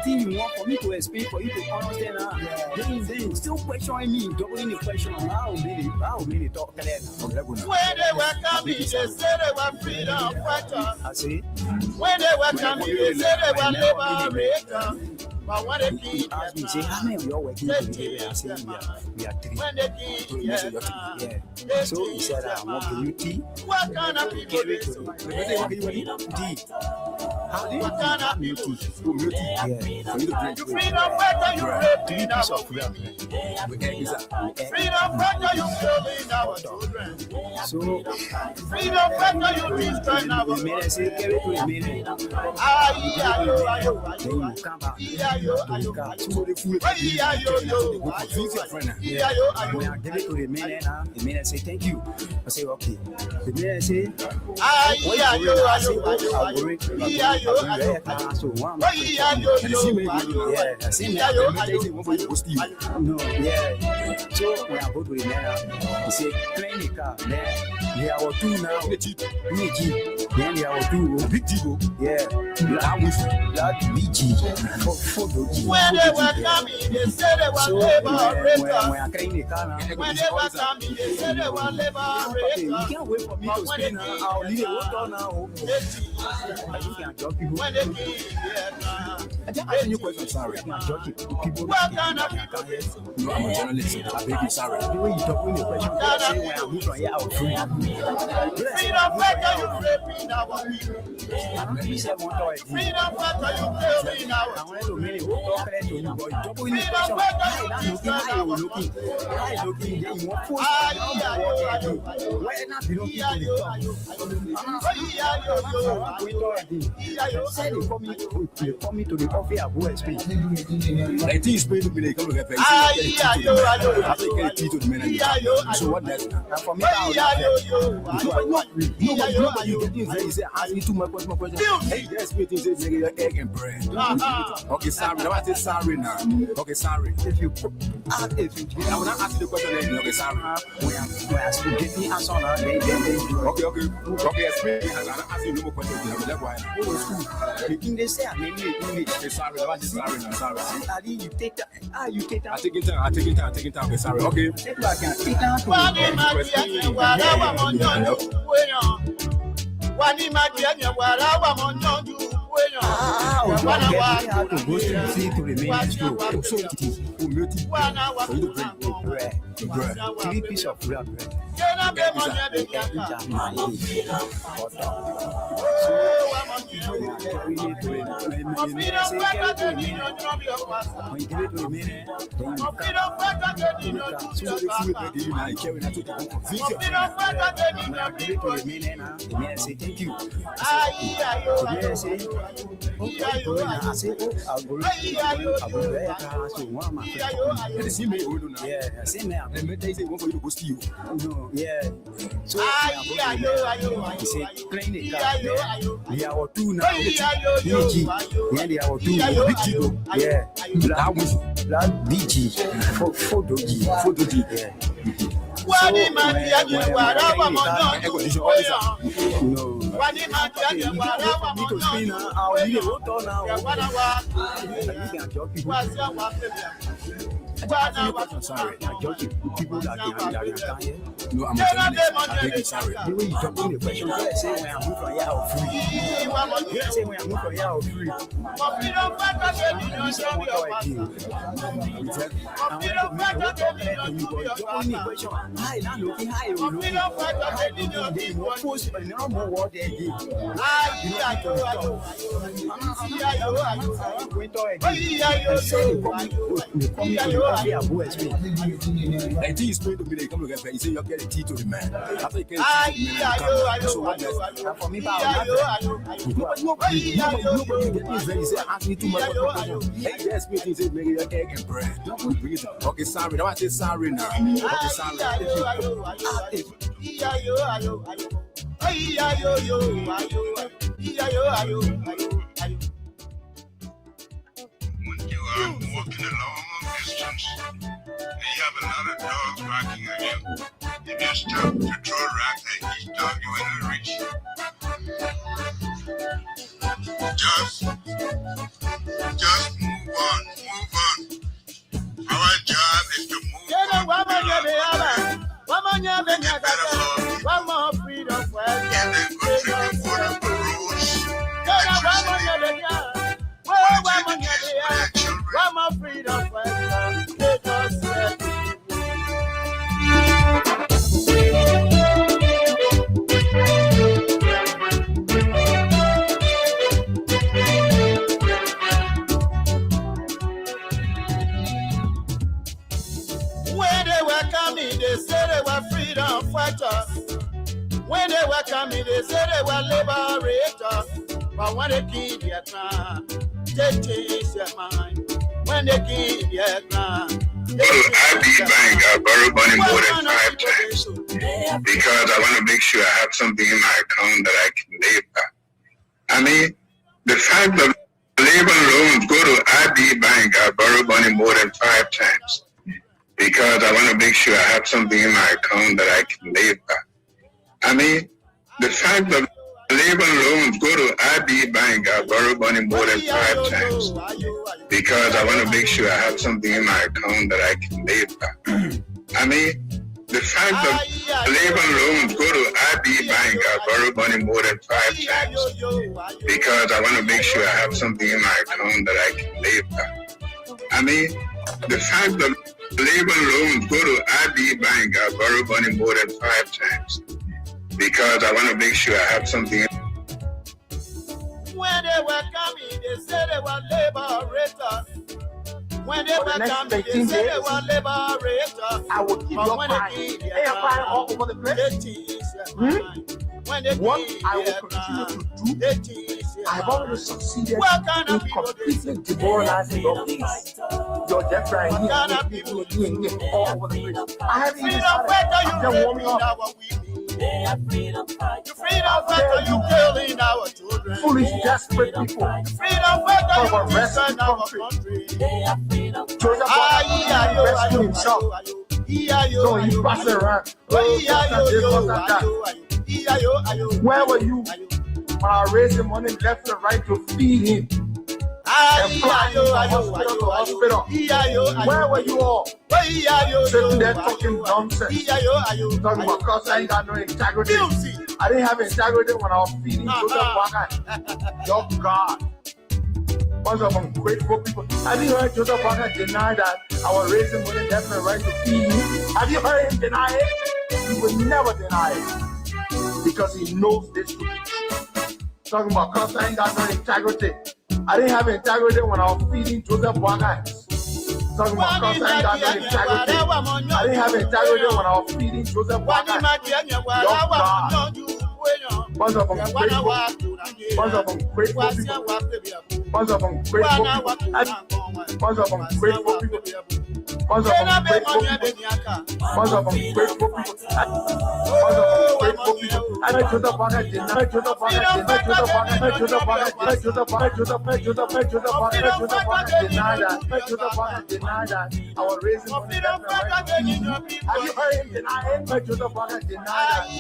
You want for me to explain for you to understand? Then still questioning me, doubling the question. How will they talk? When they were coming, they said they were freedom fighters. I see. When they were coming, they said they were liberators. But when they came, ask me, say, how many of you are working together? I say, we are three. when they came, Yeah. So he said, I want to tea. what kind of people Give they it to so? me. Tea. How do you What kind of milk people? tea? Yeah. For you to drink. You freedom fighter, you raping Three our pieces of women. bread. Freedom fighter, you killing our children. So Freedom fighter, you destroying our the man say, give it to the man. Then you come back to the car. So the food. When I give it to the man, the man say, thank you. I say, okay. The man say, so one. No, yeah. So when I go to the man, he say, clean the car. Then they are two now. Then they are two big people. Yeah. Blood BG. When they were coming, they said they were liberators. When I clean the car now, When they were coming, they said they were you liberators. can't wait for me to spin now. I'll leave it water now. You can judge people. When they came, I just ask you a question, sorry. You can judge people. what kind of people they so? No, I'm a journalist. I beg you, sorry. The way you talk with the question, you say when I move from here, I'll free. Freedom fighter, you raping our people. You said one toy. Freedom fighter, you killing I our wanted to make it talk to you, but you talk with the question. How you looking? You want post? Why not you don't keep the talk? Say they call me to the coffee at OSP. I think it's paid to me. They come to get paid. So what next? And for me, you get things that you say, ask me too much question. Hey, yes, we think it's egg and bread. Okay, sorry. Now I say sorry now. Okay, sorry. If you I will not ask you the question again. Okay, sorry. When I get the answer now, then okay. Explain. I'm not asking you no more questions. That's why. The English say, I mean English. Okay, sorry. I just sorry now. Sorry. You take that. You take that. I take it down. Okay, sorry. Okay. Take back and take down. Three pieces of bread. Say thank you. So he said, clean the car. They are two now. They are two. Big Jigo. Yeah. Blood BG. Fodogi. Yeah. I'm sorry. I judge people that they can't hear. No, I'm sorry. The way you talk in the question, you say when I move from here, I'll free. You say when I move from here, I'll free. I think it's going to be they come to get paid. You say you're getting tea to the man. After you get tea to the man, so what next? For me, nobody get things that you say, ask me too much. Hey, yes, me things say, make it egg and bread. Okay, sorry. Now I say sorry now. Okay, sorry. guns, and you have a lot of dogs barking at you. If you stop to throw rats at each dog, you will not reach. Just move on. Our job is to move on. One more freedom for Give them good drinking water, good roads, electricity, education for their children. one more freedom for When they were coming, they said they were freedom fighters. When they were coming, they said they were liberators. But when they killed their crime, they changed their mind. When they killed their crime, Go to IB Bank, I borrow money more than 5 times because I want to make sure I have something in my account that I can live by. I mean, the fact of labor loans, go to IB Bank, I borrow money more than 5 times because I want to make sure I have something in my account that I can live by. I mean, the fact of labor loans, go to IB Bank, I borrow money more than 5 times because I want to make sure I have something in my account that I can live by. I mean, the fact of labor loans, go to IB Bank, I borrow money more than 5 times because I want to make sure I have something in my account that I can live by. I mean, the fact of labor loans, go to IB Bank, I borrow money more than 5 times because I want to make sure I have something. When they were coming, they said they were liberators. When they were coming, they said they were liberators. I will keep your crying. They are crying all over the place. What I will continue to do, I've already succeeded in completely demoralizing your peace. Your death right here, all over the place. I haven't even started. I'm just warming up. Freedom fighter, you killing our children. Foolish, desperate people. Freedom fighter, you destroying our country. Joseph rescued himself. So he passed around. Where were you when I raised the money left and right to feed him? And flying from hospital to hospital. Where were you all? Sitting there talking nonsense. Talking about because I ain't got no integrity. I didn't have integrity when I was feeding Joseph Waka. Your God. Bunch of ungrateful people. Have you heard Joseph Waka deny that I was raising money left and right to feed him? Have you heard him deny it? He will never deny it. Because he knows this to be true. Talking about because I ain't got no integrity. I didn't have integrity when I was feeding Joseph Waka. Talking about because I ain't got no integrity. I didn't have integrity when I was feeding Joseph Waka. Your God. Bunch of ungrateful people. Bunch of ungrateful people. Bunch of ungrateful people. Bunch of ungrateful people. Bunch of ungrateful people. Bunch of ungrateful people. Bunch of ungrateful people. I know Joseph Waka denied. Joseph Waka denied. Joseph Waka denied. Joseph Waka denied. Joseph Waka denied that I was raising money left and right. Have you heard him deny it? Joseph Waka denied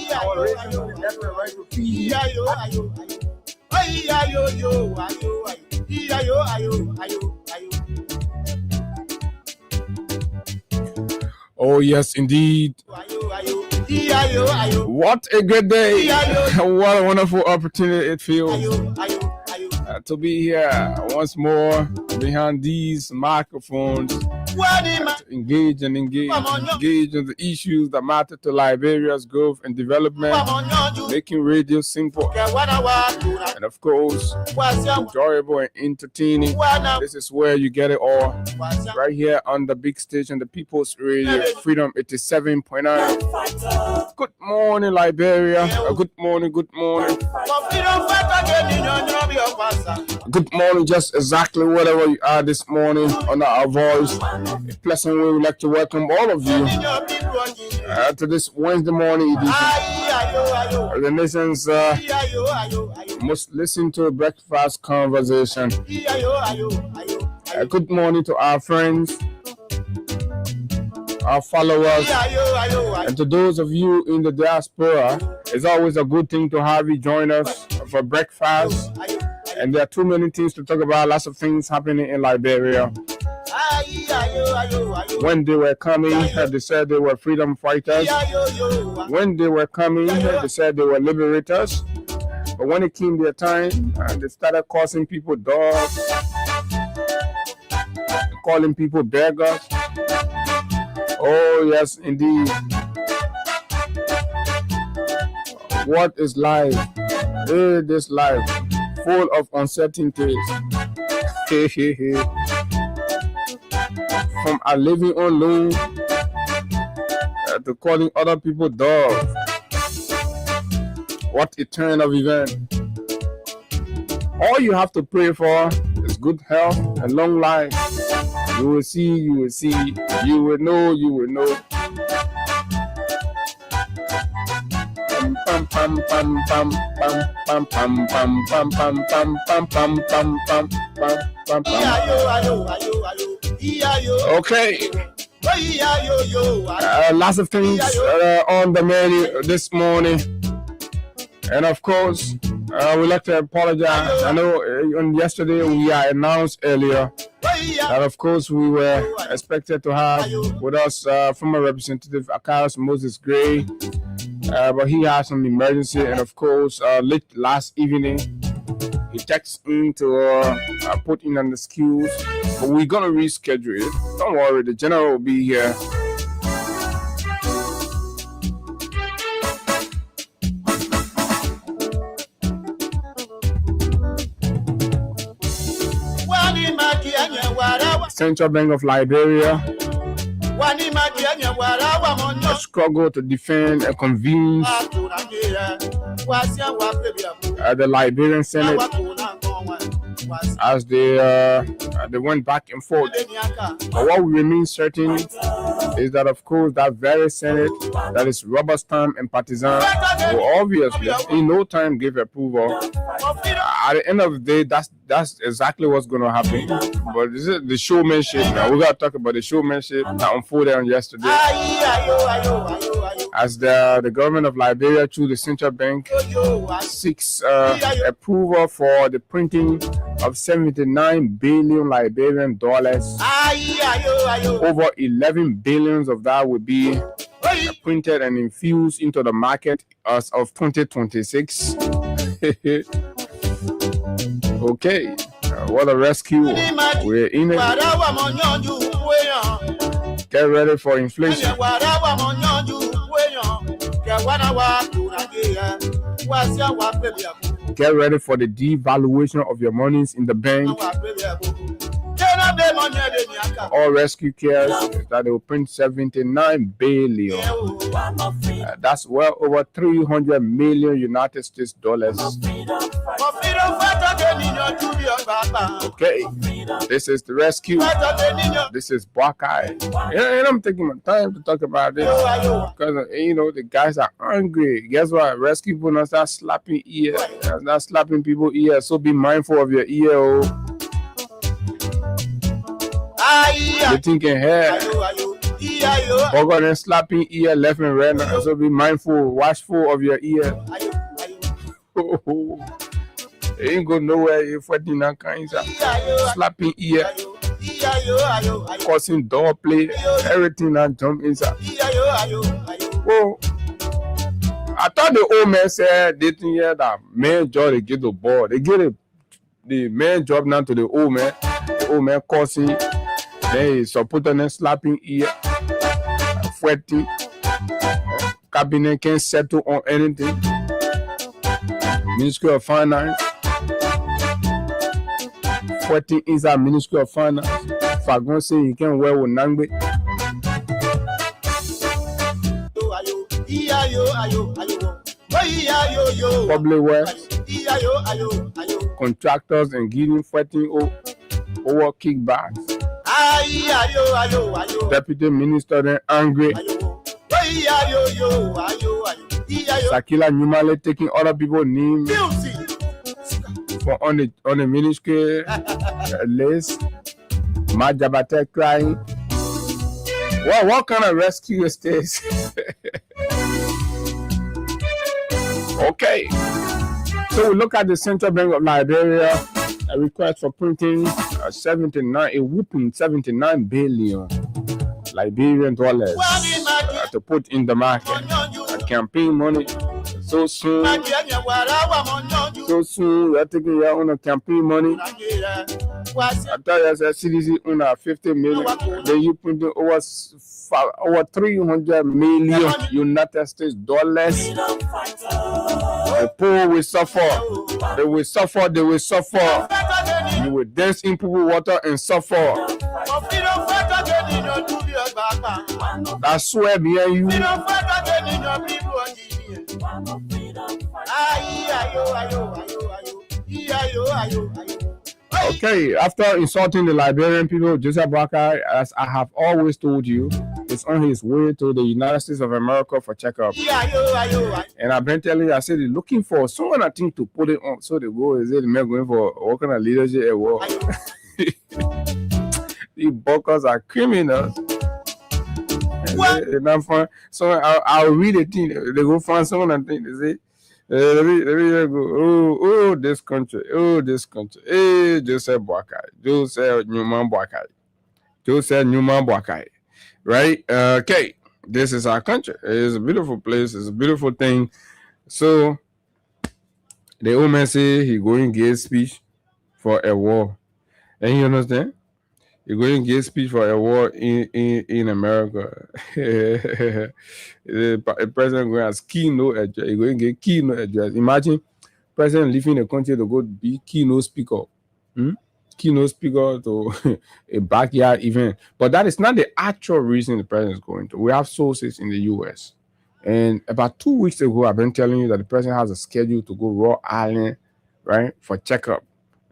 that I was raising money left and right to feed him. Oh, yes, indeed. What a good day. What a wonderful opportunity it feels to be here once more behind these microphones. To engage in the issues that matter to Liberia's growth and development, making radio simple and, of course, enjoyable and entertaining. This is where you get it all, right here on the big station, the People's Radio, Freedom 87.9. Good morning, Liberia. Good morning. Good morning, just exactly wherever you are this morning on our voice. A pleasant way, we'd like to welcome all of you to this Wednesday morning edition. The nation's most listened to breakfast conversation. Good morning to our friends our followers, and to those of you in the diaspora, it's always a good thing to have you join us for breakfast. And there are too many things to talk about, lots of things happening in Liberia. When they were coming, they said they were freedom fighters. When they were coming, they said they were liberators. But when it came their time, they started calling people dogs, calling people beggars. Oh, yes, indeed. What is life? This life, full of uncertainties. From a living on loan to calling other people dogs. What a turn of event. All you have to pray for is good health and long life. You will see, you will see, you will know, you will know. Pam pam pam pam pam pam pam pam pam pam pam pam pam pam pam pam. Okay. Lots of things on the menu this morning. And of course, we'd like to apologize. I know on yesterday we announced earlier that of course we were expected to have with us former Representative Akaris Moses Gray, but he had some emergency, and of course late last evening he texted me to put in an excuse, but we're gonna reschedule it. Don't worry, the general will be here. Central Bank of Liberia struggle to defend and convince the Liberian Senate as they went back and forth. But what remains certain is that, of course, that very Senate that is rubber stamp and partisan will obviously in no time give approval. At the end of the day, that's exactly what's going to happen. But this is the showmanship. Now we got to talk about the showmanship that unfolded on yesterday, as the government of Liberia through the central bank seeks approval for the printing of 79 billion Liberian dollars. Over 11 billions of that will be printed and infused into the market as of 2026. Okay, what a rescue. We're in it. Get ready for inflation. Get ready for the devaluation of your monies in the bank. All rescue cares is that they will print 79 billion. That's well over 300 million United States dollars. Okay, this is the rescue. This is Buckeye. And I'm taking my time to talk about this because the guys are hungry. Guess what? Rescue people not start slapping ear, not slapping people ear. So be mindful of your ear. You're thinking hair. Bugger and slapping ear left and right. So be mindful, watchful of your ear. You ain't go nowhere if we're doing that kind of slapping ear, causing door play, everything that jump inside. Oh, I thought the old man said they think that main job they get the ball. They get the main job now to the old man. The old man causing, then he's supporting and slapping ear, fighting. Cabinet can't settle on anything. Ministry of Finance. Fighting inside Ministry of Finance. Fagon say he can't wear with Nangbe. Public works, contractors and giving fighting over kickbacks. Deputy Minister then angry. Sakila Numale taking other people's names for on the ministry list. Majabate crying. Well, what kind of rescue is this? Okay. So we look at the Central Bank of Liberia, a request for printing a whooping 79 billion Liberian dollars to put in the market. Campaign money. So soon, we are taking your own campaign money. I tell you, as a CDC, on 50 million, then you put over 300 million United States dollars. The poor will suffer. They will suffer. You will dance in people water and suffer. That's swear behind you. Okay, after insulting the Liberian people, Joseph Boakai, as I have always told you, is on his way to the United States of America for checkup. And I've been telling you, I said, looking for someone I think to put it on. So they go, is it the man going for what kind of leadership at work? These buckers are criminals. And I'm fine. So I'll read the thing. They go find someone and think, they say, let me go. This country. Hey, Joseph Newman Boakai. Right? Okay. This is our country. It's a beautiful place. It's a beautiful thing. So the old man say he going to give speech for a war. And you understand? You're going to give speech for a war in America. The president going to have keynote address. You're going to get keynote address. Imagine president leaving the country to go be keynote speaker. Keynote speaker to a backyard event. But that is not the actual reason the president is going to. We have sources in the U.S. And about 2 weeks ago, I've been telling you that the president has a schedule to go Rhode Island, right, for checkup.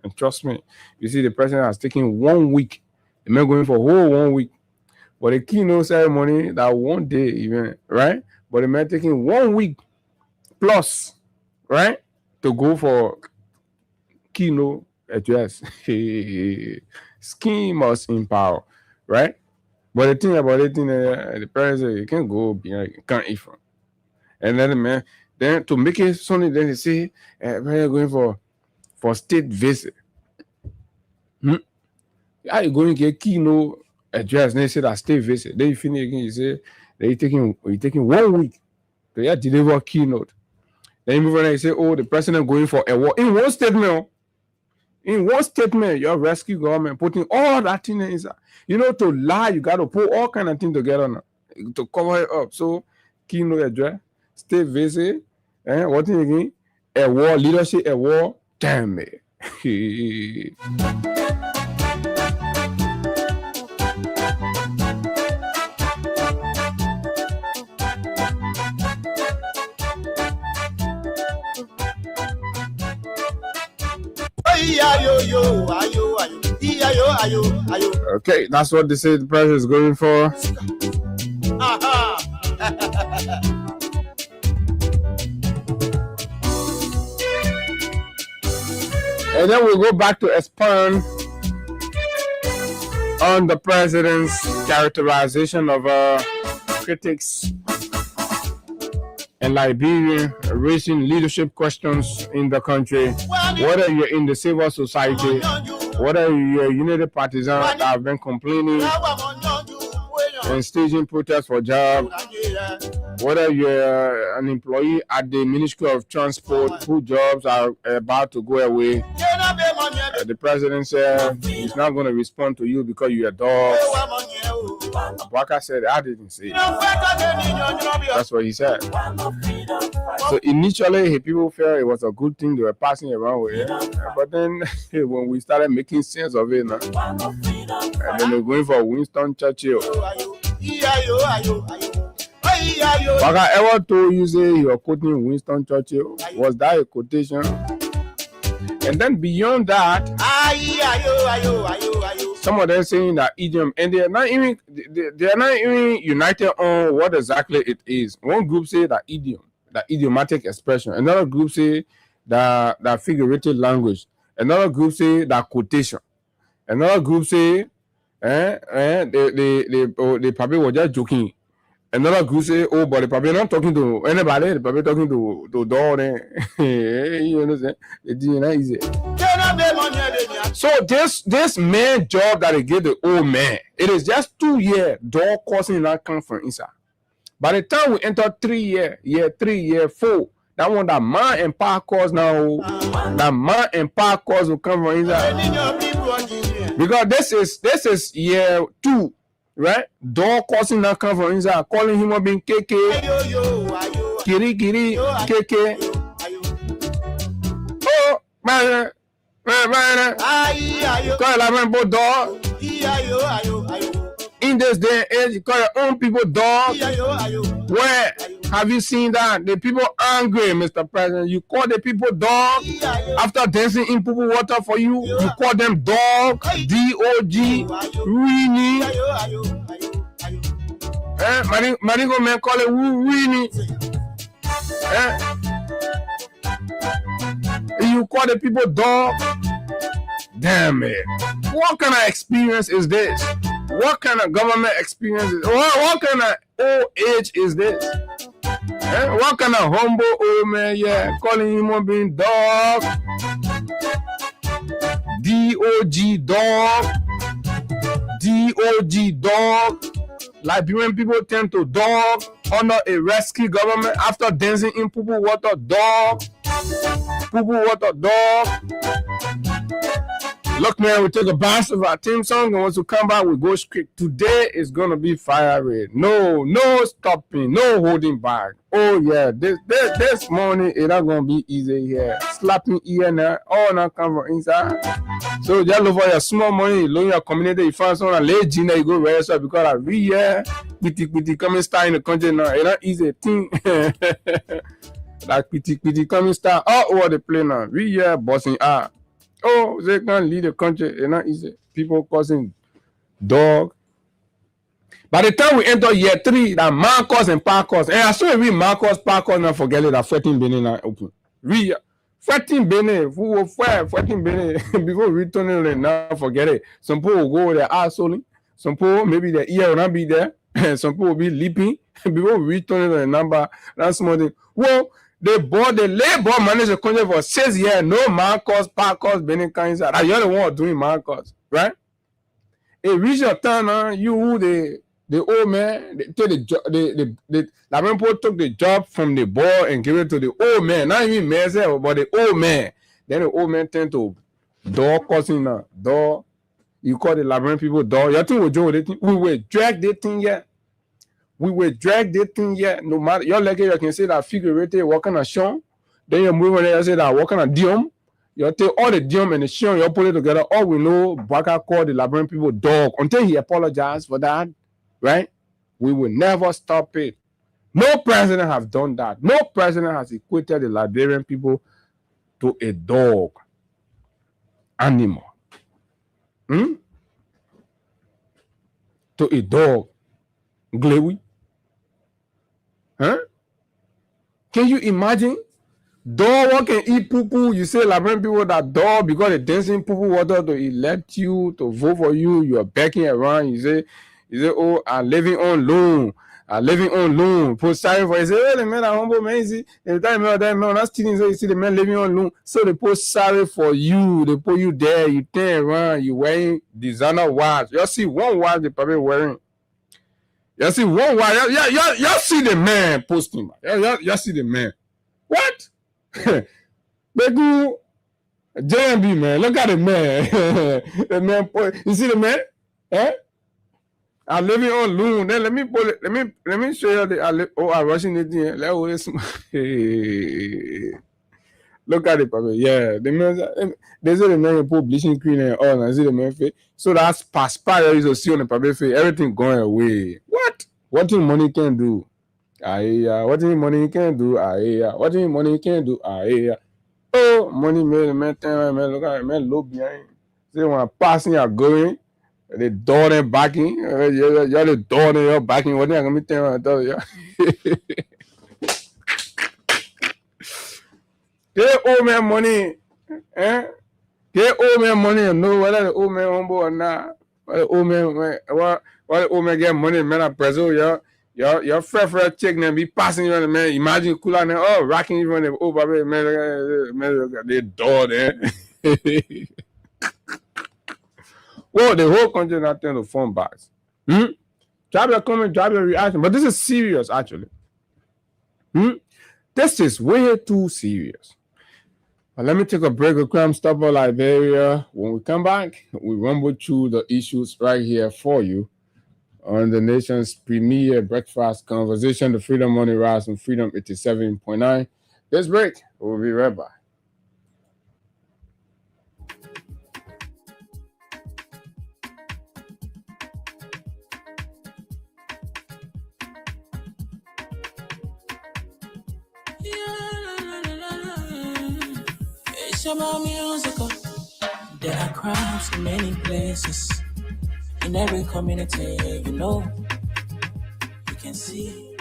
And trust me, you see, the president has taken 1 week. The man going for a whole 1 week. But the keynote ceremony, that 1 day event, right? But the man taking 1 week plus, right, to go for keynote address. Schemers in power, right? But the thing about it, the president, you can't go behind, you can't eat from. And then the man, then to make it sunny, then they say, we're going for state visit. How you going to get keynote address? They say that state visit. Then you finish again, you say you're taking 1 week to deliver keynote. Then you move on and you say, oh, the president going for a war. In one statement, your rescue government putting all that thing inside. You know, to lie, you got to put all kind of things together now to cover it up. So, keynote address, state visit, what thing again? A war, leadership, a war. Damn it. Okay, that's what they say the president is going for. And then we'll go back to expand on the president's characterization of critics in Liberia, raising leadership questions in the country, whether you're in the civil society, whether you're a United Partisan that have been complaining and staging protests for jobs, whether you're an employee at the Ministry of Transport whose jobs are about to go away. The president said he's not going to respond to you because you're a dog. Boakai said, I didn't say it. That's what he said. So initially, people felt it was a good thing they were passing around with it. But then when we started making sense of it, and then they're going for Winston Churchill. Boakai ever told you say you're quoting Winston Churchill? Was that a quotation? And then beyond that, some of them saying that idiom, and they are not even united on what exactly it is. One group say that idiom, that idiomatic expression. Another group say that figurative language. Another group say that quotation. Another group say They probably were just joking. Another group say, oh, but the probably not talking to anybody, the probably talking to door. You understand? It's not easy. So this main job that they give the old man, it is just 2 years door causing that come from inside. By the time we enter 3 year, 4, that one that man and power cause now, that man and power cause will come from inside. Because this is year 2, right? Door causing that come from inside, calling human being KK, Kiri, KK. Oh, man. Call your people dog. In this day and age, you call your own people dog. Where have you seen that? The people angry, Mr. President. You call the people dog after dancing in people water for you. You call them dog, D-O-G, really. Marigo man call it really. You call the people dog? Damn it. What kind of experience is this? What kind of government experience is what kind of old age is this? What kind of humble old man, calling human being dog? D-O-G dog. D-O-G dog. Liberian people tend to dog under a rescue government after dancing in poo water dog. Poo water dog. Look, man, we take a bash of our theme song, and once we come back, we go straight. Today is gonna be fiery. No stopping, no holding back. Oh yeah, this morning it not gonna be easy here. Slapping here now, all now come from inside. So just look for your small money, loan your community. You find someone late Gina, you go register because I read here. Pity coming star in the country now. It's not easy thing. Like pity coming star all over the place now. We here bossing out. Oh, they can't lead the country. It's not easy. People causing dog. By the time we enter year 3, that Marcos and Parcos, and I saw we Marcos, Parcos, now forget it, that 14 billion are open. We 14 billion, who will fire 14 billion before returning it, now forget it. Some people will go there assholing. Some people, maybe their ear will not be there. Some people will be leaping before returning the number. That's more thing. Well, the labor manager country for 6 years, no Marcos, Parcos, Benin inside. You're the one doing Marcos, right? It reach your turn, you the old man, the people took the job from the boy and gave it to the old man. Not even man, but the old man. Then the old man tend to door causing door. You call the Liberian people door. You think we do we will drag the thing yet. We will drag this thing yet. No matter your leg, you can say that figurative, what kind of show. Then you move on there, you say that what kind of dium. You take all the dium and the show, you put it together. All we know, Baka called the Liberian people dog until he apologized for that, right? We will never stop it. No president has done that. No president has equated the Liberian people to a dog animal. To a dog. Glewi. Huh? Can you imagine? Dog what can eat poo-poo? You say Liberian people that dog because they dancing poo-poo water to elect you, to vote for you. You are backing around. You say, oh, I'm living on loan. I'm living on loan. Put sorry for you. Say, oh, the man are humble man. You see, every time that man, that's stealing. So you see the man living on loan. So they put sorry for you. They put you there. You turn around. You wearing designer watch. You see one watch they probably wearing. You see one watch. You see the man posting. You see the man. What? Begu JMB man, look at the man. The man, you see the man? Eh? I'm living on loan. Then let me pull it. Let me show you the. I'm rushing it in. Look at it, Papa. Yeah, the man. They say the man put bleaching cream and all. I see the man face. So that's perspire you see on the Papa face. Everything going away. What do money can do? What do money can do? What do money can do? Oh, money made a man, look at man, look behind. Say when passing or going, the door and backing, you're the door and you're backing. What are you going to tell you? Get old man money, eh? Get old man money and know whether the old man humble or not. Why the old man, why the old man get money, man, at Brazil, your friend chick, man, be passing you on the man. Imagine cool out there, oh, rocking you on the baby, man, they door there. Well, the whole country not turn the phone box. Drop your comment, drop your reaction. But this is serious, actually. This is way too serious. Let me take a break with Crime Stopper Liberia. When we come back, we rumble through the issues right here for you on the nation's premier breakfast conversation, the Freedom Money Rise on Freedom 87.9. This break, we'll be right back. It's about music. There are crimes in many places. In every community, you know, you can see.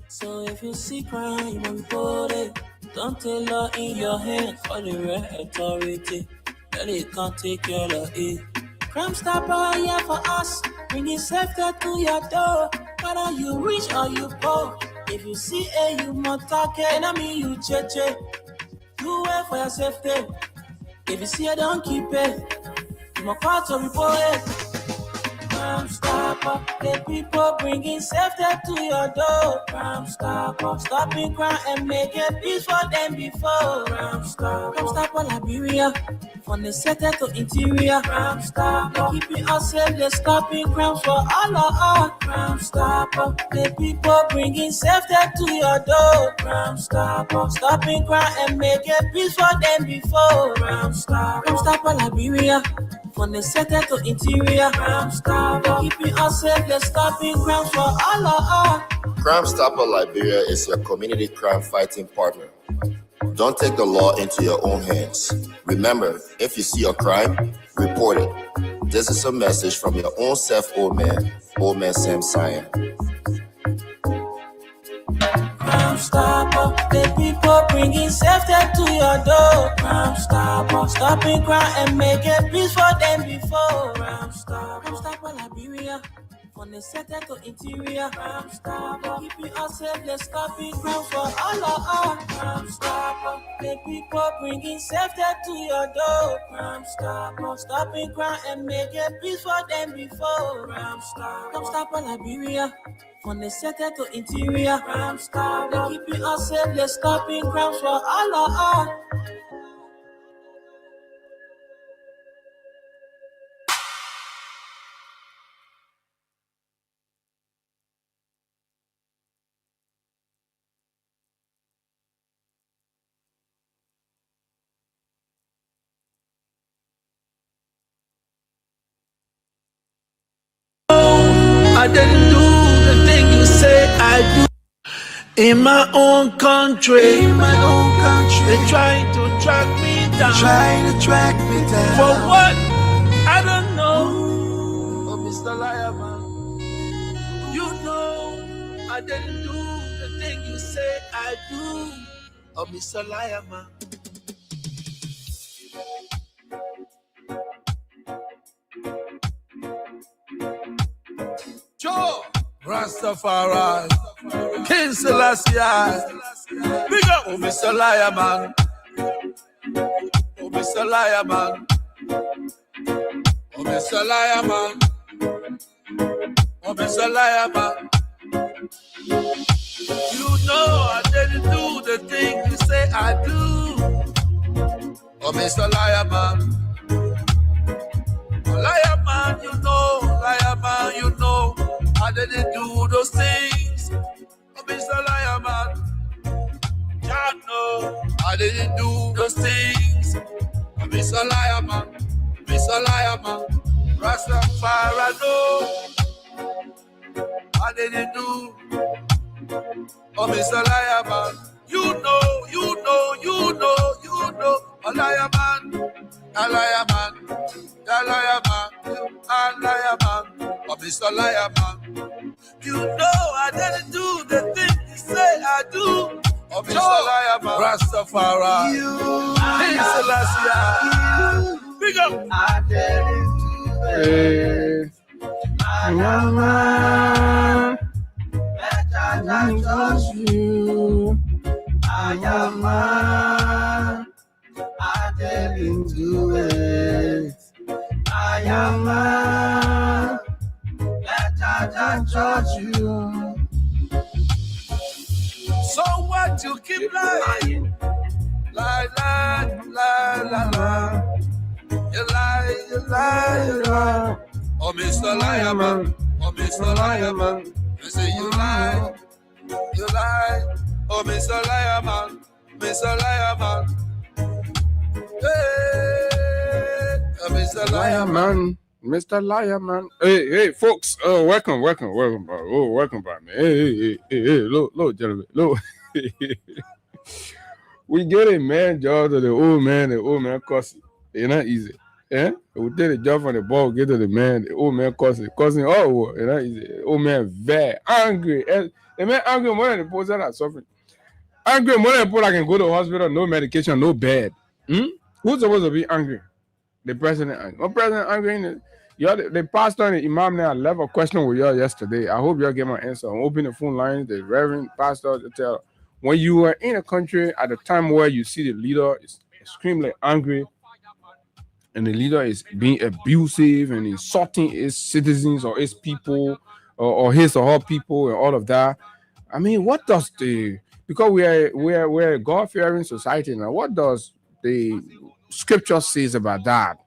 So if you see crime, you will report it. Don't take law in your hand for the right authority. That it can't take care of it. Crime Stopper here for us, bringing safety to your door. Whether you rich or you poor, if you see a you must talk it. I mean you cheche. Do it for your safety. If you see it, don't keep it. You must call to report it. Crime Stopper, the people bringing safety to your door. Crime Stopper, stopping crime and making peace for them before. Crime Stopper Liberia, from the center to interior. Crime Stopper, keeping us safe, they're stopping crimes for all of us. Crime Stopper, the people bringing safety to your door. Crime Stopper, stopping crime and making peace for them before. Crime Stopper Liberia, from the center to interior. Crime Stopper, keeping us safe, they're stopping crimes for all of us. Crime Stopper Liberia is your community crime fighting partner. Don't take the law into your own hands. Remember, if you see a crime, report it. This is a message from your own self, Old Man Sam Cyan. Crime Stopper, the people bringing safety to your door. Crime Stopper, stopping crime and making peace for them before. Crime Stopper Liberia, from the center to interior. Crime Stopper, keeping us safe, they're stopping crime for all of us. Crime Stopper, the people bringing safety to your door. Crime Stopper, stopping crime and making peace for them before. Crime Stopper Liberia, from the center to interior. Crime Stopper, keeping us safe, they're stopping crimes for all of us. I didn't do the thing you say I do. In my own country, they're trying to track me down. For what? I don't know. Oh, Mr. Liar Man, you know I didn't do the thing you say I do. Oh, Mr. Liar Man. Joe Rastafari, King Selassie, big up, oh Mr. Liar Man, oh Mr. Liar Man, oh Mr. Liar Man, oh Mr. Liar Man. You know I didn't do the thing you say I do, oh Mr. Liar Man. Liar man, you know, I didn't do those things. Oh, Mr. Liar man, God no, I didn't do those things. Oh, Mr. Liar man, Rastafari, no, I didn't do. Oh, Mr. Liar man, you know, a liar man, a liar man. Oh, Mr. Liar Man, you know I didn't do the thing you say I do. Oh, Mr. Liar Man, Rastafari, King Selassie, big up. I didn't do Hey, man, I trust you. I am man. I didn't do it. I am man. I trust you. So what you keep lying? Lie, lie, lie, lie, lie. You lie, you lie, you lie. Oh, Mr. Liar Man. Oh, Mr. Liar Man. You say you lie, you lie. Oh, Mr. Liar Man. Mr. Liar Man. Hey, oh, Mr. Liar Man. Mr. Liar Man. Hey, folks. Welcome, bro. Oh, welcome, bro, man. Hey, look, gentlemen, look. We get a man job to the old man cussing. It's not easy. Yeah? We take the job from the ball, get to the old man cussing. Oh, it's not easy. The old man very angry. The man angry more than the person that are suffering. Angry more than the people that can go to the hospital, no medication, no bed. Who's supposed to be angry? The president angry. What president angry? The pastor and the imam there left a question with y'all yesterday. I hope y'all get my answer. I'm opening the phone lines. The reverend pastor to tell when you are in a country at a time where you see the leader is extremely angry and the leader is being abusive and insulting his citizens or his people or his or her people and all of that. I mean, what does because we're a God-fearing society now, what does the scripture says about that?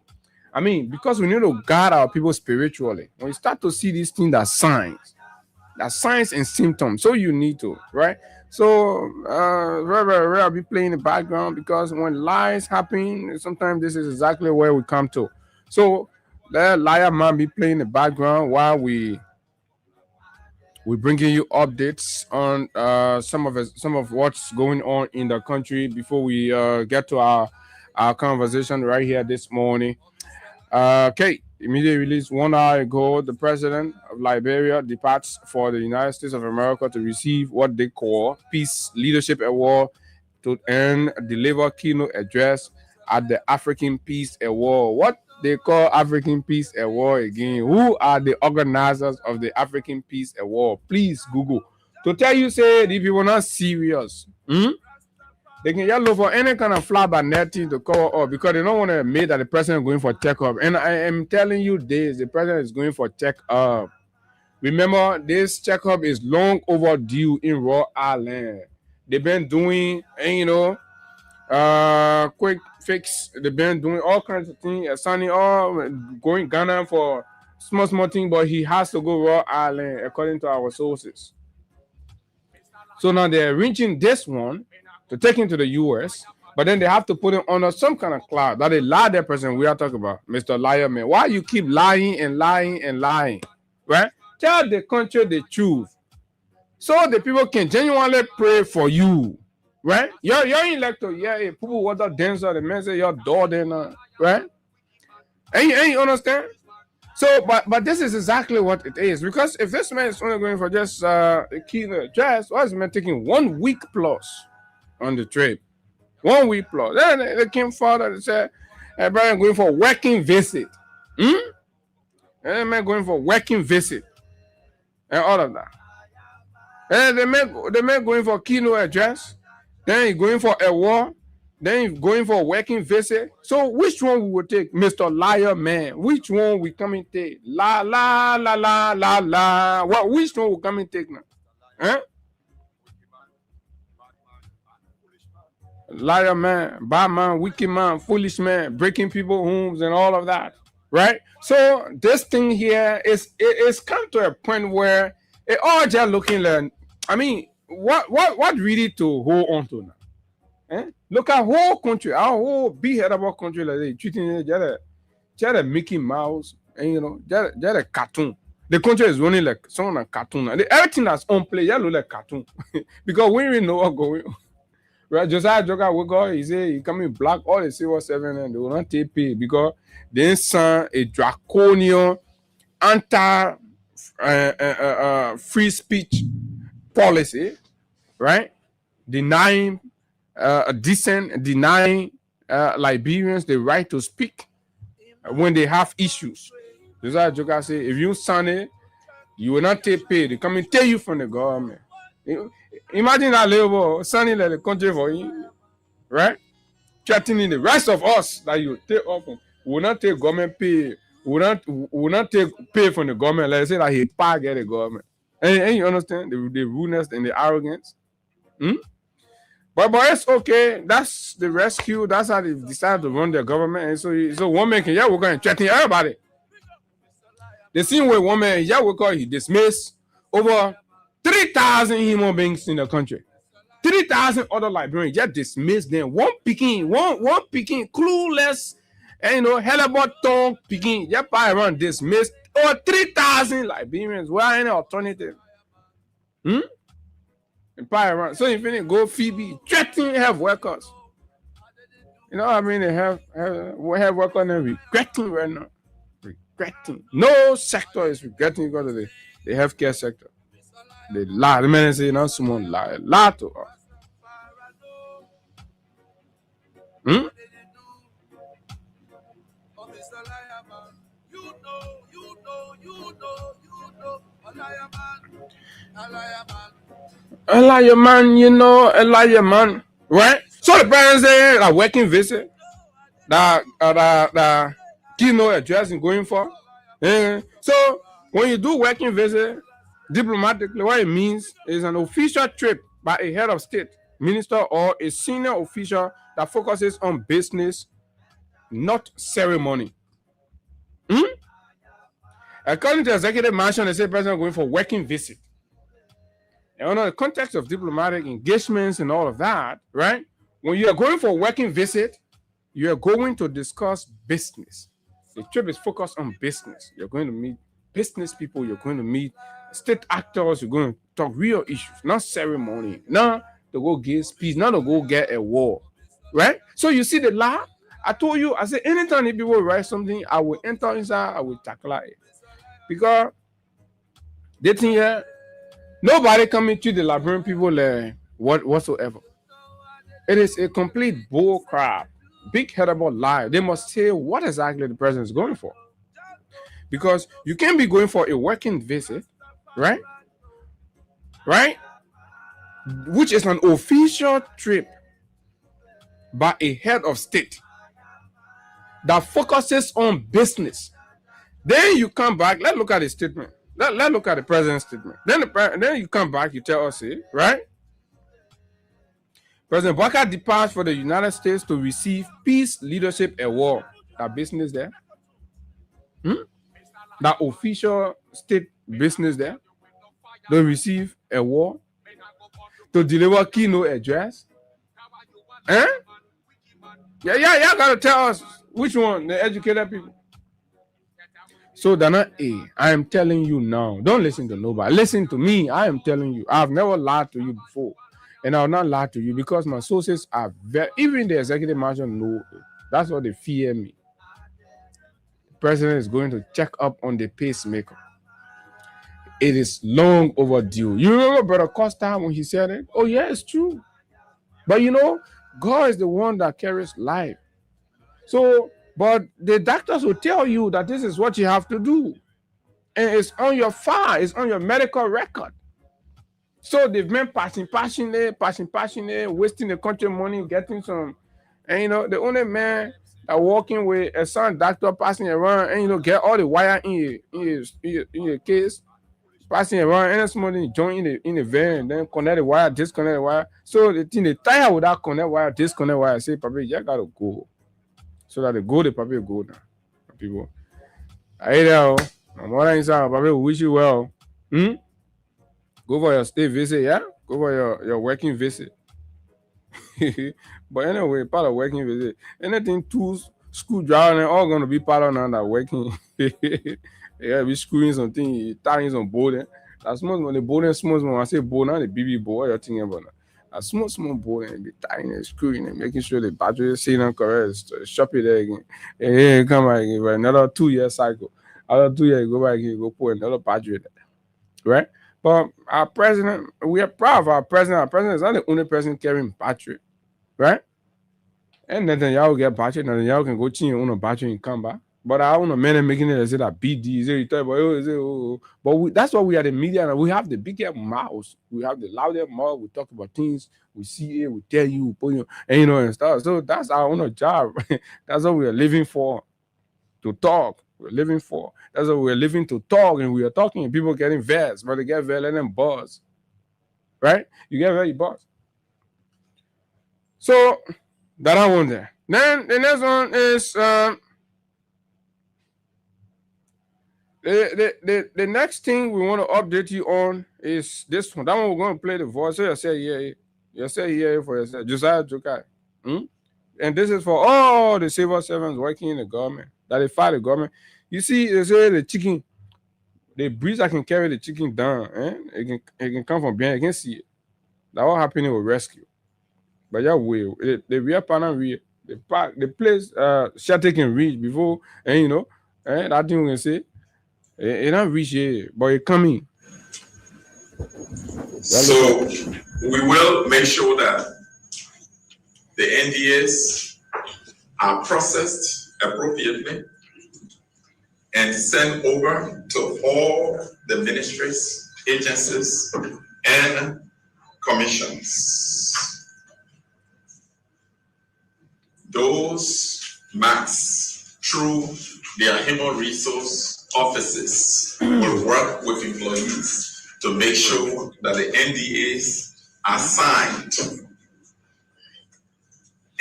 I mean, because we need to guard our people spiritually. When you start to see these things as signs and symptoms, so you need to, right? So, I'll be playing in the background because when lies happen, sometimes this is exactly where we come to. So, let Liar Man be playing in the background while we're bringing you updates on some of what's going on in the country before we get to our conversation right here this morning. Okay, immediately released 1 hour ago, the president of Liberia departs for the United States of America to receive what they call Peace Leadership Award and deliver keynote address at the African Peace Award. What they call African Peace Award again? Who are the organizers of the African Peace Award? Please Google. To tell you, say, if you were not serious, they can just look for any kind of fly by netting to cover up because they don't want to admit that the president is going for checkup. And I am telling you this, the president is going for checkup. Remember, this checkup is long overdue in Rhode Island. They've been doing, quick fix. They've been doing all kinds of things. Sonny, going Ghana for small thing, but he has to go Rhode Island according to our sources. So now they're reaching this one to take him to the U.S., but then they have to put him under some kind of cloud. That they lie that person we are talking about, Mr. Liar Man. Why you keep lying and lying and lying, right? Tell the country the truth so the people can genuinely pray for you, right? You're elected, people water dancer, the man say your door then, right? And you understand? So, but this is exactly what it is. Because if this man is only going for just a keynote address, why is the man taking 1 week plus on the trip? 1 week plus. Then they came further and said, hey, Brian, going for working visit. And man going for working visit. And all of that. And the man going for keynote address. Then he going for a war. Then he going for working visit. So which one we will take, Mr. Liar Man? Which one we come and take? La la la la la la. What? Which one we come and take now? Huh? Liar man, bad man, wicked man, foolish man, breaking people's homes and all of that, right? So this thing here it's come to a point where it all just looking like, I mean, what really to hold on to now? Look at whole country, our whole big head about country like they treating it just a Mickey Mouse and just a cartoon. The country is running like someone like cartoon. Everything that's on play, just look like cartoon because we really know what's going on. Right, Josiah Joker woke up, he said he coming black all the civil servants and they will not take pay because they signed a draconian anti free speech policy, right? Denying denying Liberians the right to speak when they have issues. Josiah Joker say, if you sign it, you will not take pay. They come and tell you from the government. Imagine that labor signing the country for you, right? Threatening the rest of us that you take off. We will not take government pay. We will not take pay from the government. Let's say that he get the government. And you understand the rudeness and the arrogance. But it's okay. That's the rescue. That's how they decided to run their government. And so one man can we're going to threaten everybody. The same way one man he dismissed over 3,000 human beings in the country. 3,000 other librarians just dismissed them. One picking, clueless, and helibut tongue picking, just by around dismissed over 3,000 librarians. Where any alternative? And around. So if you go Phoebe, threatening health workers. You know what I mean? They have workers and regretting right now. Regretting. No sector is regretting because of the healthcare sector. They lie. The man say, someone lie to us. A liar man, right? So the parents say a working visit that keynote address is going for. So when you do working visit, diplomatically, what it means is an official trip by a head of state, minister, or a senior official that focuses on business, not ceremony. According to the executive mansion, they say the president going for working visit. And in the context of diplomatic engagements and all of that, right? When you are going for a working visit, you are going to discuss business. The trip is focused on business. You're going to meet business people. You're going to meet state actors. You're going to talk real issues, not ceremony. Not to go get speech, not to go get a war, right? So you see the law. I told you, I said, anytime people write something, I will enter inside, I will tackle it. Because they think here, nobody coming to the librarian people whatsoever. It is a complete bull crap, big-headed lie. They must say what exactly the president is going for. Because you can't be going for a working visit, right? Right? Which is an official trip by a head of state that focuses on business. Then you come back. Let's look at the statement. Let's look at the president's statement. Then you come back. You tell us it, right? President Walker departs for the United States to receive Peace Leadership Award. That business there. That official state business there. To receive award. To deliver keynote address. Yeah, y'all gotta tell us which one, the educated people. So Dana A, I am telling you now, don't listen to nobody. Listen to me. I am telling you, I've never lied to you before. And I'll not lie to you because my sources are very, even the executive mansion know it. That's what they fear me. The president is going to check up on the pacemaker. It is long overdue. You remember Brother Costa when he said it? Oh yeah, it's true. But God is the one that carries life. So, but the doctors will tell you that this is what you have to do. And it's on your file, it's on your medical record. So they've been passing passionate, wasting the country money, getting some. And the only man that walking with a son doctor passing around and get all the wire in your case, passing around and somebody join in the van, then connect the wire, disconnect the wire. So the thing they tire without connect wire, disconnect wire, say, Papa, you gotta go. So that they probably go now. People. Hey there, my mother inside, Papa, we wish you well. Go for your state visit, yeah? Go for your working visit. But anyway, part of working visit. Anything tools, screwdriver, and all gonna be part of now that working. Yeah, we screwing something, tying some board. That's small the board and small. When I say board, not the BB board, you're thinking about now. A small board and be tying and screwing and making sure the battery is sitting on correct. Shop it there again. Hey, come back again. Another 2-year cycle. After 2 years, you go back again, go put another battery there. Right? But our president, we are proud of our president. Our president is not the only person carrying battery. Right? And then y'all get battery, and then y'all can go change your own battery and come back. But I don't know, man, making it say that BD is it, but that's why we are the media, and we have the bigger mouths, we have the louder mouth. We talk about things, we see it, we tell you, and and stuff. So that's our own job. That's what we are living for, to talk. We're living for. That's what we're living to talk, and we are talking. People getting vexed, but they get very let them buzz, right? You get very buzz. So that one there. Then the next one is the next thing we want to update you on is this one. That one we're going to play the voice. So you say yeah. You say yeah for yourself. Josiah Jokai. And this is for all the civil servants working in the government, that they fight the government. You see, they say the chicken, the breeze that can carry the chicken down, it can come from behind, you can see it. That what happening with rescue. But yeah, the real partner real. The place shelter can reach before, and that thing we can say. It not reach here, but it coming. So we will make sure that the NDAs are processed appropriately and sent over to all the ministries, agencies, and commissions. Those MACs, through their human resource offices, will work with employees to make sure that the NDAs are signed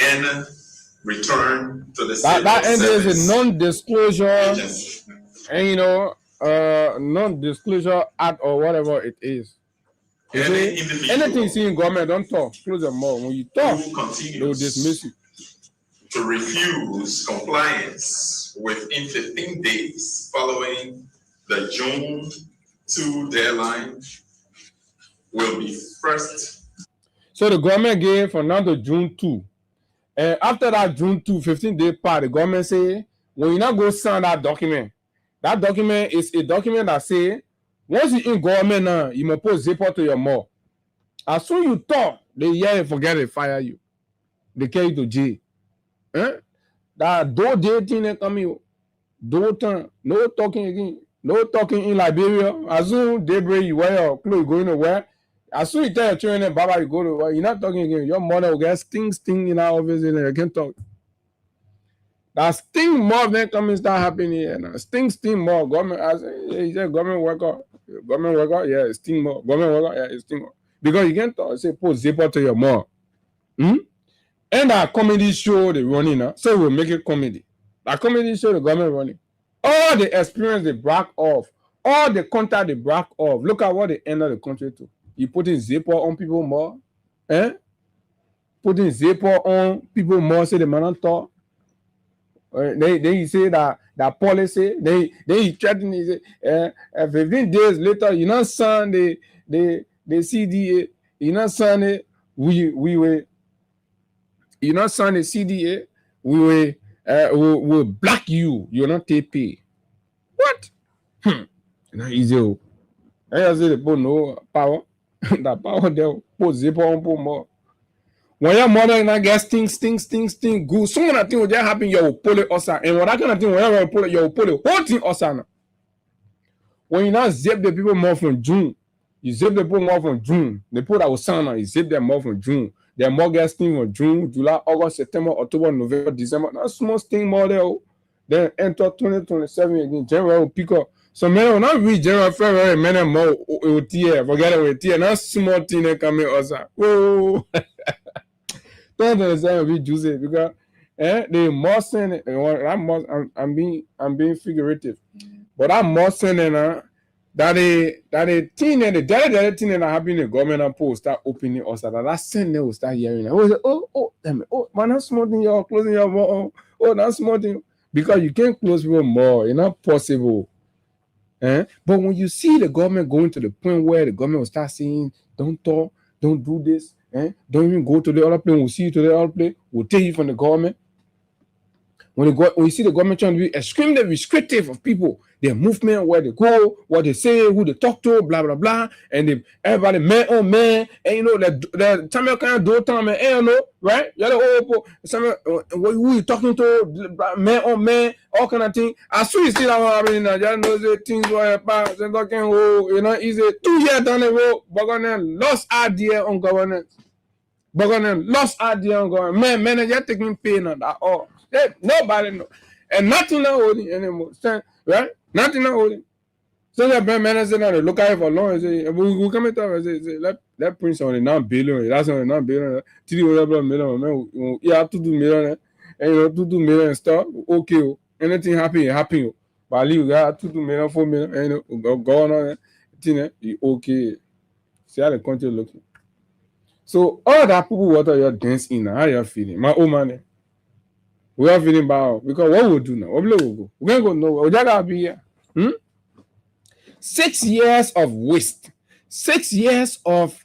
and returned to the civil that NDA is a non-disclosure agency. And non-disclosure act or whatever it is. Anything you see in government, don't talk. Close your mouth. When you talk, they will dismiss you. To refuse compliance within 15 days following the June 2 deadline will be first. So the government gave from now to June 2. And after that June 2, 15-day part, the government say, when you not go sign that document is a document that say, once you in government now, you must put zipper to your mouth. As soon as you talk, they hear you forget it, fire you. They carry you to jail. That do day thing they come here. Do time. No talking again. No talking in Liberia. As soon they bring you wear your clothes, you going to wear. As soon as you tell your children, Baba, you go to work, you're not talking again. Your mother will get sting in our office and you can't talk. That sting more than coming start happening here now. Sting more. Government, I say, he said government worker. Government worker, yeah, sting more. Government worker, yeah, sting more. Because you can't talk, say, put zipper to your mouth. And our comedy show they running now, so we'll make it comedy. Our comedy show the government running. All the experience they brag off, all the contact they brag off. Look at what they enter the country to. You putting zipper on people more, Putting zipper on people more, say the man don't talk. They say that policy. They threaten. Say 15 days later, you not sign the CDA. You not sign it. We will. You not sign the CDA, we will block you. You're not take pay. What? Not easy. I just say they put no power. That power there put zipper on put more. When your mother not get sting, good. Someone that thing will just happen, you will pull it also. And when that kind of thing, whenever you pull it, you will pull the whole thing also. When you not zip the people more from June, you zip the people more from June. The people that will sign, you zip them more from June. There are more gas thing on June, July, August, September, October, November, December. Not small thing more there. Then enter 2027 again. January will pick up. So men will not reach January, February, men more OTA. Forget it with TIA. Not small thing they coming also. Oh, 2027 will be juicy because they more sending. I'm being figurative, but I'm more sending that the thing and the direct thing that happen in the government and post start opening us that send them will start hearing. Man, that's small thing you're closing your mouth. That's small thing because you can't close people more. It's not possible. But when you see the government going to the point where the government will start saying, "Don't talk, don't do this, don't even go to the other place. We'll see you to the other place. We'll take you from the government." When you see the government trying to be extremely restrictive of people, their movement, where they go, what they say, who they talk to, blah blah blah, and everybody man on man, and you know the time you can't do time, and you know, right? You know, who you talking to, man on man, all kind of thing. As soon as you see that one happening, you know the things were about, they talking, you know, easy 2 years down the road, but gonna lost idea on governance, but gonna lost idea on government. Man, you're taking pain on that all. Nobody know. And nothing not holding anymore. Right? Nothing not holding. So that brand manager now they look at it for long and say, we come into and say, let Prince on the $9 billion. That's on the $9 billion. $3 million, man. You have to do million. And you know, to do million stuff. Okay. Anything happen. But you got to do million, 4 million, and you know, go on. You okay. See how the country looking. So all that people water you're dancing, how you feeling? My old man. We are feeling bad because what we'll do now? We're going to go nowhere. We're going to be here. 6 years of waste. 6 years of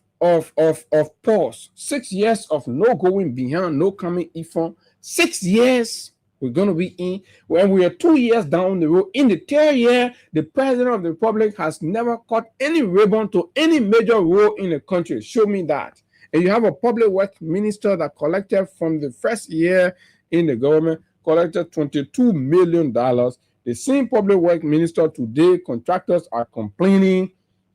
pause. 6 years of no going behind, no coming in front. 6 years we're going to be in. When we are 2 years down the road, in the 3rd year, the president of the republic has never cut any ribbon to any major role in the country. Show me that. And you have a public works minister that collected from the first year in the government, collected $22 million. The same public work minister today, contractors are complaining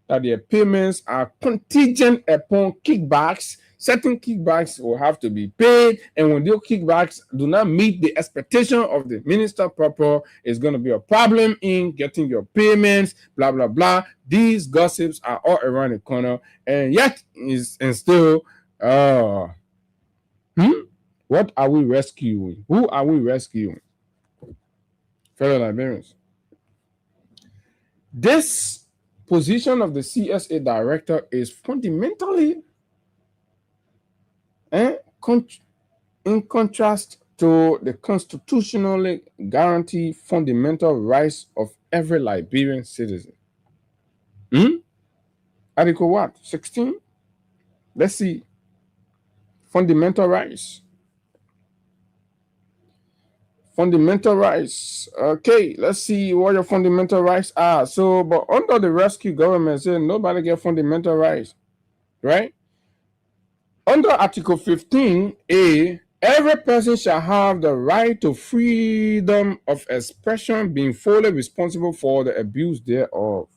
that their payments are contingent upon kickbacks. Certain kickbacks will have to be paid, and when those kickbacks do not meet the expectation of the minister proper, it's going to be a problem in getting your payments, blah, blah, blah. These gossips are all around the corner, and yet still, what are we rescuing? Who are we rescuing? Fellow Liberians. This position of the CSA director is fundamentally in contrast to the constitutionally guaranteed fundamental rights of every Liberian citizen. Article what? 16? Let's see. Fundamental rights. Fundamental rights. Okay, let's see what your fundamental rights are. So, but under the rescue government, said nobody get fundamental rights, right? Under Article 15A, every person shall have the right to freedom of expression, being fully responsible for the abuse thereof.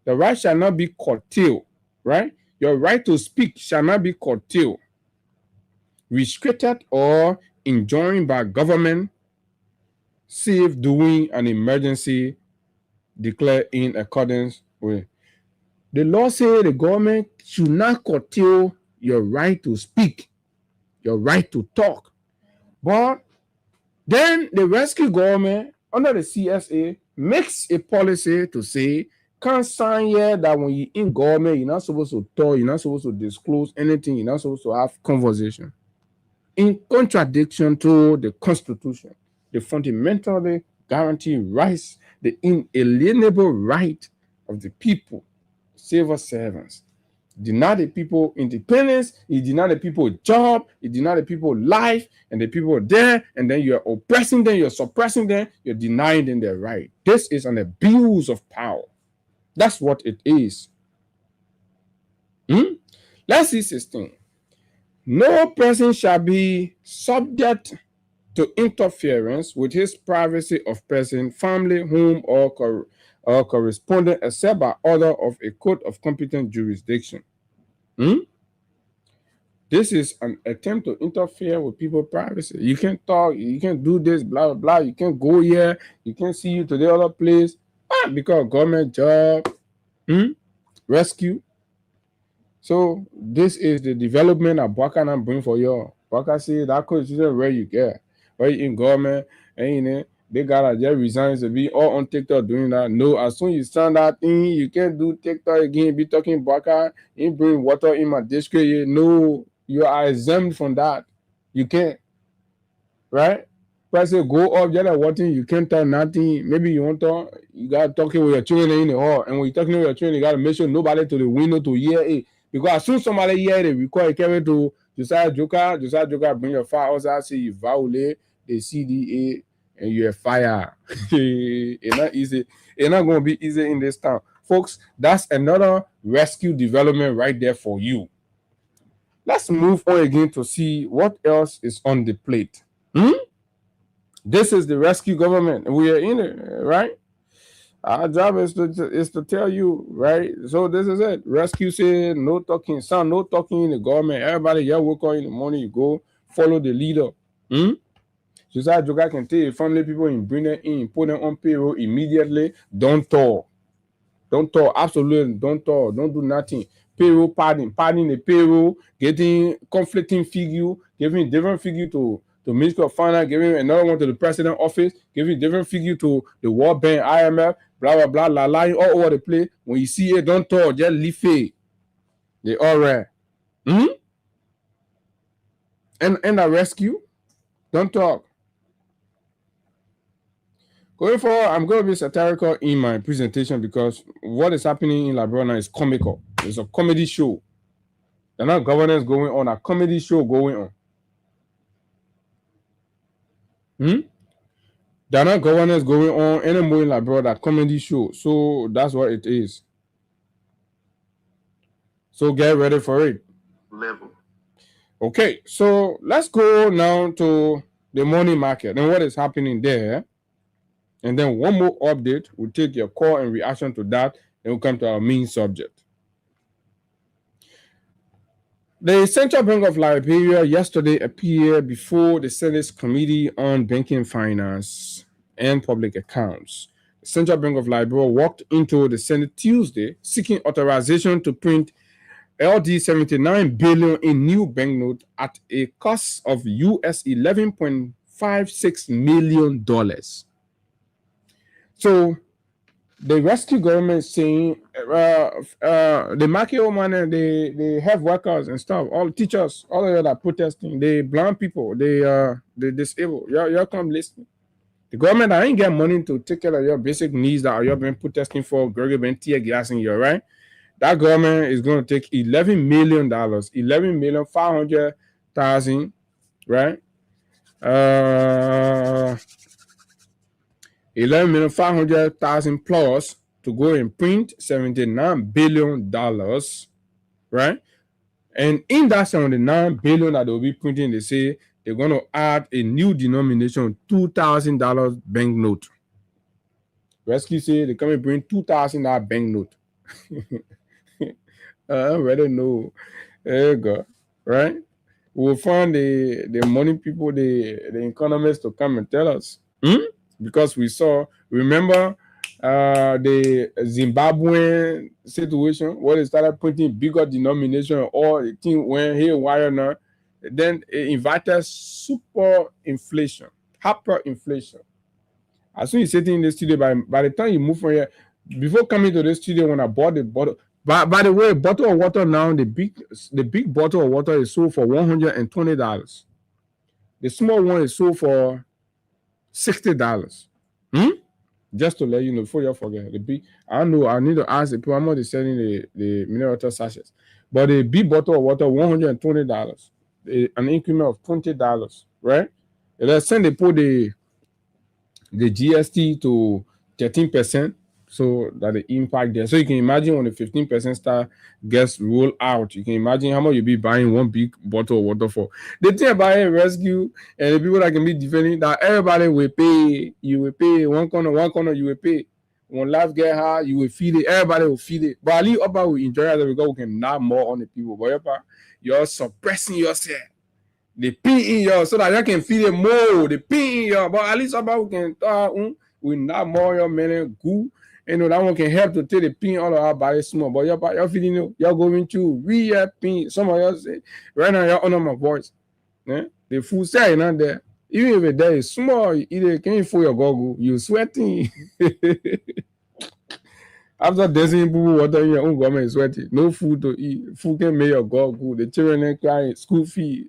The right shall not be curtailed, right? Your right to speak shall not be curtailed, restricted, or enjoined by government, save during an emergency declared in accordance with. The law says the government should not curtail your right to speak, your right to talk. But then the rescue government under the CSA makes a policy to say, can't sign here that when you're in government, you're not supposed to talk, you're not supposed to disclose anything, you're not supposed to have conversation. In contradiction to the Constitution, the fundamentally guaranteed rights, the inalienable right of the people, civil servants. Deny the people independence, you deny the people job, you deny the people life, and the people there, and then you're oppressing them, you're suppressing them, you're denying them their right. This is an abuse of power. That's what it is. Let's see 16. No person shall be subject to interference with his privacy of person, family, home, or correspondent, except by order of a court of competent jurisdiction. This is an attempt to interfere with people's privacy. You can't talk, you can't do this, blah, blah, blah. You can't go here, you can't see you to the other place. Because government job, rescue. So this is the development that Baka can bring for you. Baka say that constitution where you get. Where you in government, and they gotta just resign to be all on TikTok doing that. No, as soon as you stand that thing, you can't do TikTok again, be talking Baka, you bring water in my district. No, you are exempt from that. You can't. Right? Person go up, just like water, you can't tell nothing. Maybe you want to, you gotta talking with your children in the hall. And when you're talking with your children, you gotta make sure nobody to the window to hear it. Because as soon as somebody hear it, record it, carry to Josiah Joker, bring your file outside, say you violate the CDA and you're fired. It's not easy. It's not going to be easy in this town. Folks, that's another rescue development right there for you. Let's move on again to see what else is on the plate. This is the rescue government. We are in it, right? Our job is to tell you, right? So this is it. Rescue said no talking. Son, no talking in the government. Everybody, you work on in the morning, you go follow the leader. Josiah Joga can tell you, family people and bring them in, put them on payroll immediately. Don't talk. Don't talk. Absolutely don't talk. Don't do nothing. Payroll padding the payroll, getting conflicting figure, giving different figure to Ministry of Finance, giving another one to the President office, giving different figure to the World Bank, IMF, blah, blah, blah, lying all over the place. When you see it, don't talk. Just leave it. They all right. And the rescue, don't talk. Going forward, I'm going to be satirical in my presentation because what is happening in Liberia is comical. It's a comedy show. There's not governance going on, a comedy show going on. There's not governance going on anymore in Liberia, that comedy show. So that's what it is. So get ready for it. Level. Okay, so let's go now to the money market and what is happening there. And then one more update. We'll take your call and reaction to that. Then we'll come to our main subject. The Central Bank of Liberia yesterday appeared before the Senate's Committee on Banking, Finance, and Public Accounts. The Central Bank of Liberia walked into the Senate Tuesday seeking authorization to print LD 79 billion in new banknotes at a cost of US $11.56 million. So the rescue government is saying the market woman, the health workers and stuff, all teachers, all of you that are protesting, the blind people, the disabled, y'all come listen. The government ain't get money to take care of your basic needs that you've been protesting for, Gregory been tear gassing you, right? That government is going to take $11 million, $11,500,000, right? $11,500,000 plus to go and print $79 billion, right? And in that $79 billion that they'll be printing, they say they're going to add a new denomination, $2,000 banknote. Rescue say they come and bring $2,000 banknote. I already know. There you go, right? We'll find the money people, the economists to come and tell us. Because we saw, remember the Zimbabwean situation where they started printing bigger denomination, or the thing went haywire now. Then it invited super inflation, hyperinflation. As soon as you sit in the studio, by the time you move from here, before coming to the studio, when I bought the bottle, by the way, a bottle of water now, the big bottle of water is sold for $120. The small one is sold for $60. Just to let you know before you forget. The big, I don't know, I need to ask the people how much they're selling the mineral water sachets. But the big bottle of water, $120. An increment of $20, right? And let's send they put the GST to 13%. So that the impact there. So you can imagine when the 15% star gets rolled out, you can imagine how much you'll be buying one big bottle of water for. The thing about a rescue and the people that can be defending that everybody will pay. You will pay one corner, you will pay. When life get hard, you will feed it. Everybody will feed it. But at least Upper will enjoy it because we can knock more on the people. But you're suppressing yourself. They pee in you so that you can feed it more. They pee in you. But at least Upper we can we knock more your men good. You know, that one can help to take the pain all of our body small. But you're feeling, you're going through real pain. Some of you say, right now, you're under my voice. Yeah? The food say you're not there. Even if it's there is small, either can you feel your goggle, you're sweating. After dancing people water in your own government is sweating. No food to eat. Food can make your goggle. The children are crying, school fee.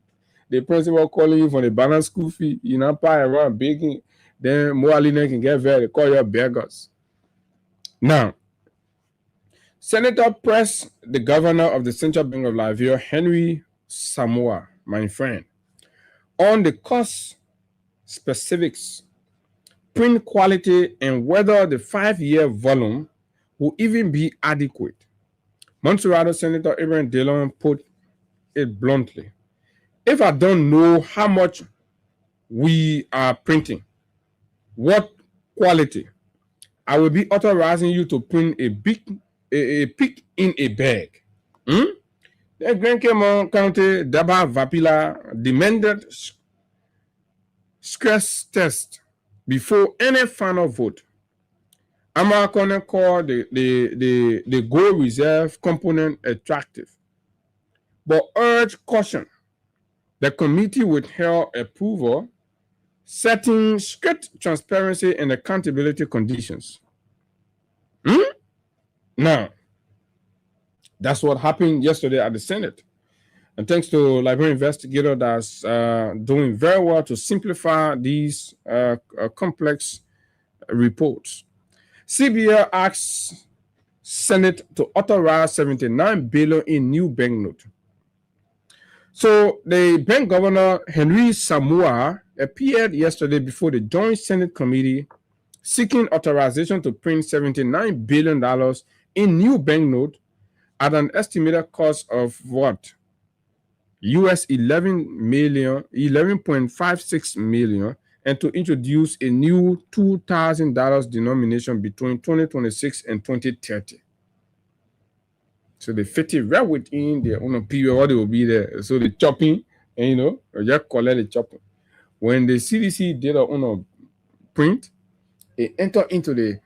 The principal calling you for the balance school fee. You know, pay around baking. Then more can get very, call your beggars. Now, Senator pressed the governor of the Central Bank of Liberia, Henry Samoa, my friend, on the cost specifics print quality, and whether the 5-year volume will even be adequate. Montserrat Senator Abraham Dillon put it bluntly. If I don't know how much we are printing, what quality, I will be authorizing you to print a pick in a bag. The Grand Cameron County Daba Vapila demanded stress test before any final vote. American called the gold reserve component attractive, but urged caution. The committee withheld approval, setting strict transparency and accountability conditions. Now, that's what happened yesterday at the Senate. And thanks to Librarian Investigator that's doing very well to simplify these complex reports. CBL asks Senate to authorize $79 billion in new banknote. So the bank governor, Henry Samoa, appeared yesterday before the Joint Senate Committee seeking authorization to print $79 billion in new banknote at an estimated cost of what? US 11.56 million, and to introduce a new $2,000 denomination between 2026 and 2030. So they fit it right within their own period what they will be there. So the chopping, and just collect the chopping. When the CDC did a print, it entered into the,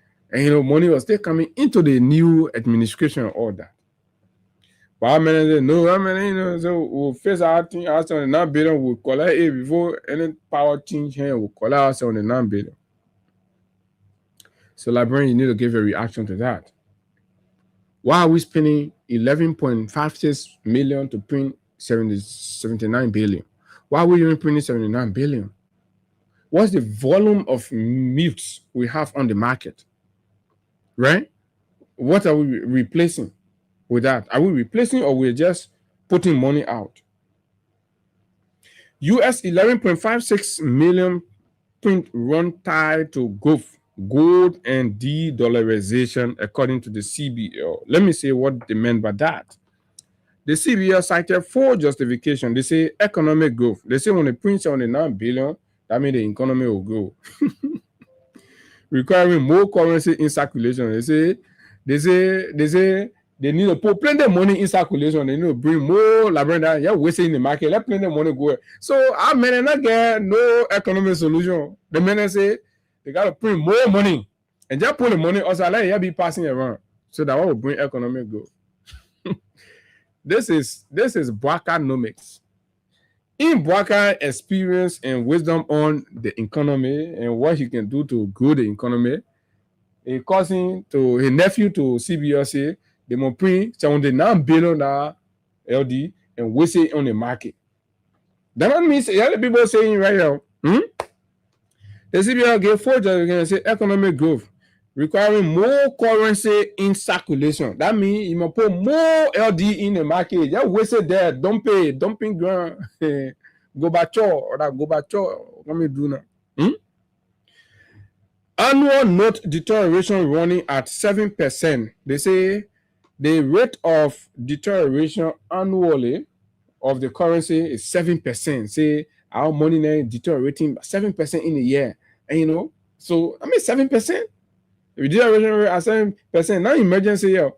money was still coming into the new administration order. But how many no, so we'll face our thing on the 9 billion, we'll collect it before any power change here, we'll collect us on the 9 billion. So librarian, you need to give a reaction to that. Why are we spending 11.56 million to print 79 billion? Why are we even printing 79 billion? What's the volume of mutes we have on the market? Right? What are we replacing with that? Are we replacing or we're just putting money out? US 11.56 million print run tied to gold and de-dollarization, according to the CBL. Let me say what they meant by that. The CBL cited 4 justifications. They say economic growth. They say when they print 79 billion, that means the economy will grow. Requiring more currency in circulation. They say they need to put plenty of money in circulation. They need to bring more librarians. Yeah, wasting in the market. Let plenty of money go. So I may not get no economic solution. The men say they got to print more money and just put the money also let it be passing around. So that will bring economic growth. This is Bwakanomics. In Bwaka experience and wisdom on the economy and what he can do to grow the economy, a cousin to his nephew to CBRC, they must print $79 billion LD and waste it on the market. That means the other people saying right now, the CBR gave 4 justifications, say economic growth, requiring more currency in circulation. That means you must put more LD in the market. Just waste it there. Don't pay. Dumping ground. Go back or that go back. Let me do now. Annual note deterioration running at 7%. They say the rate of deterioration annually of the currency is 7%. Say our money now is deteriorating by 7% in a year. And so 7%. Deterioration rate at 7%. Now emergency year,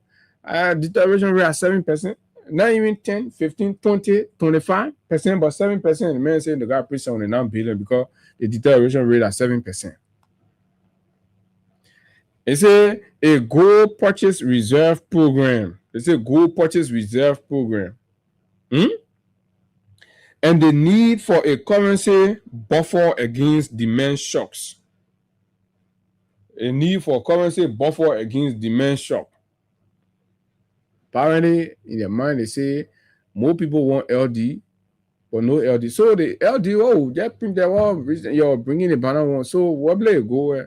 deterioration rate at 7%. Not even 10, 15, 20, 25%, but 7%. The man saying the guy print $79 billion because the deterioration rate at 7%. It's a gold purchase reserve program. It's a gold purchase reserve program. And the need for a currency buffer against demand shocks. A need for currency buffer against demand shock. Apparently, in their mind, they say more people want LD, but no LD. So the LD, just print that one, you're bringing the banner one. So what will you go?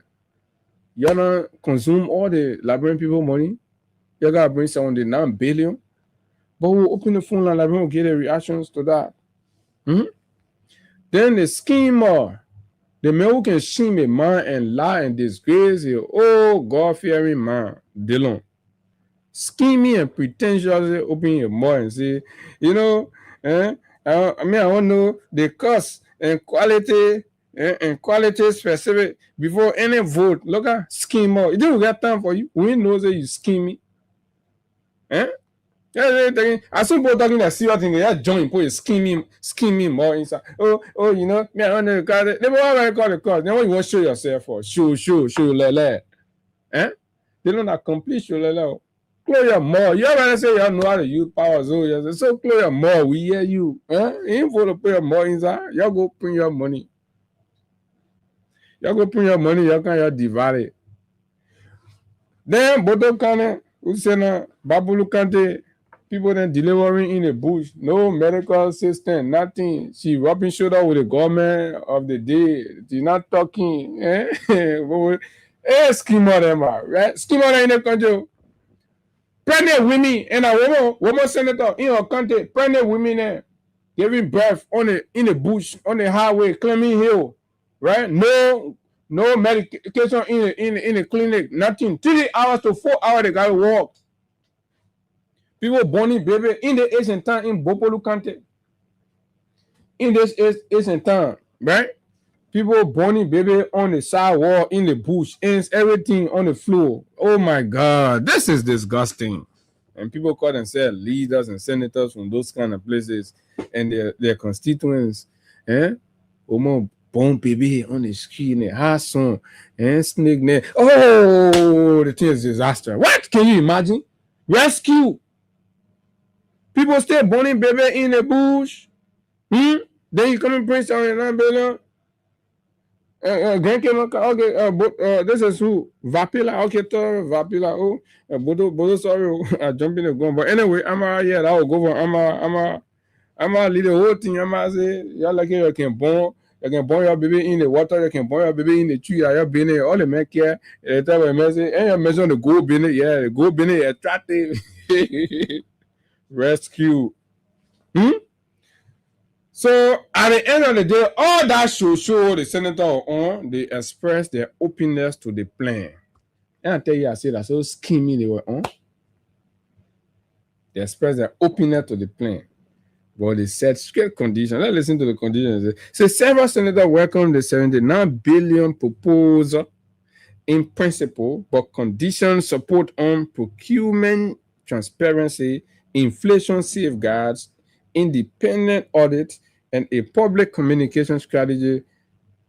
You're not consume all the librarian people money. You gotta bring some of the 9 billion. But we'll open the phone line, librarian will get the reactions to that. Then the scheme The man who can shame a man and lie and disgrace a God-fearing man, Dylan. Scheming and pretentiously open your mouth and say, you know, I want to know the cost and quality and quality specific before any vote. Look at scheme out. It didn't get time for you. We know that you scheming. I saw people talking that serious thing. They join put scheming more inside. You know, me I want to call it. They want to call the cost. Then what you want to show yourself for? Show, lele. They don't have complete show lele. Clear your more. You already say you know how to use power zone. So clear your more. We hear you. You ain't for to put your more inside. Y'all go print your money. Y'all can divide it. Then Bodo Kane, Usena, Babulu Kante, people then delivering in the bush, no medical assistant, nothing. She rubbing shoulder with the government of the day. She's not talking. Schema them out, right? Schema in the country. Pregnant women and a woman senator in our country, pregnant women giving birth in the bush, on the highway, climbing hill, right? No medication in the clinic, nothing. 3 hours to 4 hours they gotta walk. People born in baby in the Asian town in Bopolu County. In this Asian town, right? People born in baby on the sidewalk, in the bush, and everything on the floor. Oh my God, this is disgusting. And people call themselves leaders and senators from those kind of places, and their constituents, born baby on the street, and hot sun, and snake net. Oh, the thing is disaster. What can you imagine? Rescue. People stay born in baby in the bush. Then you come and bring someone in baby. This is who Vapila. Okay, Vapila. Bodo. Sorry, I jump in the gun. But anyway, that will go for. I'm lead the whole thing. Say, y'all like you can born your baby in the water. You can born your baby in the tree. You been there. All the men care. They tell me, say, and you mention the go bin it. Yeah, the go bin it attractive. Rescue. So at the end of the day, all that show the senator on, they express their openness to the plan. And I tell you, I say that so scheming they were on. They express their openness to the plan. But they set strict conditions. Let's listen to the conditions. So several senators welcomed the 79 billion proposal in principle, but conditions support on procurement transparency, inflation safeguards, independent audit, and a public communication strategy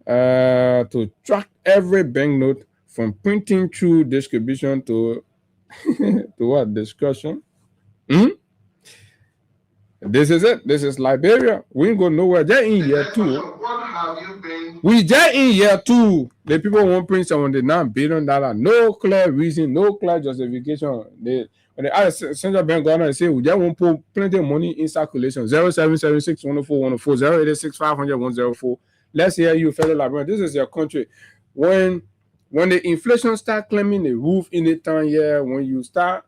to track every banknote from printing through distribution to what discussion. This is it. This is Liberia. We ain't go nowhere. They're in year 2. What have you been? We just in year 2. The people won't print $79 billion. No clear reason, no clear justification. When they ask central bank governor, they say we just won't put plenty of money in circulation. 0776 104 104 0886 500 104. Let's hear you, fellow Liberians. This is your country. When the inflation start climbing the roof in the town here, when you start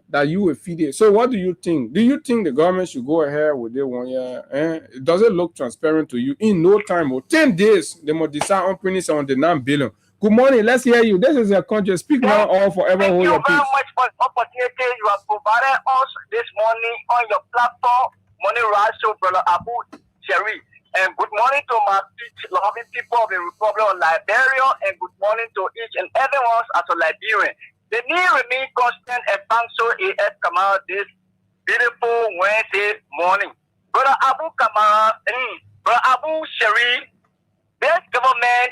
that you will feed it. So what do you think? Do you think the government should go ahead with it 1 year? Does it look transparent to you? In no time or 10 days, they must decide on printing $79 billion. Good morning. Let's hear you. This is your country. Speak now or forever hold your peace. Thank you very much for the opportunity you have provided us this morning on your platform, Morning Rise Show, Brother Abu Sherry. And good morning to my loving people of the Republic of Liberia, and good morning to each and everyone as a Liberian. The need remain constant and function AF Kamal this beautiful Wednesday morning. Brother Abu Kamal, Brother Abu Sherry, this government,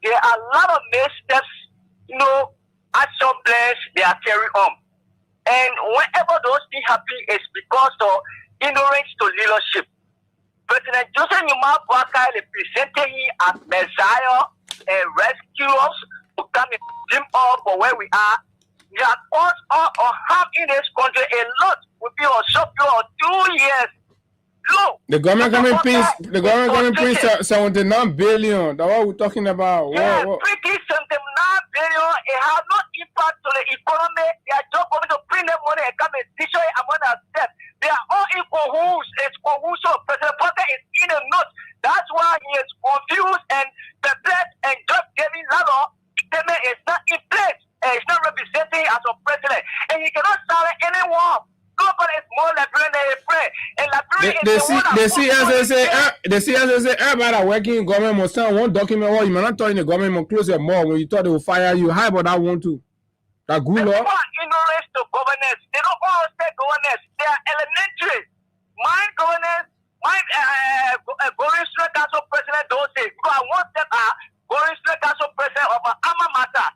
there are a lot of missteps, action plans they are carrying on. And whenever those things happen, it's because of ignorance to leadership. President Joseph Numa Boakai represented him as Messiah and rescue us to come and dream up for where we are. They have caused or harm in this country a lot. Will be on short period of 2 years. Look, the government coming print 79 billion. That's what we're talking about. Yeah, pretty 79 billion. It has no impact to the economy. They are just going to print the money and come and destroy it among ourselves. They are all in cahoots. It's collusion. President Parker is in a nut. That's why he is confused and The CSA, everybody that working in government must send one document. Well, you might not tell in the government must close your mouth when you thought they will fire you. How about that one too? That good law. Ignorance to governance. They don't understand governance. They are elementary. My governance, going straight council president don't say. Because I want them going straight council president of an alma mater.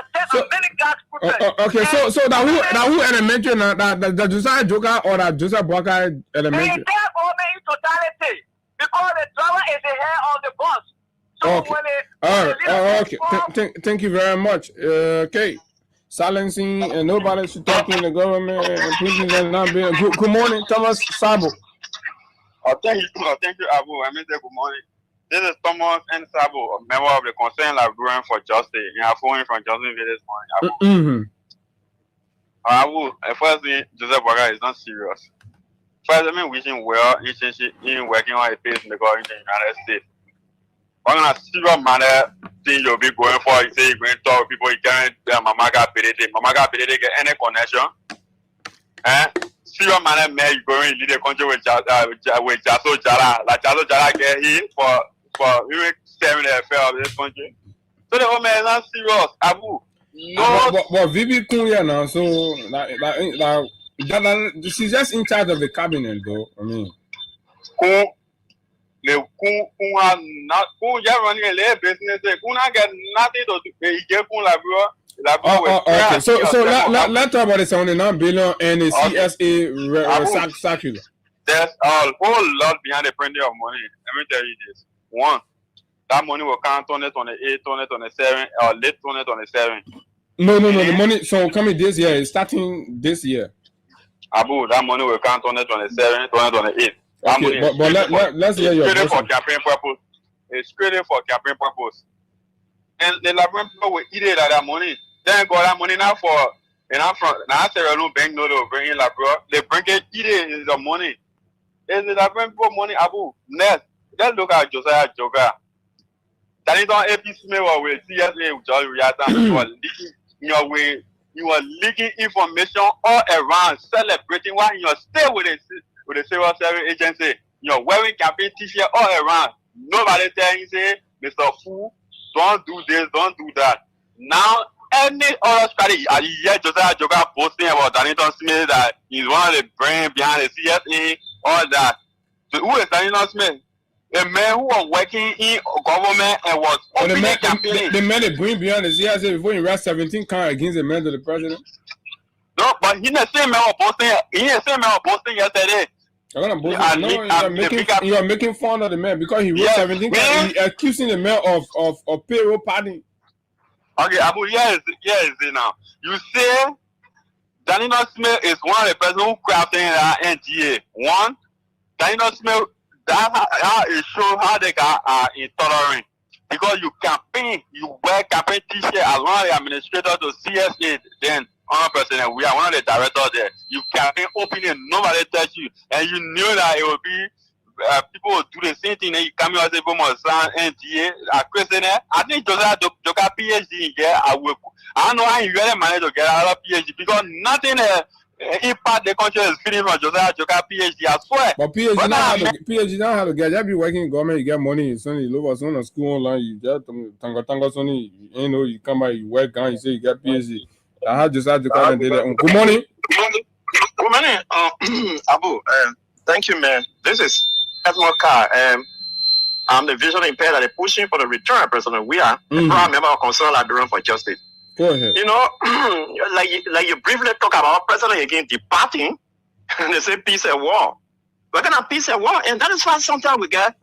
Okay, so that who elementary the Josiah Joker or that Joseph Walker elementary? The entire government in totality, because the driver is the head of the bus. So okay. All right. Okay. Thank you very much. Okay. Silencing and nobody should talk in the government and people that not being good morning, Thomas Sabo. Thank you, Abu. I mean, good morning. This is Thomas N. Sabo, a member of the Concerned Librarian for Justice. You are phoning from Johnsonville this morning, Abu. First thing, Joseph Baga is not serious. First, I mean, wishing well, in working on a case in the government in the United States. What kind of serious manner thing you'll be going for? You say you're going to talk to people, you can't Mama got get any connection. Serious manner, man, you going to lead the country with Jaso Jara. Like Jaso Jara get in for even staring the affair of this country. So the whole man is not serious, Abu. No. But VB Kunya now, so she's just in charge of the cabinet, though. I mean, running a business. Get nothing to okay. So let's talk about the 79 billion and the CSA circular. There's a whole lot behind the printing of money. Let me tell you this. One, that money will come 2028, 2027, or late 2027. No. The money, so coming this year, it's starting this year. Abu, that money will come 2027, 2028. Okay, but let's hear your version. For campaign purpose. It's created for campaign purpose. And the Liberian people will eat it at that money. Then got that money now for, now Sierra Leone bank no, they'll bring in Liberia. They bring it, eat it in the money. It's the Liberian people money, Abu. Next, let's look at Josiah Joker. That is on APC with CSA with Jolly Riata. You are leaking your way. You are leaking information all around, celebrating while you stay with the civil service agency. You're wearing campaign t-shirt all around. Nobody telling you, say, Mr. Fool, don't do this, don't do that. Now, any other strategy, I hear Josiah Joker posting about Danington Smith that he's one of the brain behind the CSA, all that. So who is Danington Smith? A man who was working in government and was opening campaign. The man that bring behind the CSA before he raised 17 counts against the man to the president. No, but he the same man was posting yesterday. You are making fun of the man because he wrote 17 counts. He accusing the man of payroll padding. Okay, Abu, yes, now. You say Danilo Smith is one of the person who crafting that NGA. One, Danilo Smith, that's how it shows how they are intolerant. Because you campaign, you wear campaign t-shirt as one of the administrators to CSA, then 100%, and we are one of the directors there. You campaign openly, nobody touch you. And you knew that it would be, people would do the same thing, and you come here and say, NGA, I think Josiah Joker PhD here, I don't know how you really managed to get out of PhD, because nothing impact the country is feeding from Josiah Joker PhD, I swear. But PhD now have to get, you be working in government, you get money, you send you look for on school online, you just tango, you know, you come by, you work down, you say you get PhD. I had Josiah Joker did that. Good morning. Good morning, Abu. Thank you, man. This is Edmond Carr. I'm the visually impaired that are pushing for the return person. We are a proud member of Concerned Librarian for Justice. Go ahead. You know, like you briefly talk about president again departing, and they say peace and war. We're gonna peace and war, and that is why sometimes we get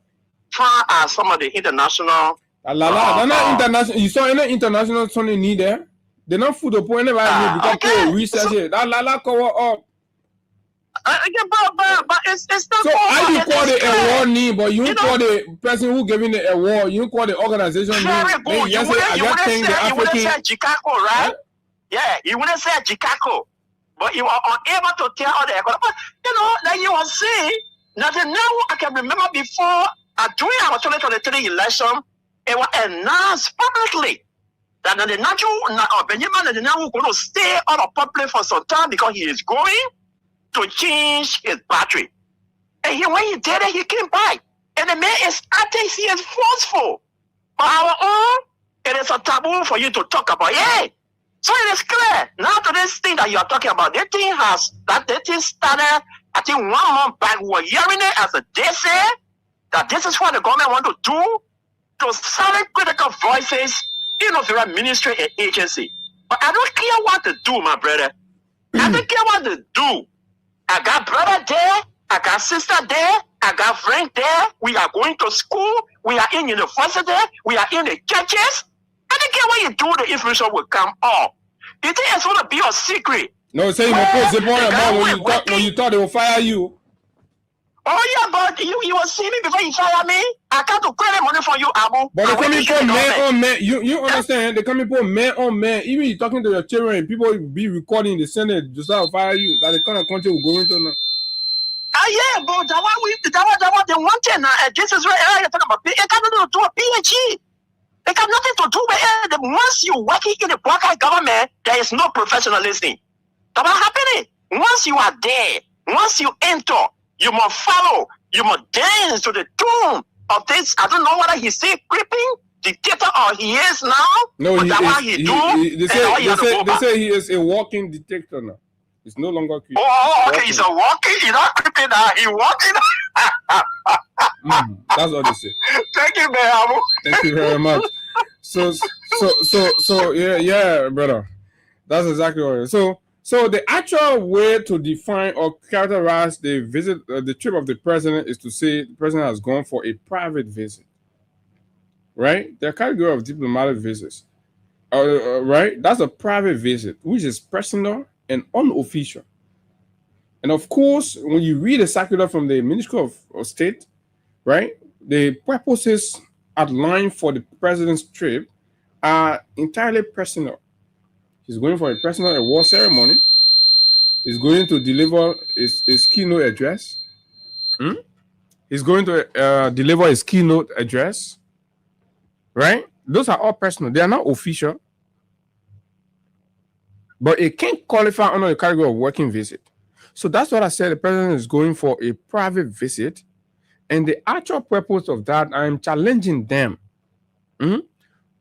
far as some of the international. They're not international. You saw any international Tony need there? They're not food up anybody because research it. That Lala cover up. But it's not. So how you call it a war need, but you call the person who giving it a war, you call the organization very good. You wouldn't say Chicago, right? Yeah, you wouldn't say Chicago, but you are unable to tell all the. But you know, like you were saying, now I can remember before during our 2023 election, it was announced publicly that the Benjamin Netanyahu is going to stay out of public for some time because he is going to change his battery. And when he did it, he came back. And the man is acting, he is forceful. For our own, it is a taboo for you to talk about. Yeah. So it is clear. Now to this thing that you are talking about, that thing started, I think 1 month back, we were hearing it as a they say that this is what the government want to do to silence critical voices in a ministry and agency. But I don't care what to do, my brother. I don't care what to do. I got brother there, I got sister there, I got friend there. We are going to school, we are in university, we are in the churches. I don't care what you do, the information will come up. You think it's going to be a secret? No, say when you thought they will fire you. Oh yeah, but you will see me before you fire me. I can't to credit money for you, Abu. But they coming for man on man. You understand? They coming for man on man. Even you talking to your children, people will be recording the Senate just to fire you. That the kind of country we're going to now. Yeah, but that one the one thing. This is what you're talking about. It got nothing to do with PhD. It got nothing to do with it. Once you working in the black government, there is no professionalism. That's what happening. Once you are there, once you enter, you must follow, you must dance to the tune of this. I don't know whether he's still creeping dictator or he is now. No, but that's what he do. They say he is a walking dictator now. It's no longer creeping. Oh, okay, he's a walking, he's not creeping now, he's walking. That's what they say. Thank you, man, Abu. Thank you very much. So yeah, brother. That's exactly what it is. So the actual way to define or characterize the visit, the trip of the president is to say the president has gone for a private visit, right? There are category of diplomatic visits, right? That's a private visit, which is personal and unofficial. And of course, when you read a circular from the Ministry of State, right, the purposes outlined for the president's trip are entirely personal. He's going for a personal award ceremony. He's going to deliver his keynote address. He's going to deliver his keynote address. Right? Those are all personal. They are not official. But it can't qualify under the category of working visit. So that's what I said. The president is going for a private visit. And the actual purpose of that, I'm challenging them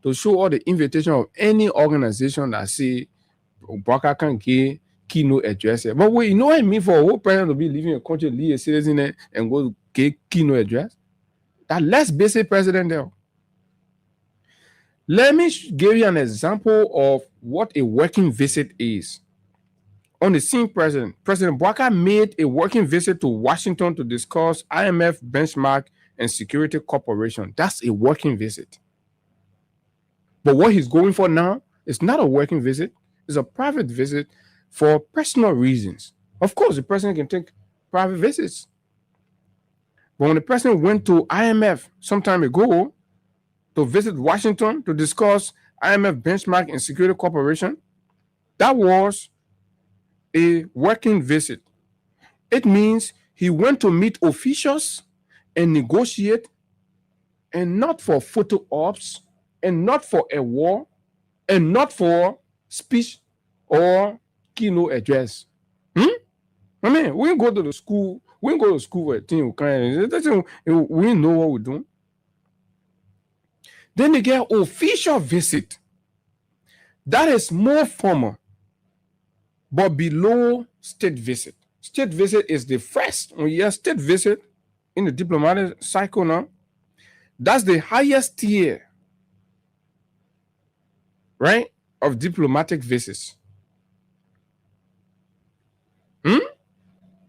to show all the invitation of any organization that say Obaka can give keynote address. But you know what I mean for a whole president to be leaving a country, leave a citizen and go give keynote address? That less basic president there. Let me give you an example of what a working visit is. On the scene, President Bwaka made a working visit to Washington to discuss IMF benchmark and Security Corporation. That's a working visit. But what he's going for now is not a working visit. It's a private visit for personal reasons. Of course, the president can take private visits. But when the president went to IMF some time ago to visit Washington to discuss IMF benchmark and Security Corporation, that was a working visit. It means he went to meet officials and negotiate, and not for photo ops, and not for a war, and not for speech or keynote address. I mean, we go to the school. We go to school with thing. We know what we're doing. Then they get official visit. That is more formal, but below state visit. State visit is the first. When you have state visit in the diplomatic cycle now, that's the highest tier, right, of diplomatic visits.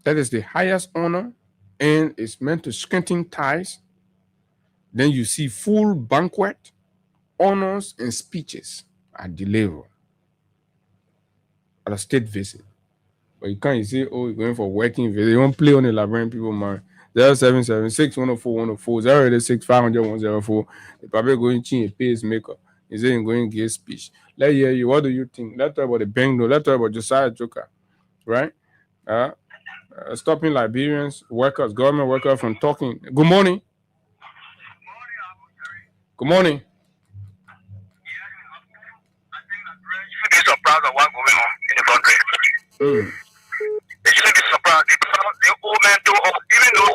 That is the highest honor, and it's meant to strengthen ties. Then you see full banquet, honors, and speeches are delivered at a state visit. But you can't say, oh, you're going for working visit. You won't play on the Liberian people, man. 0776 104 104 086 500 104. They're probably going to change a pacemaker. He's saying going to give speech. Let's hear you. What do you think? Let's talk about the bank. Let's talk about Josiah Joker, right? Stopping Liberians, workers, government workers from talking. Good morning. Good morning. Be surprised at what's going on in the country. They shouldn't be surprised because the old man do, even though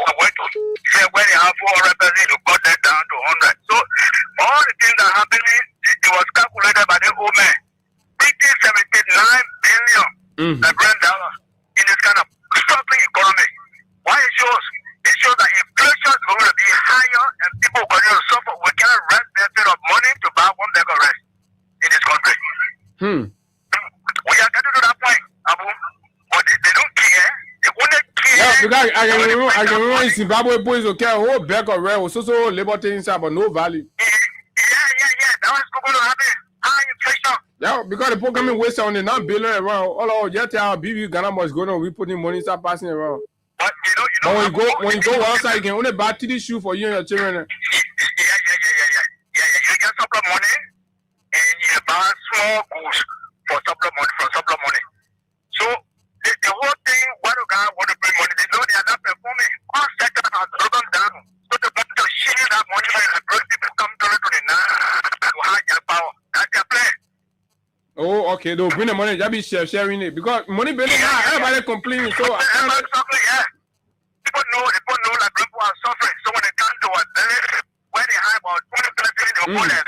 kind of struggling economy. Why it shows? It shows that inflation is going to be higher and people are going to suffer. We cannot rest benefit of money to buy one bag of rice in this country. We are getting to that point, Abu. But they don't care. They only care. Yeah, because I can remember in Zimbabwe boys okay, a whole bag of rice was so labor things but no value. Yeah. That was going to happen. High inflation. Yeah, because the programming waste on the non billion around. All just our BB Ghana must go on. We put in money start passing around. But you know when you go outside, you can only buy 3 shoes for you and your children. Yeah. You get supply money and you buy small goods for supply money. So the whole thing, why do God want to bring money? They know they are not performing. All sector has broken down. So they want to share that money and bring people come to the to have their power. That's their plan. Oh, okay. They'll bring the money. They'll be sharing it because money building now. Everybody complaining. So everybody suffering. Yeah. People know that people are suffering. So when they come to us, where they have about 20,000, they want 50,000.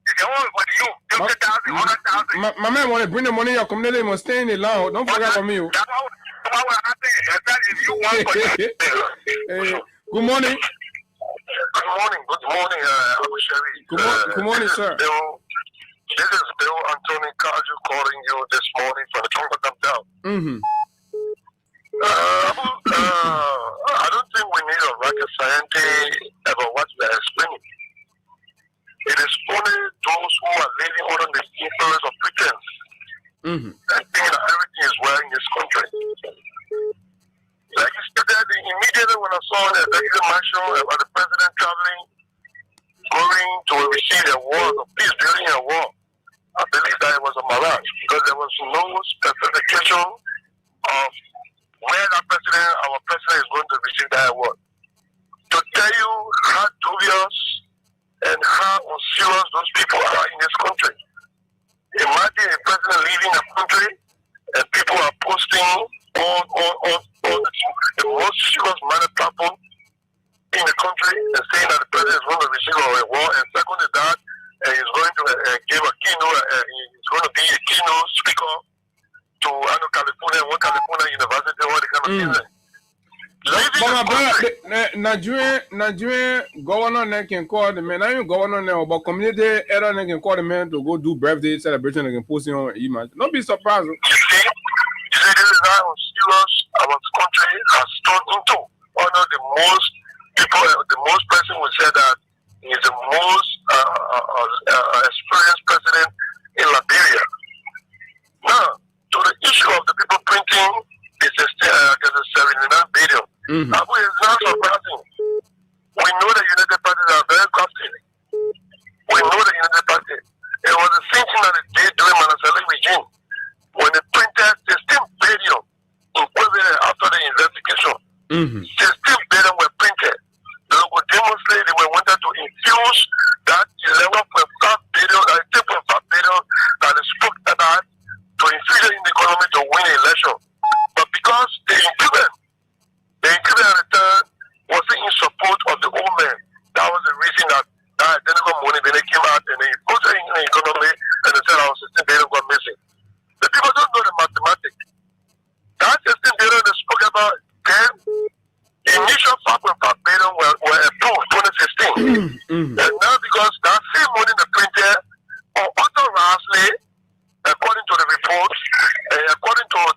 They say, oh, what do you? 50,000, 100,000. My man want to bring the money in your community. Must stay in the law. Don't forget about me. That's what will happen. If you want. Good morning. Good morning, Abu Sherry. Good morning, sir. This is Bill Anthony Kaju calling you this morning from the Congo down. I don't think we need a rocket scientist about what we are explaining. It is only those who are living under the influence of pretense and thinking that everything is well in this country. Like yesterday, immediately when I saw the executive marshal and the president traveling, going to receive a award of peace building award, I believe that it was a mirage because there was no specification of where our president is going to receive that award. To tell you how dubious and how unserious those people are in this country. Imagine a president leaving the country and people are posting on the most serious manner platform in the country and saying that the president is going to receive an award, and second to that, he's going to give a keynote, he's going to be a keynote speaker to California, one California university, all the kind of things. But my brother, Nigerian governor can call the man. I even governor now, but community elder can call the man to go do birthday celebration and can post it on email. Don't be surprised. You see, this is how serious our country has turned into. One of the most people, the most person will say that he is the most experienced president in Liberia. Now, to the issue of the people printing, it's a 79 billion. That is not surprising. We know the United Parties are very crafty. We know the United Party. It was the same thing that they did during Manasali regime. When they printed 16 billion equivalent after the investigation, 16 billion were printed. The local demonstrators, they wanted to infuse that 11.5 billion, 10.5 billion that is spoke about to infuse it in the economy to win the election. But because the incumbent at the time wasn't in support of the old man, that was the reason that identical money, then they came out and they put it in the economy and they said our 16 billion got missing. The people don't know the mathematics. That 16 billion they spoke about then, the initial 5.5 billion were approved 2016. And now because that same money they printed unauthorizedly, according to the reports, according to our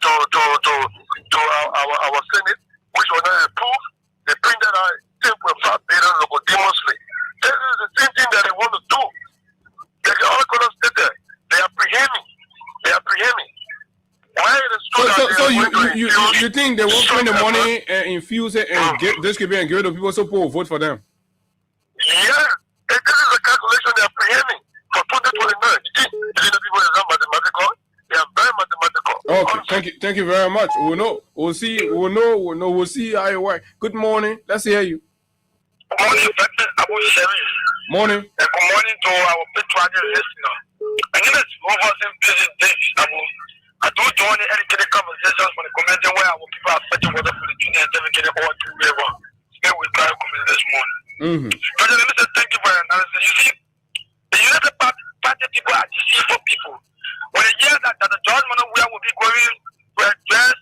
Senate, which was not approved, they printed out 10.5 billion locodemously. This is the same thing that they want to do. They all going to stay there. They are apprehending. Why it is true so you think they won't spend the money and infuse it and distribute and give it to people so people will vote for them? Yeah. This is a calculation they are apprehending for 2029. You think the people is not mathematical? They are very mathematical. Okay, thank you very much. We'll know. We'll see how it works. Good morning. Let's hear you. Good morning, Dr. Abu Sherry. Morning. And good morning to our patriotic listener. And in this over busy days, I do join the educated conversations from the community where our people are fetching water for the junior and dedicated all to river. Stay with our community this morning. President, let me say thank you for your analysis. You see, the United Party people are deceitful people. When they hear that the George Monowia will be going to address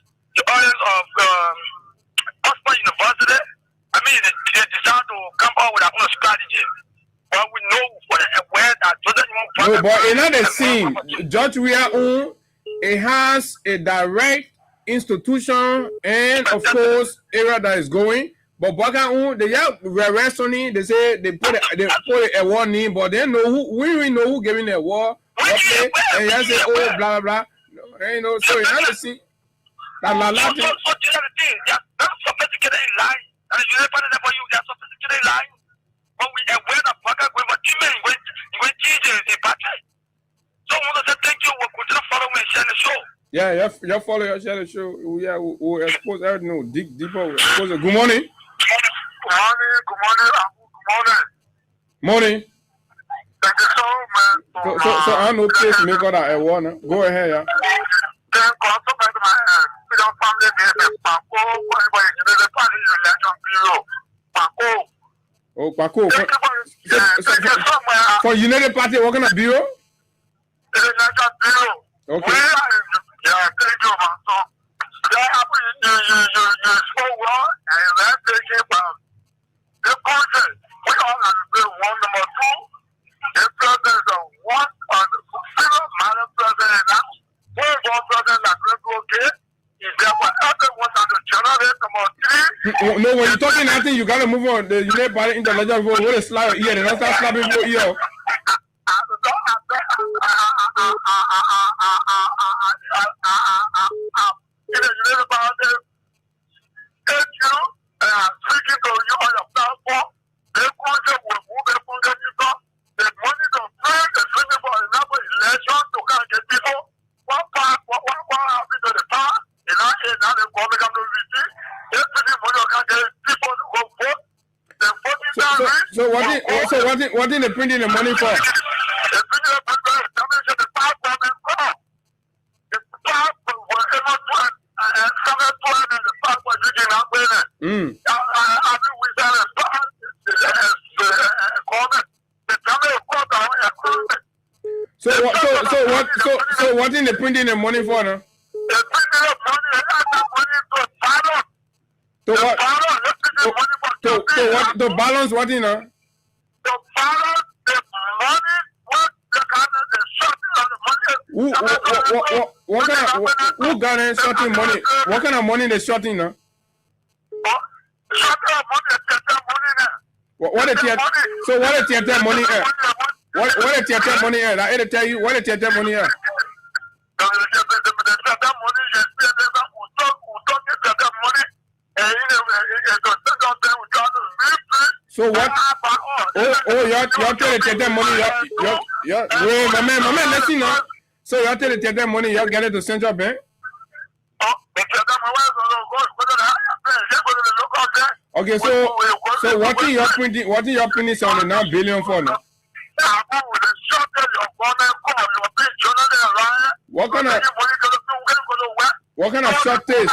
No, but it's not the same. George Weah, it has a direct institution and of course area that is going. But Baka, they have arrest on it. They say they put a warning, but they know who. We know who giving the war. Okay, and you say, oh, blah blah blah. No, ain't no. So you have to see. That la la. So they're sophisticated in line. And you never know for you. They're sophisticated in line. But we are aware that Baka going to team when Jesus is back. So I want to say thank you. We're going to follow me and share the show. Yeah, you follow your share the show. Yeah, we expose everything. Dig deeper. Expose it. Good morning. Good morning. Morning. Thank you so much. So I know place to make all that a warner. Go ahead, yeah. Then also back to my freedom family business. Paco, the party election bureau. Paco. Oh, Paco. For United Party, what kind of bureau? The election bureau. Okay. Yeah, thank you, man. So, you spoke well, and let's take it from the country. We all have to be one. Number two, the president is one on the single madam president now. One president that will go okay. Is there for everyone that the generate number three? No, when you're talking nothing, you gotta move on. The United Party intellectual vote, what is slap your ear, and not start slapping your ear. Speaking to you on your platform, the country will move the money to pay the people for another election to come get people. What happened to the power? In our government community, if the money can get people to go vote, then voting what did they printing the money for? So what did they printing the money for now? So what the balance what in now? The balance the money what the kind of the who got in shorting money? What kind of money they shorting now? What the theater money is? What the theater money is? I tell you what the theater money is. So what? Y'all tell the theater money. Wait, my man, listen now. So y'all tell the theater money. Y'all get it to Central Bank. Okay, so what are your printing? What are your printing on the 9 billion for now? What kind of short taste?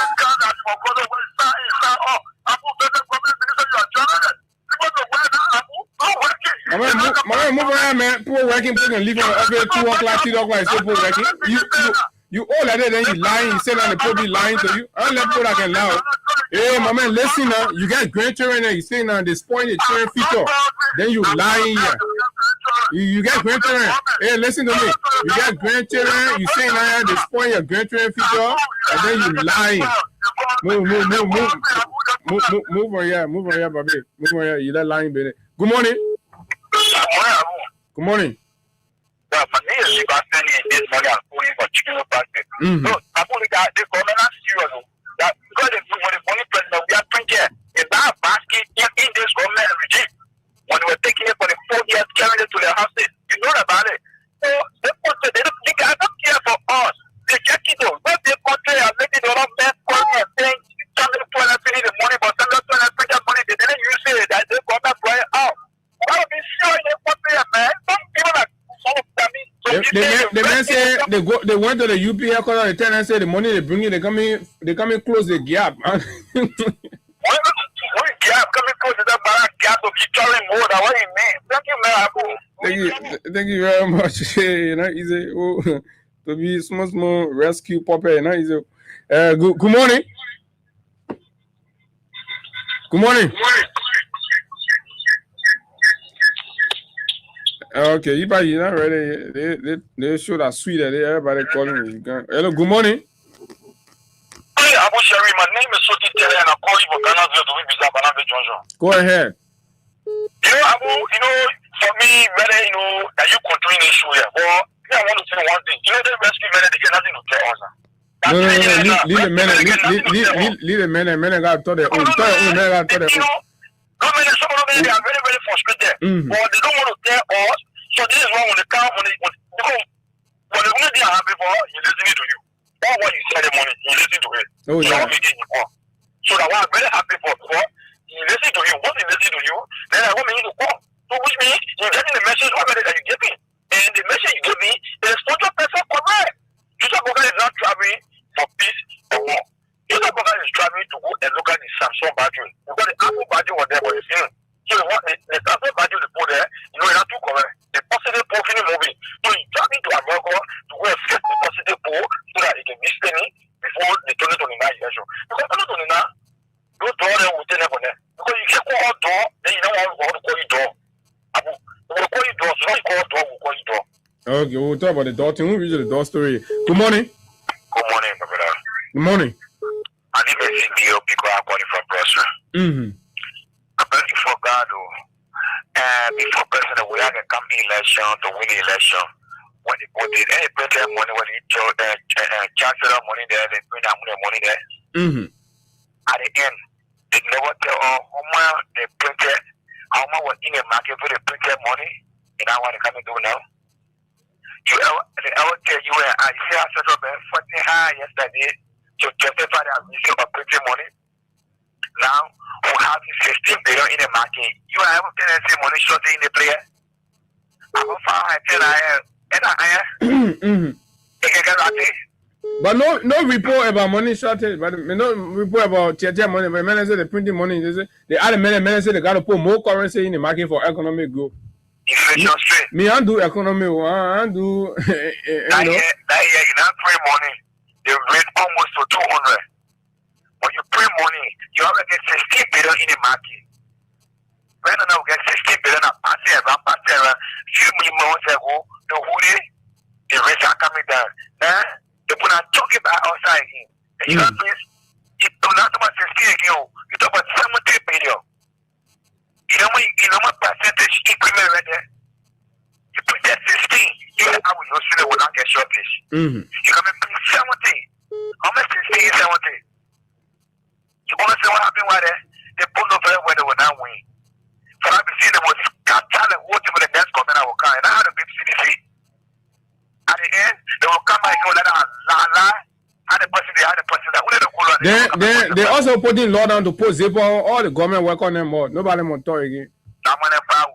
Move around, man. Poor working, people can leave on every 2 o'clock, 3 o'clock, so poor working. You all like that, then you lying, you say that the people be lying to you. I don't let people that can lie. Hey, my man, listen now. You got grandchildren there, you say now they spoil the children future. Then you lying here. You got grandchildren. Hey, listen to me. You got grandchildren, you say now they spoil your grandchildren future, and then you lying. Move on here, baby. Move on here. You that lying, baby. Good morning. Good morning. My name is Sebastian this morning. I'm calling for chicken basket. So I only got the government serious. That because when the money president we are printing a bad basket in this government regime. When we were taking it for the 4 years, carrying it to their houses, you know about it. So they don't care for us. They check it out. When they country are making the wrong best money and saying something to the money, but some to the money, they didn't use it. That they got that right out. Well, be sure in the country, man. Some people like the man say they went to the UPA because the tenant said the money they bring in, they come in close the gap. What gap coming close to that gap of carrying more than what you mean? Thank you very much. You know, easy to be small rescue puppy. You know, easy. Good morning. Good morning. Okay, you not ready. They show that sweet that everybody calling you. Hello, good morning. Hey, Abu Sherry, my name is Soti Tere and I'm calling for Ghana to be Banana Johnson. Go ahead. Abu, for me, whether that you control the issue here, or I want to say one thing. The rescue men, they get nothing to tell us. No. Leave the men. Leave the men. Men got to their own. Men got to their own. Some of them, they are very, very frustrated. But they don't want to tell us. So this is why when they come, when they are happy for, he listening to you. All what you say the morning, he listen to it. Oh, yeah. So that one I'm very happy for. He listen to you. Once he listen to you, then I want me to call. So which means you're getting the message already that you give me. And the message you give me is 100% correct. Joseph Boga is not traveling for peace or war. Joseph Boga is traveling to go and look at the Samsung battery. Because the Apple battery was there for the film. So the Samsung battery they put there, it's not too correct. The positive pole film moving. So he's traveling to America to go and fix the positive pole so that he can be spinning before the 2029 election. Because 2029, those doors there will take them on there. Because you can't call out door, then you don't want to call you door. Abu, we'll call you door, so when you call door, we'll call you door. Okay, we'll talk about the door thing. We'll read the door story. Good morning. Good morning, my brother. Good morning. I need a CDO because I'm calling from Brusser. I'm praying for God, before President, we had a campaign election to win the election. When they put it, any printed money, when they chancellor money there, they bring that money there. At the end, they never tell how much they printed, how much was in the market for the printed money, and I want to come and do now. They ever tell you, I see I settled for the high yesterday to justify that receipt of printed money. Now, we have 15 billion in the market. You are able to see money short in the player. I'm going to But no report about money shortage, but no report about money. But men say the printing money, they add men say they got to put more currency in the market for economic growth. Me, I do economy. I do. That year, you don't print money. They rate almost to 200. When you print money, you already get 16 billion in the market. Right now, we get 16 billion a passer. Few months ago, the hoodie, the rates are coming down. They put a talking about outside again. And you don't miss, you don't talk about 16 again, you talk about 70 billion. You know what percentage increment right there? You put that 16, you have your student will not get shortage. You come and put 70. How much is 70? You want to see what happened right there? They put no very well, they will not win. So I've been seeing them was talent voting for the next government I will come. And I had a big CDC. At the end, they will come back and let us lie. They also putting law down to put zip on all the government work on them more. Nobody will talk again. So when I think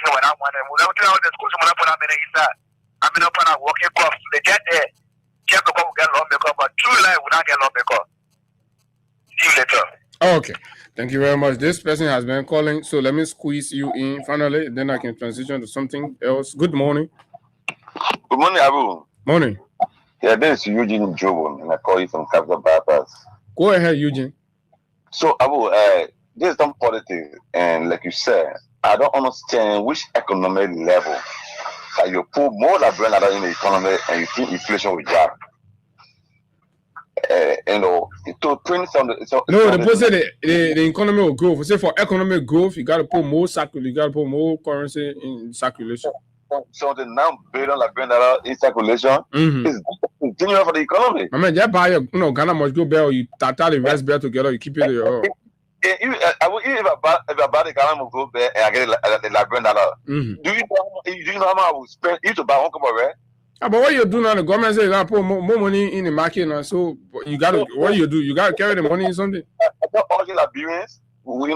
what I want, we'll tell the schools when I put up in the east. I'm in a working course. They get there. Get the get lawmaker, but true life will not get lawmaker. See you later. Okay. Thank you very much. This person has been calling, so let me squeeze you in finally. Then I can transition to something else. Good morning. Good morning, Abu. Morning. Yeah, this is Eugene Jobo, and I call you from Capital Bypass. Go ahead, Eugene. So, Abu, this is some politics, and like you said, I don't understand which economic level that you put more than brand in the economy and you think inflation will drop. To print some. No, the person say the economy will grow. Say for economic growth, you got to put more you got to put more currency in circulation. So the $9 billion in circulation is genuine for the economy. I mean, just buy Ghana must go bear. You tata the rest bear together. You keep it. If I buy the Ghana must go bear and I get $1 billion, do you know how much I will spend? You to buy one cup of red. But what you do now? The government say you gotta put more money in the market now. So you gotta what you do? You gotta carry the money in something. I got all the Liberians. The one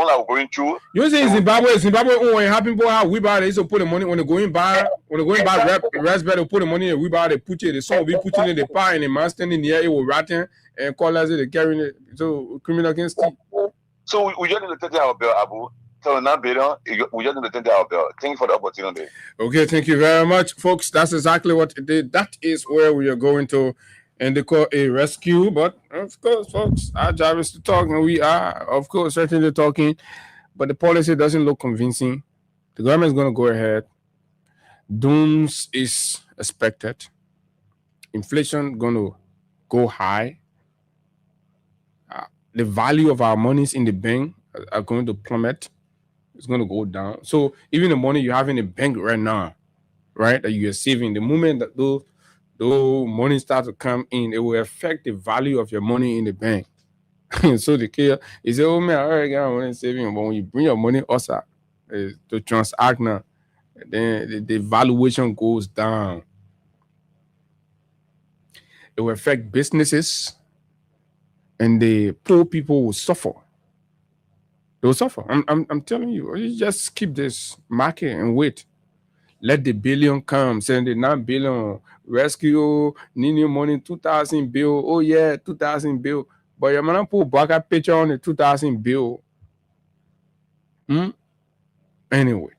that we're going through. You say Zimbabwe, when it happen, boy, how we buy they used to put the money when they going buy raspberry, they put the money in we buy, they put it, the song will be putting in the pie and the man standing there, it will ratting and call us they carrying it. So criminal against it. So we just need to take our bill, Abu. So now, we just need to take our bill. Thank you for the opportunity. Okay, thank you very much, folks. That's exactly what it did. That is where we are going to. And they call a rescue, but of course, folks, our job is to talk, and we are, of course, certainly talking. but the policy doesn't look convincing. The government is going to go ahead. Dooms is expected. Inflation going to go high. The value of our monies in the bank are going to plummet. It's going to go down. So even the money you have in the bank right now, right, that you are saving, the moment that those money start to come in, it will affect the value of your money in the bank. So the kid, he said, "Oh man, I already got money saving." But when you bring your money outside to transact now, then the valuation goes down. It will affect businesses, and the poor people will suffer. They will suffer. I'm telling you. You just keep this market and wait. Let the billion come. 79 billion rescue. Need money. 2,000 bill. Oh yeah, 2,000 bill. But your man put back a picture on the 2,000 bill. Anyway,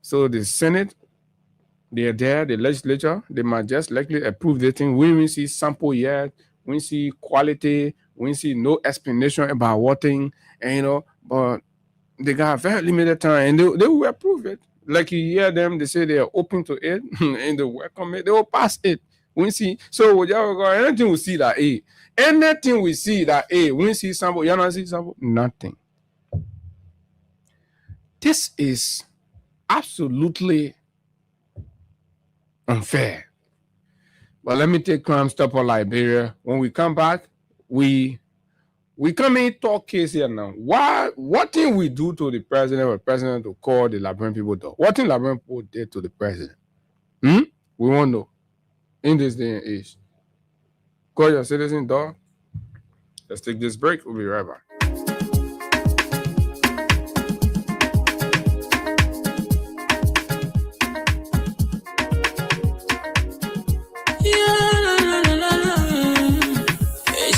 so the Senate, they are there. The legislature, they might just likely approve the thing. We will see sample yet. We see quality. We see no explanation about what thing. And but they got very limited time, and they will approve it. Like you hear them, they say they are open to it, and they welcome it. They will pass it. We see. So anything we see that anything we see that we see sample. You not see sample. Nothing. This is absolutely unfair. But let me take Crime Stopper Liberia. When we come back, we come in talk case here now. What thing we do to the president or the president to call the Liberian people door? What thing Liberian people did to the president? We want to know in this day and age. Call your citizen door. Let's take this break. We'll be right back.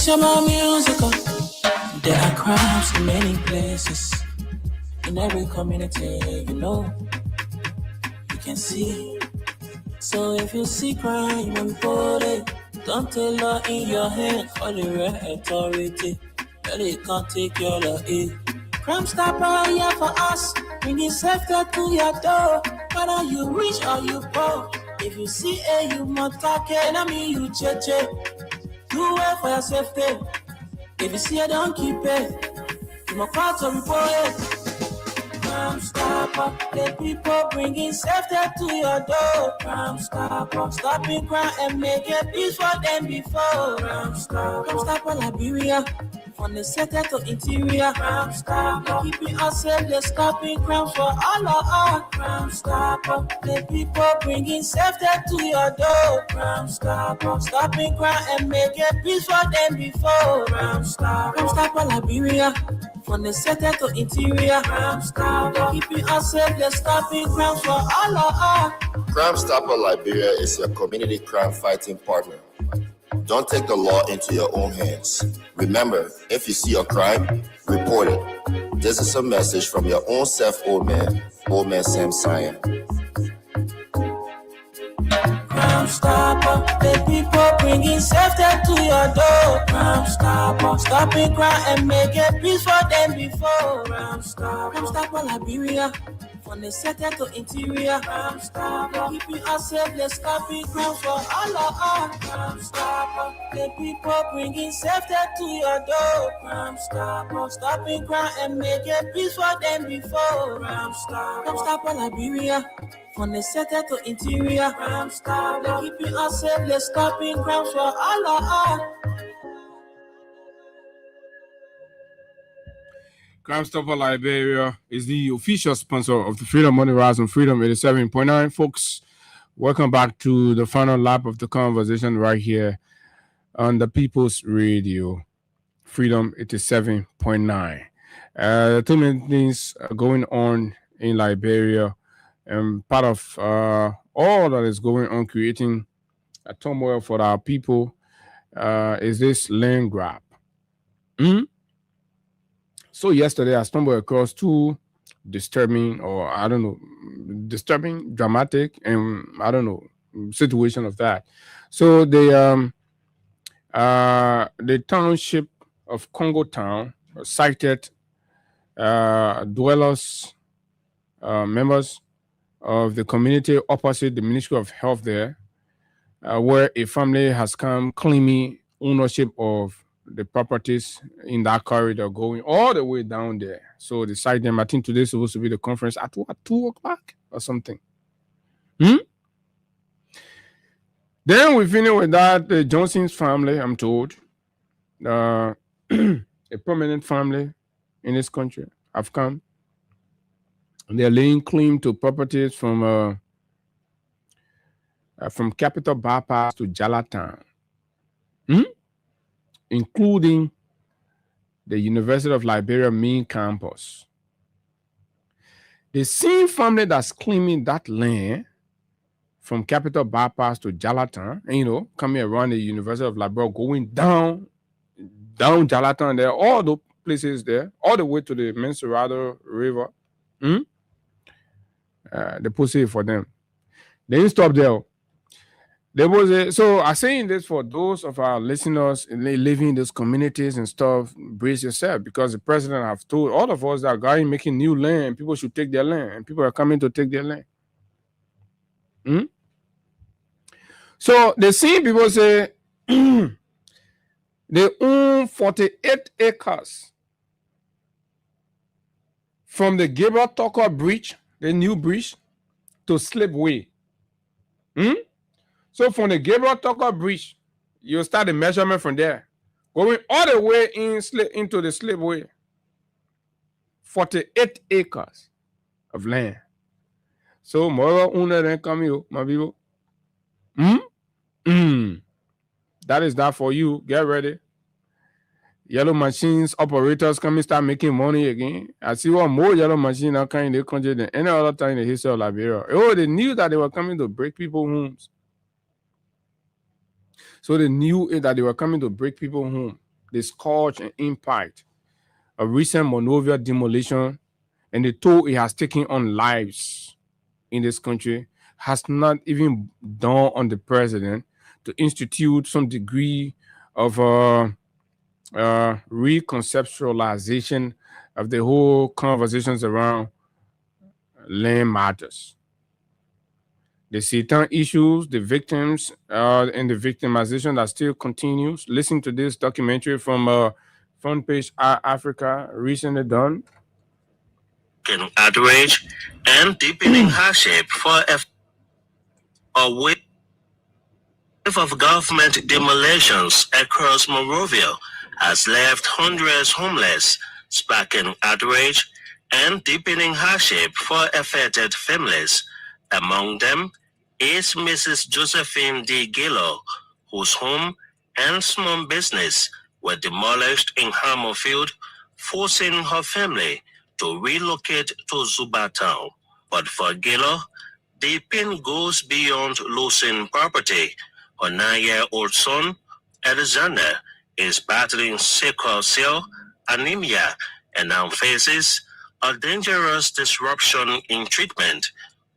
Shabba musical. There are crimes in many places, in every community, you can see. So if you see crime, report it. Don't take law in your hand, call the real authority. But they can't take your law in. Crime Stopper here for us, bringing safety to your door. Whether you rich or you poor, if you see you must take it, I mean you cheche. Do it for your safety. If you see it, don't keep it. You must call to report it. Crime Stopper, the people bringing safety to your door. Crime Stopper, stopping crime and making peace for them before. Crime Stopper Liberia, from the center to interior. Crime Stopper, keeping us safe, they're stopping crime for all of us. Crime Stopper, the people bringing safety to your door. Crime Stopper, stopping crime and making peace for them before. Crime Stopper Liberia, from the center to interior. Crime Stopper, keeping us safe, they're stopping crime for all of us. Crime Stopper Liberia is your community crime fighting partner. Don't take the law into your own hands. Remember, if you see a crime, report it. This is a message from your own self, old man Sam Cyan. Crime Stopper, the people bringing safety to your door. Crime Stopper, stopping crime and making peace for them before. Crime Stopper Liberia, from the center to interior. Crime Stopper, keeping us safe, let's stopping crime for all of us. Crime Stopper, the people bringing safety to your door. Crime Stopper, stopping crime and making peace for them before. Crime Stopper Liberia, from the center to interior. Crime Stopper, keeping us safe, let's stopping crime for all of us. Crime Stopper Liberia is the official sponsor of the Freedom Money Rise on Freedom 87.9. Folks, welcome back to the final lap of the conversation right here on the People's Radio, Freedom 87.9. Too many things going on in Liberia, and part of all that is going on, creating a turmoil for our people, is this land grab. So yesterday, I stumbled across two disturbing, dramatic, and situation of that. So the township of Congo Town cited dwellers, members of the community opposite the Ministry of Health there, where a family has come claiming ownership of the properties in that corridor going all the way down there. So they cite them. I think today's supposed to be the conference at what, 2 o'clock or something. Then we finish with that the Johnson's family, I'm told. A prominent family in this country have come. And they're laying claim to properties from Capital Bypass to Jalatan, including the University of Liberia main campus. The same family that's claiming that land from Capital Bypass to Jalatan, and coming around the University of Liberia, going down Jalatan there, all the places there, all the way to the Mensurado River. They put it for them. They didn't stop there. There was so I'm saying this for those of our listeners living in those communities and stuff. Brace yourself, because the president have told all of us that going making new land, people should take their land, and people are coming to take their land. So the same people say they own 48 acres from the Gabriel Tucker Bridge, the new bridge, to Slipway. So from the Gabriel Tucker Bridge, you start the measurement from there, going all the way into the Slipway. 48 acres of land. So more owner than come you, my people. That is that for you. Get ready. Yellow machines operators coming start making money again. I see one more yellow machine now coming in the country than any other time in the history of Liberia. Oh, they knew that they were coming to break people's homes. So they knew that they were coming to break people's homes. The scourge and impact of recent Monrovia demolition, and the toll it has taken on lives in this country, has not even dawned on the president to institute some degree of reconceptualization of the whole conversations around land matters. The Satan issues, the victims, and the victimization that still continues. Listen to this documentary from Front Page Africa, recently done. Outrage and deepening hardship for a wave of government demolitions across Monrovia has left hundreds homeless, sparking outrage and deepening hardship for affected families. Among them is Mrs. Josephine D. Gillo, whose home and small business were demolished in Hammerfield, forcing her family to relocate to Zuba Town. But for Gillo, the pain goes beyond losing property. Her 9-year-old son, Alexander, is battling sickle cell anemia and now faces a dangerous disruption in treatment.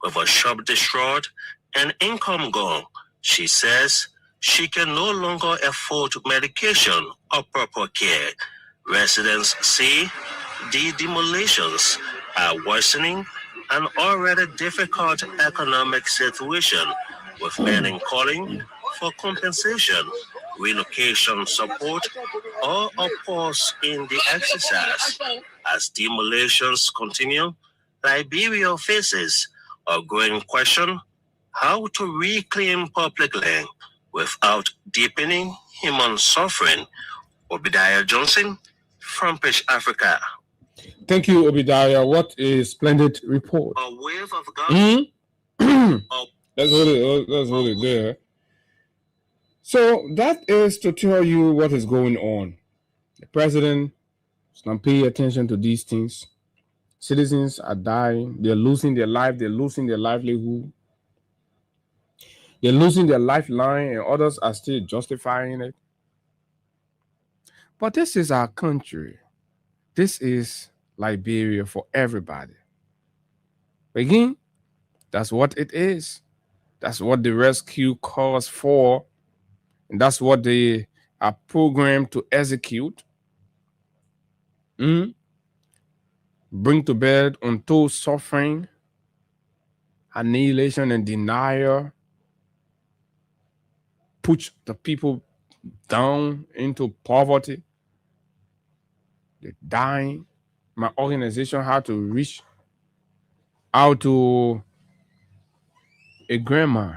With a shop destroyed and income gone, she says she can no longer afford medication or proper care. Residents say the demolitions are worsening an already difficult economic situation, with many calling for compensation, relocation support, or a pause in the exercise. As demolitions continue, Liberia faces a growing question how to reclaim public land without deepening human suffering. Obadiah Johnson, Front Page Africa. Thank you, Obadiah. What a splendid report. A wave of government. Let's hold it there. So that is to tell you what is going on. The president is not paying attention to these things. Citizens are dying. They're losing their life. They're losing their livelihood. They're losing their lifeline, and others are still justifying it. But this is our country. This is Liberia for everybody. Again, that's what it is. That's what the rescue calls for. And that's what they are programmed to execute. bring to bear untold suffering, annihilation, and denial, push the people down into poverty. They're dying. My organization had to reach out to a grandma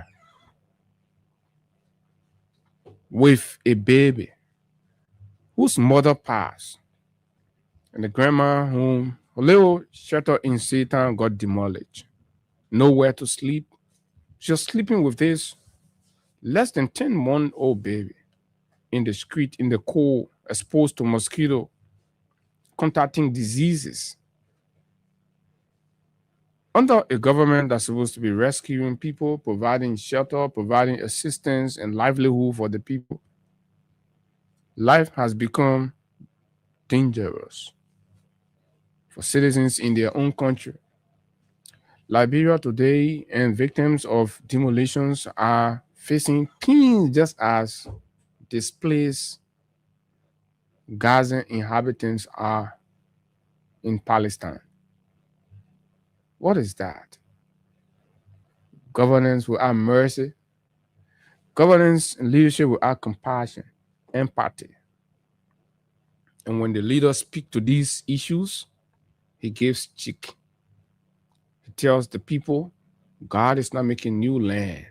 with a baby whose mother passed. And the grandma, whom a little shelter in Satan, got demolished. Nowhere to sleep. She was sleeping with this less than 10-month-old baby in the street, in the cold, exposed to mosquito, contracting diseases. Under a government that's supposed to be rescuing people, providing shelter, providing assistance and livelihood for the people, life has become dangerous for citizens in their own country. Liberia today and victims of demolitions are facing pain just as displaced Gaza inhabitants are in Palestine. What is that? Governance without mercy, governance and leadership without compassion, empathy. And when the leaders speak to these issues, he gives cheek. He tells the people, God is not making new land.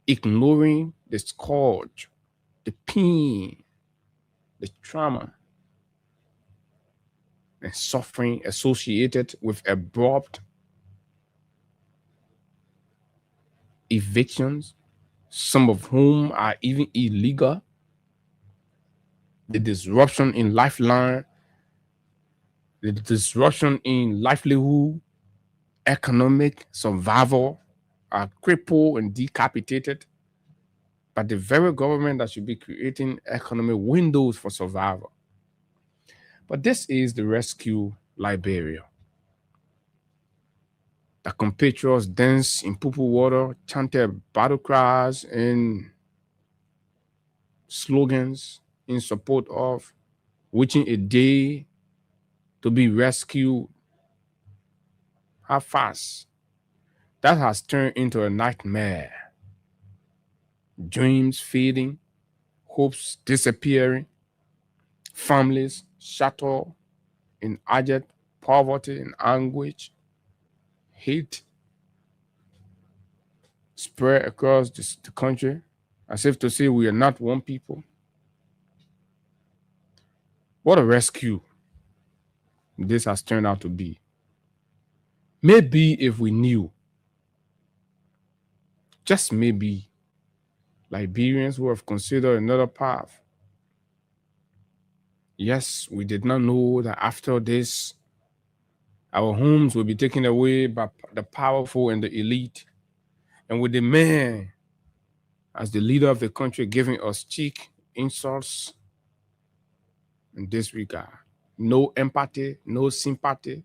Ignoring the scourge, the pain, the trauma, and suffering associated with abrupt evictions, some of whom are even illegal, the disruption in lifeline, the disruption in livelihood, economic survival are crippled and decapitated by the very government that should be creating economic windows for survival. But this is the rescue Liberia. The compatriots danced in purple water, chanted battle cries and slogans in support of wishing a day to be rescued. How fast that has turned into a nightmare. Dreams fading, hopes disappearing, families shattered in abject poverty and anguish, hate spread across the country, as if to say we are not one people. What a rescue this has turned out to be. Maybe if we knew, just maybe, Liberians would have considered another path. Yes, we did not know that after this, our homes will be taken away by the powerful and the elite. And with the man as the leader of the country giving us cheek, insults, and disregard. No empathy, no sympathy,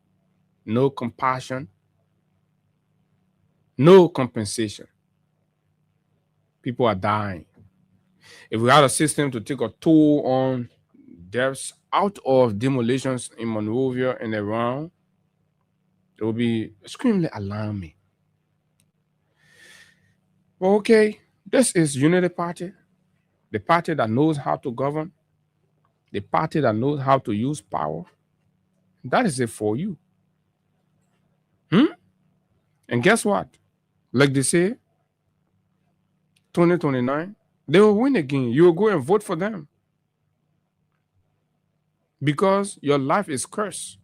no compassion, no compensation. People are dying. If we had a system to take a toll on deaths out of demolitions in Monrovia and around, it would be extremely alarming. Well, okay, this is Unity Party, the party that knows how to govern, the party that knows how to use power. That is it for you. And guess what? Like they say, 2029, they will win again. You will go and vote for them. Because your life is cursed.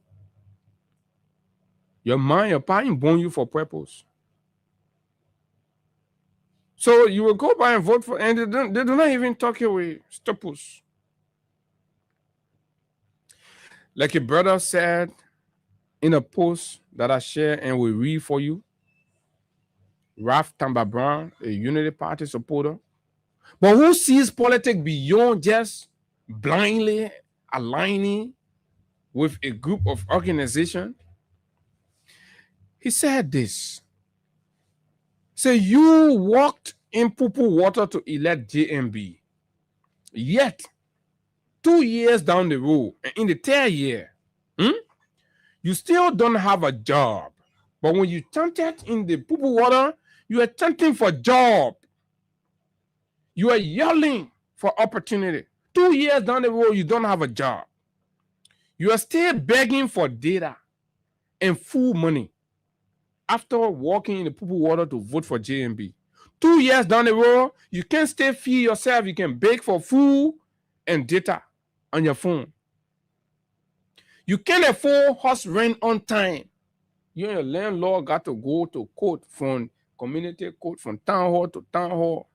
Your mind, your parent born you for purpose. So you will go by and vote for, and they do not even talk away. Stopus. Like a brother said in a post that I share and will read for you, Ralph Tamba Brown, a Unity Party supporter, but who sees politics beyond just blindly aligning with a group of organizations. He said this. Say, you walked in purple water to elect JMB. Yet, 2 years down the road, and in the third year, You still don't have a job. But when you chanted in the poo water, you are chanting for job. You are yelling for opportunity. 2 years down the road, you don't have a job. You are still begging for data and food money after walking in the poo water to vote for JMB. 2 years down the road, you can't still feed yourself. You can beg for food and data on your phone. You can't afford house rent on time. You and your landlord got to go to court, from community court, from town hall to town hall.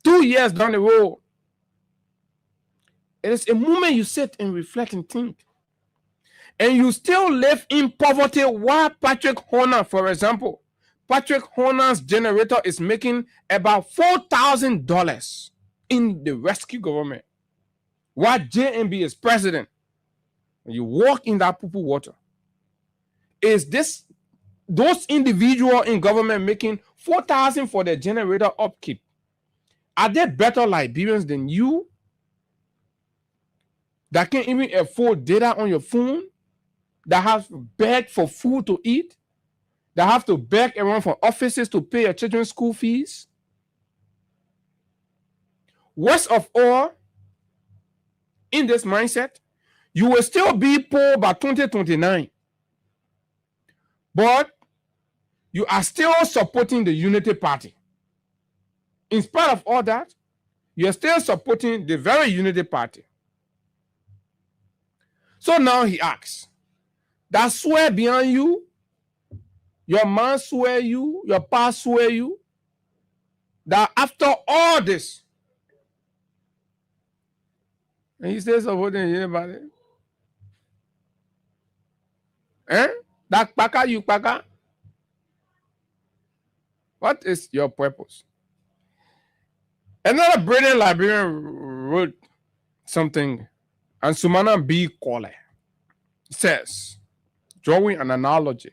2 years down the road. It is a moment you sit and reflect and think. And you still live in poverty while Patrick Horner, for example, Patrick Horner's generator is making about $4,000 in the rescue government while JMB is president. You walk in that poo water. Is this those individuals in government making $4,000 for their generator upkeep? Are they better Liberians than you that can't even afford data on your phone, that have to beg for food to eat, that have to beg around for offices to pay your children's school fees? Worst of all, in this mindset, you will still be poor by 2029. But you are still supporting the Unity Party. In spite of all that, you are still supporting the very Unity Party. So now he asks, that swear behind you, your man swear you, your pa swear you, that after all this, and he says supporting anybody, that paka you paka. What is your purpose? Another brilliant Liberian wrote something, and Sumana B. Kole says, drawing an analogy.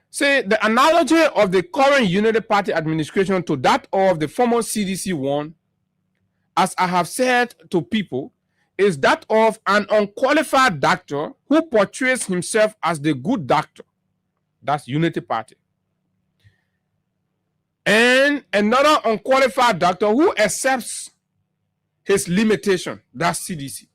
Say the analogy of the current Unity Party administration to that of the former CDC one, as I have said to people, is that of an unqualified doctor who portrays himself as the good doctor. That's Unity Party. And another unqualified doctor who accepts his limitation. That's CDC.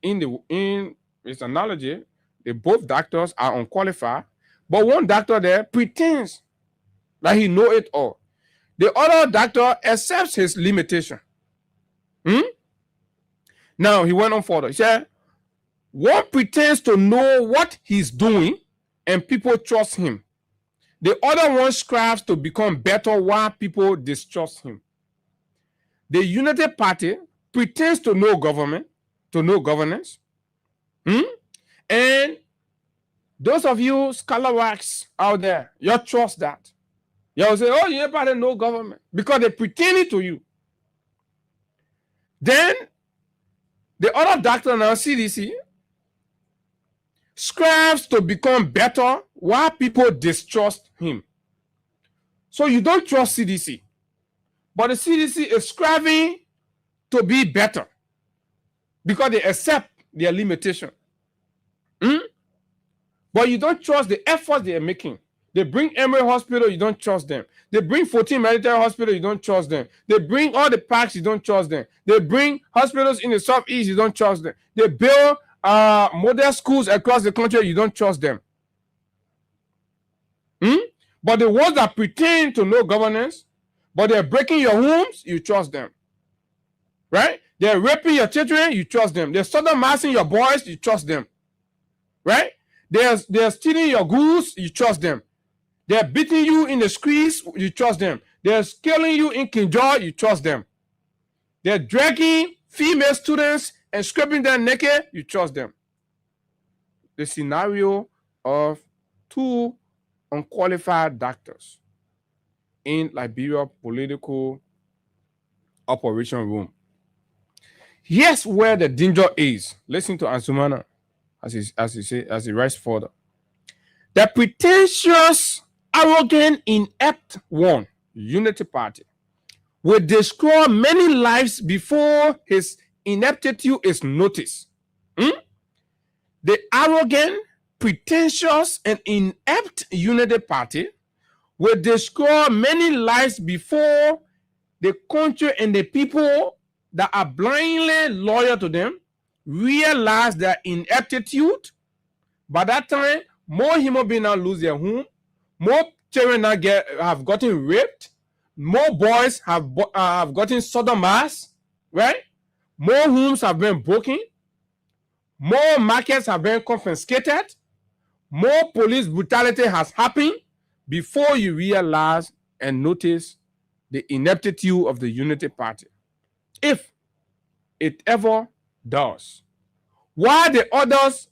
In this analogy, both doctors are unqualified, but one doctor there pretends that he knows it all. The other doctor accepts his limitation. Now, he went on further. He said, one pretends to know what he's doing and people trust him. The other one strives to become better while people distrust him. The Unity Party pretends to know government, to know governance. And those of you scalawags out there, you trust that. You'll say, oh, Unity Party know government because they pretend it to you. Then the other doctor now, CDC, strives to become better while people distrust him. So you don't trust CDC, but the CDC is striving to be better because they accept their limitation. But you don't trust the efforts they are making. They bring Emory Hospital, you don't trust them. They bring 14 Military Hospital, you don't trust them. They bring all the parks, you don't trust them. They bring hospitals in the Southeast, you don't trust them. They build model schools across the country, you don't trust them. But the ones that pretend to know governance, but they're breaking your homes, you trust them. Right? They're raping your children, you trust them. They're sodomising your boys, you trust them. Right? They're stealing your goods, you trust them. They're beating you in the streets, you trust them. They're killing you in Kinjal, you trust them. They're dragging female students and scraping them naked, you trust them. The scenario of two unqualified doctors in Liberia political operation room. Here's where the danger is. Listen to Ansumana as he writes further. The pretentious, arrogant, inept one, Unity Party, will destroy many lives before his ineptitude is noticed. The arrogant, pretentious, and inept Unity Party will destroy many lives before the country and the people that are blindly loyal to them realize their ineptitude. By that time, more human beings now lose their home, more children now have gotten raped, more boys have gotten sodomized, right? More homes have been broken, more markets have been confiscated, more police brutality has happened before you realize and notice the ineptitude of the Unity Party, if it ever does. While the others'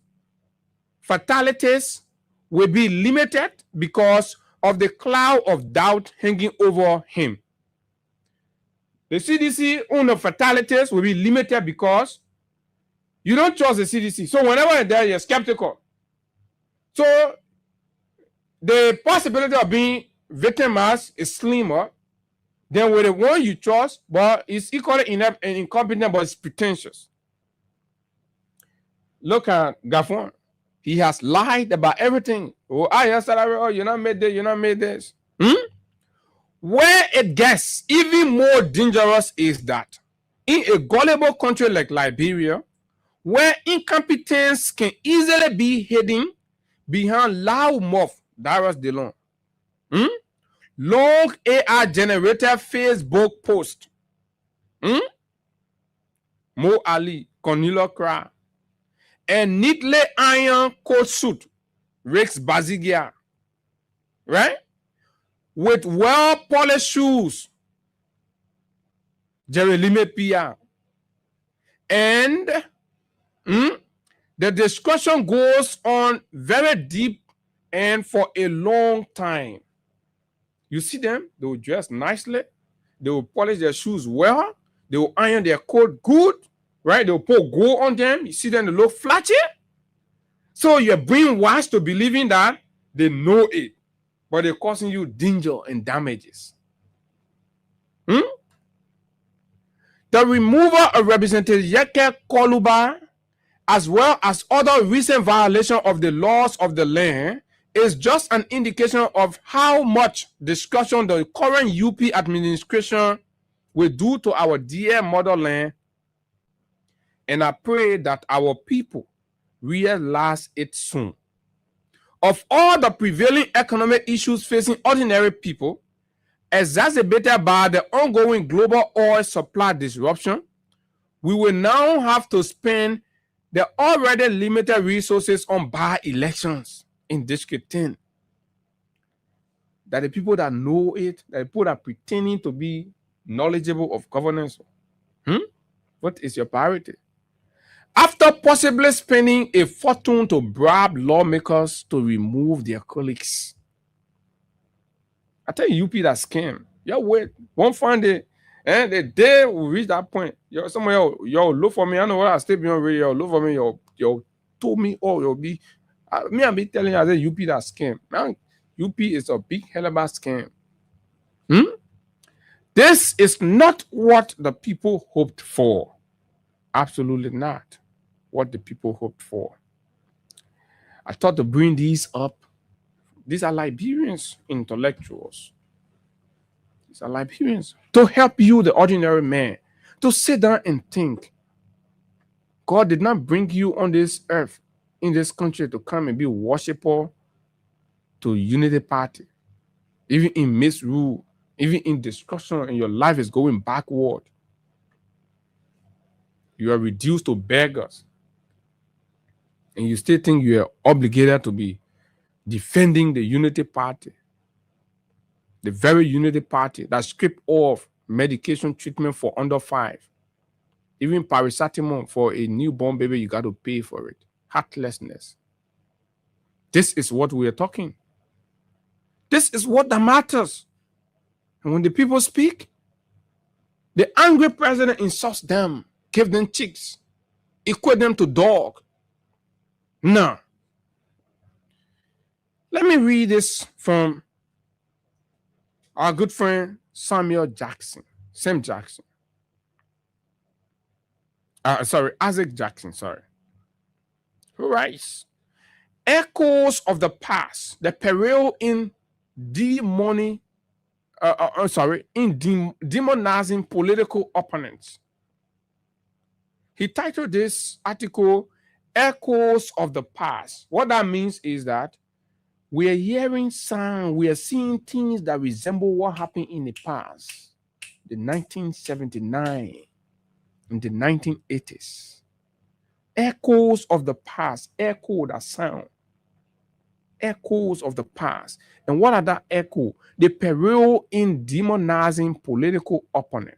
fatalities will be limited because of the cloud of doubt hanging over him. The CDC own the fatalities will be limited because you don't trust the CDC. So whenever you're there, you're skeptical. So the possibility of being victimized is slimmer than with the one you trust, but it's equally inept and incompetent, but it's pretentious. Look at Gaffon. He has lied about everything. Oh, you're not made this, you're not made this. Where it gets even more dangerous is that in a gullible country like Liberia, where incompetence can easily be hidden behind loudmouth Darius DeLong, long AI-generated Facebook post, Mo Ali, Cornelia Cra, and neatly iron coat suit, Rex Bazigia, right? With well-polished shoes, Jeremy Pia. And the discussion goes on very deep and for a long time. You see them, they will dress nicely, they will polish their shoes well, they will iron their coat good, right? They will put gold on them. You see them, they look flashy. So you're brainwashed to believing that they know it, but they're causing you danger and damages. The removal of Representative Yeke Koluba, as well as other recent violations of the laws of the land, is just an indication of how much discussion the current UP administration will do to our dear motherland. And I pray that our people realize it soon. Of all the prevailing economic issues facing ordinary people, exacerbated by the ongoing global oil supply disruption, we will now have to spend the already limited resources on by-elections in District 10. That the people that know it, that the people that are pretending to be knowledgeable of governance, what is your priority? After possibly spending a fortune to bribe lawmakers to remove their colleagues. I tell you, UP that scam. Yeah, wait. One fine day, and the day we reach that point, some of y'all look for me. I know what I stay beyond radio. Look for me. Y'all told me, oh, you'll be. I be telling you, I said UP that scam. Man, UP is a big hell of a scam. This is not what the people hoped for. Absolutely not what the people hoped for. I thought to bring these up. These are Liberians intellectuals. These are Liberians to help you, the ordinary man, to sit down and think. God did not bring you on this earth, in this country, to come and be a worshiper to Unity Party. Even in misrule, even in destruction, and your life is going backward. You are reduced to beggars. And you still think you are obligated to be defending the Unity Party. The very Unity Party that stripped off medication treatment for under 5. Even paracetamol for a newborn baby, you got to pay for it. Heartlessness. This is what we are talking. This is what that matters. And when the people speak, the angry president insults them, give them chicks, equate them to dog. No. Let me read this from our good friend Samuel Jackson. Sam Jackson. Isaac Jackson, sorry. rise. Echoes of the past, the peril in demonizing political opponents. He titled this article, Echoes of the Past. What that means is that we are hearing sound, we are seeing things that resemble what happened in the past, the 1979 and the 1980s. Echoes of the past, echo that sound. Echoes of the past. And what are that echo? The peril in demonizing political opponent.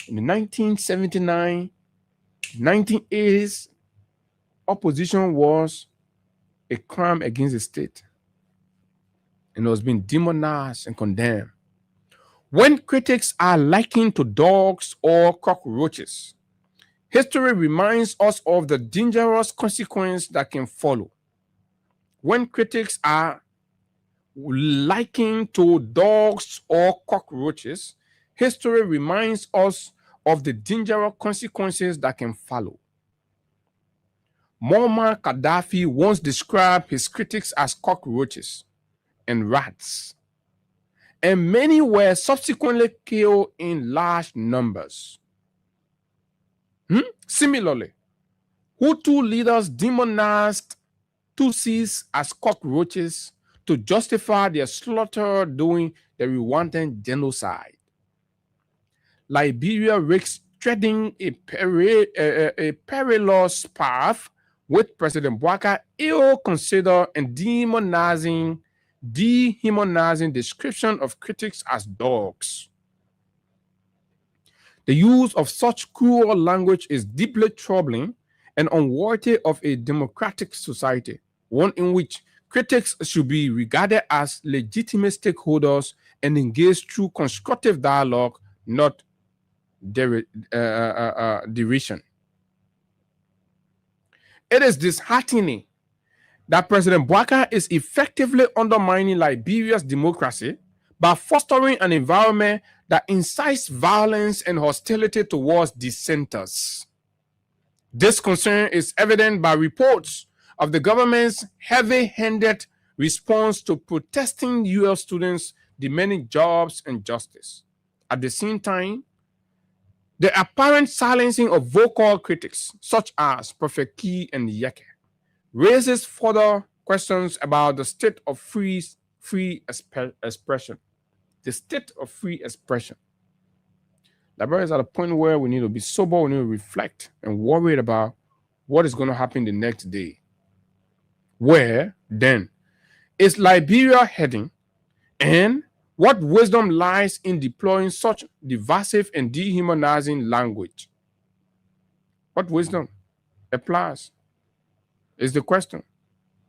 In the 1979, 1980s, opposition was a crime against the state. And it was being demonized and condemned. When critics are likened to dogs or cockroaches, history reminds us of the dangerous consequence that can follow. When critics are likened to dogs or cockroaches, history reminds us of the dangerous consequences that can follow. Muammar Gaddafi once described his critics as cockroaches and rats, and many were subsequently killed in large numbers. Similarly, Hutu leaders demonized Tutsis as cockroaches to justify their slaughter during the Rwandan genocide. Liberia risks treading a perilous path with President Bouaka ill-considered and dehumanizing description of critics as dogs. The use of such cruel language is deeply troubling and unworthy of a democratic society, one in which critics should be regarded as legitimate stakeholders and engaged through constructive dialogue, not derision. It is disheartening that President Bouaka is effectively undermining Liberia's democracy by fostering an environment that incites violence and hostility towards dissenters. This concern is evident by reports of the government's heavy-handed response to protesting UL students demanding jobs and justice. At the same time, the apparent silencing of vocal critics, such as Prophet Key and Yeke, raises further questions about the state of free expression. The state of free expression. Liberia is at a point where we need to be sober, we need to reflect and worried about what is going to happen the next day. Where, then, is Liberia heading, and what wisdom lies in deploying such divisive and dehumanizing language? What wisdom applies is the question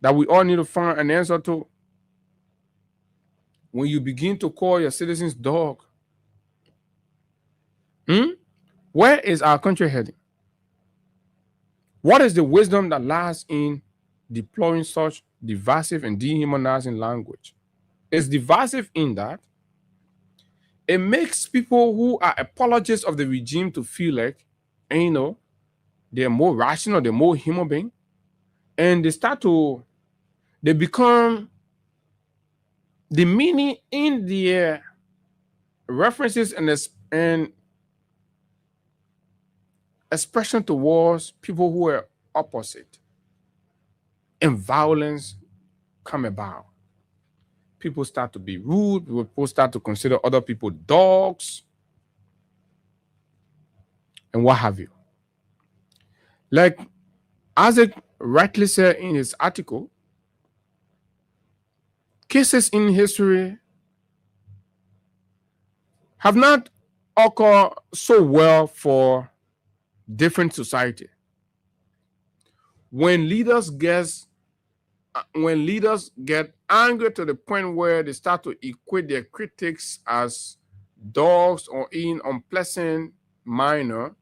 that we all need to find an answer to. When you begin to call your citizens dog, where is our country heading? What is the wisdom that lies in deploying such divisive and dehumanizing language? It's divisive in that it makes people who are apologists of the regime to feel like, they're more rational, they're more human being, and they become the meaning in their references and expression towards people who are opposite, and violence come about. People start to be rude. People start to consider other people dogs and what have you. Like Isaac rightly said in his article, cases in history have not occurred so well for different society. When leaders get angry to the point where they start to equate their critics as dogs or in unpleasant manner,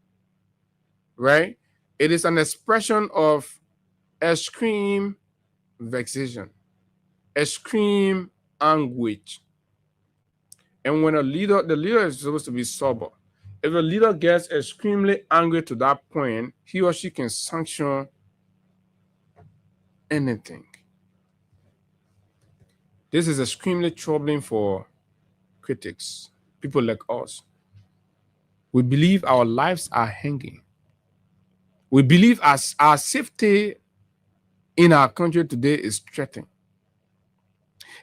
right? It is an expression of extreme vexation, extreme anguish. And when the leader is supposed to be sober. If a leader gets extremely angry to that point, he or she can sanction anything. This is extremely troubling for critics, people like us. We believe our lives are hanging. We believe our safety in our country today is threatened.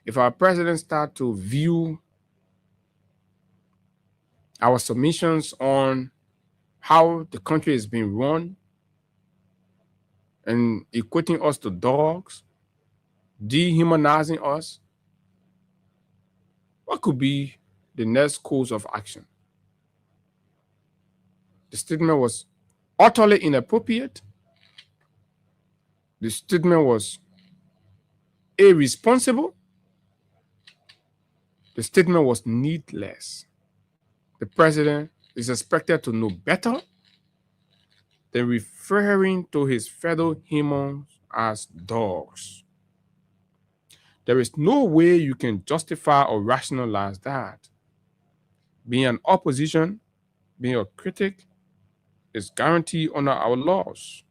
If our president starts to view our submissions on how the country is being run and equating us to dogs, dehumanizing us, what could be the next course of action? The statement was utterly inappropriate. The statement was irresponsible. The statement was needless. The president is expected to know better than referring to his fellow humans as dogs. There is no way you can justify or rationalize that. Being an opposition, being a critic, is guaranteed under our laws.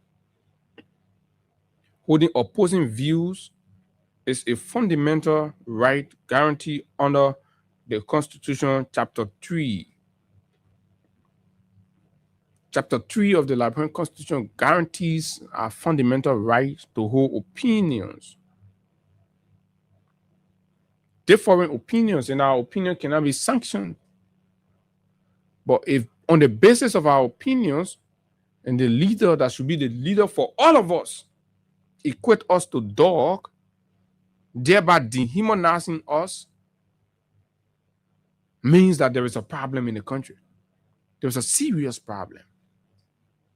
Holding opposing views is a fundamental right guaranteed under the Constitution, Chapter 3. Chapter 3 of the Liberian Constitution guarantees our fundamental right to hold opinions. Differing opinions, in our opinion, cannot be sanctioned. But if on the basis of our opinions, and the leader that should be the leader for all of us equate us to dog, thereby dehumanizing us, means that there is a problem in the country. There's a serious problem.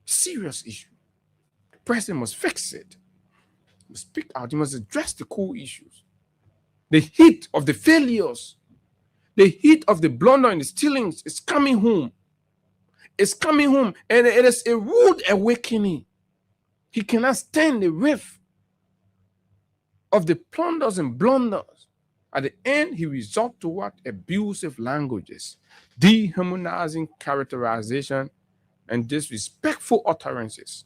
Serious issue. The president must fix it. He must speak out. He must address the core issues. The heat of the failures, the heat of the blunder and the stealings is coming home. It's coming home, and it is a rude awakening. He cannot stand the rift of the plunders and blunders. At the end, he resorts to what? Abusive languages, dehumanizing characterization, and disrespectful utterances.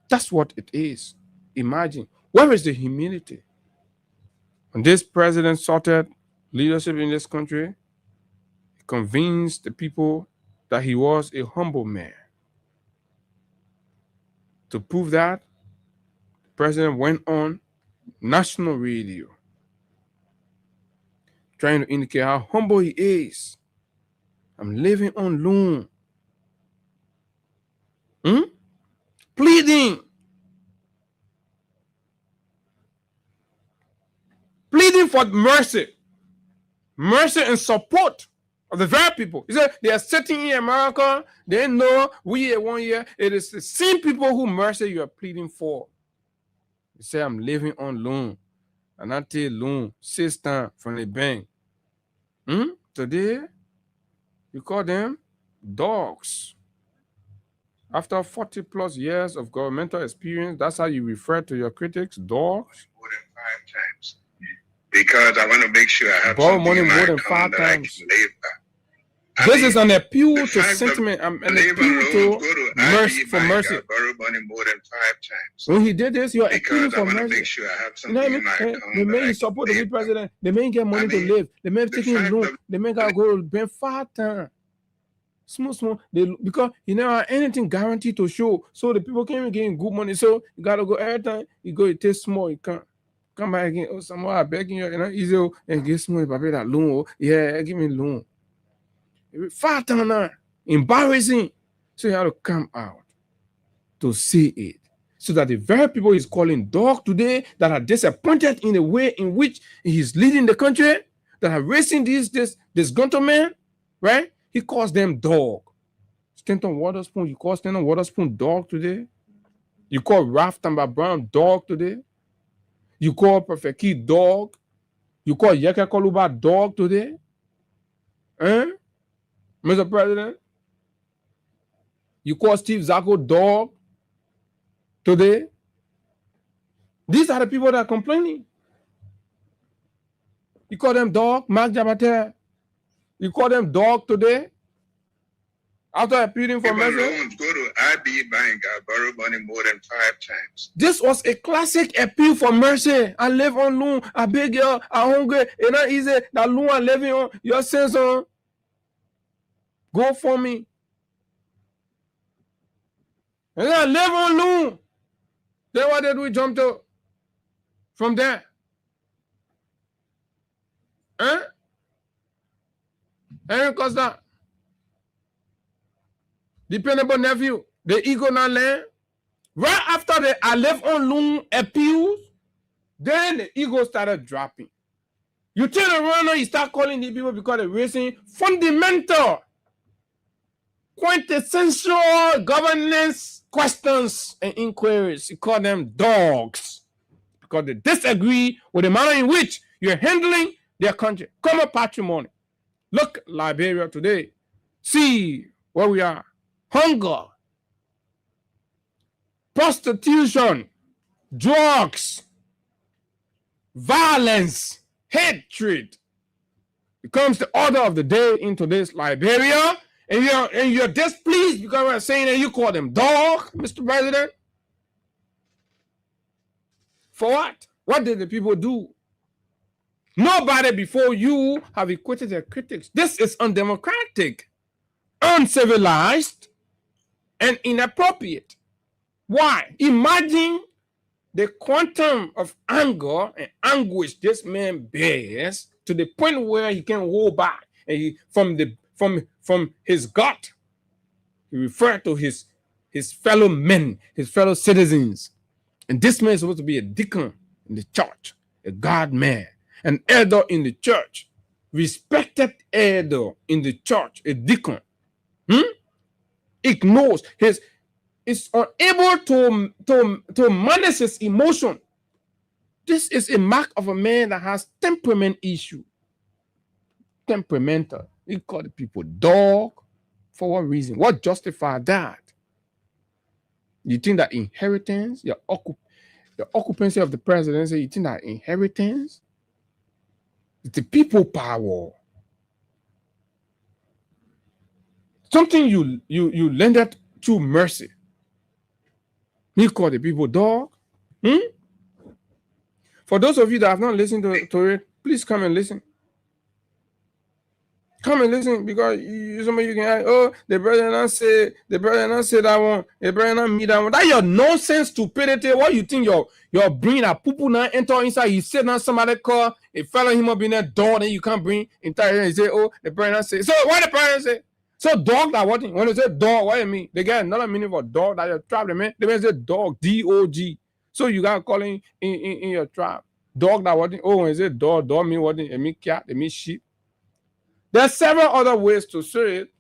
That's what it is. Imagine, where is the humility? When this president sorted leadership in this country, he convinced the people that he was a humble man. To prove that, the president went on national radio, trying to indicate how humble he is. I'm living on loan. Pleading for mercy and support of the very people. He said they are sitting in America. They know we are 1 year. It is the same people who mercy you are pleading for. He said, I'm living on loan. And I take loan 6 times from the bank. Today, you call them dogs. After 40 plus years of governmental experience, that's how you refer to your critics, dogs? More than 5 times. Because I want to make sure I have borrow something money in my more than account 5 that I times. can live by. This is an appeal to sentiment, an appeal to mercy, for mercy. I borrow money more than 5 times. When he did this, you're appealing for mercy. I want to mercy. make sure I have You know something what I in my mean? account The that man I he support the can new live by. president. The man get money to live. The man taking loan. The man got to go bank 5 times. Small. Because he never had anything guaranteed to show. So the people can't even get good money. So you got to go every time. You go, you take small, you can't. Come back again. Oh, someone are begging you, easy and get small. If I pay that loan, yeah, give me loan. 5 times now. Embarrassing. So you have to come out to see it. So that the very people he's calling dog today that are disappointed in the way in which he's leading the country, that are racing this disgruntled man, right? He calls them dog. Stanton Waterspoon, you call Stanton Waterspoon dog today? You call Ralph Tamba Brown dog today? You call Prophet Key dog? You call Yeke Koluba dog today? Mr. President? You call Steve Zako dog today? These are the people that are complaining. You call them dog, Mark Jabate. You call them dog today? After appealing for mercy? Loans go to I be bank, I borrow money more than 5 times. This was a classic appeal for mercy. I live on loan. I beg you. I'm hungry. It's not easy. That loan I'm living on. Your sins on. Go for me. And I live on loan. Then what did we jump to? From there? Huh? Aaron Costa. Dependable nephew. The ego not land. Right after the I live on loan appeals, then the ego started dropping. You turn around and you start calling these people because they're raising fundamental, quintessential governance questions and inquiries. You call them dogs because they disagree with the manner in which you're handling their country. Common patrimony. Look, Liberia today. See where we are. Hunger, prostitution, drugs, violence, hatred becomes the order of the day in today's Liberia, and you're displeased because we're saying that you call them dog, Mr. President. For what? What did the people do? Nobody before you have acquitted their critics. This is undemocratic, uncivilized, and inappropriate. Why? Imagine the quantum of anger and anguish this man bears to the point where he can hold back, and from his gut, he referred to his fellow men, his fellow citizens. And this man is supposed to be a deacon in the church, a God man, an elder in the church, respected elder in the church, a deacon. Ignores is unable to manage his emotion. This is a mark of a man that has temperament issue. Temperamental. You call the people dog. For what reason? What justifies that? You think that inheritance, the occupancy of the presidency, you think that inheritance? It's the people power. Something you lended through mercy. You call the people dog? For those of you that have not listened to it, please come and listen. Come and listen, because some of you can ask, oh, the brother not say that one, the brother not me that one. That's your nonsense stupidity. What you think your brain a poo now enter inside? You sit down, somebody call, a fellow him up in that door, then you can't bring entire and say, oh, the brother not say. So what the brother say? So dog that what? When they say dog, what do you mean? They get another meaning for dog that your tribe, man. They may say dog, D-O-G. So you got to call in your tribe. Dog that what? Oh, when they say dog mean what? It mean cat, it mean sheep. There are several other ways to say it.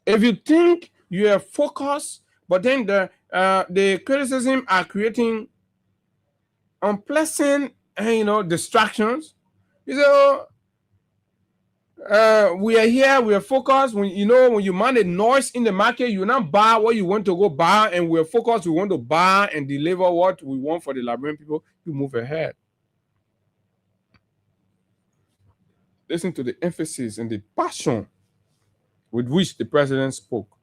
If you think you are focused, but then the criticism are creating unpleasant, distractions. You say, we are here, we are focused. When you mind the noise in the market, you not buy what you want to go buy, and we're focused. We want to buy and deliver what we want for the Liberian people. You move ahead. Listen to the emphasis and the passion with which the president spoke.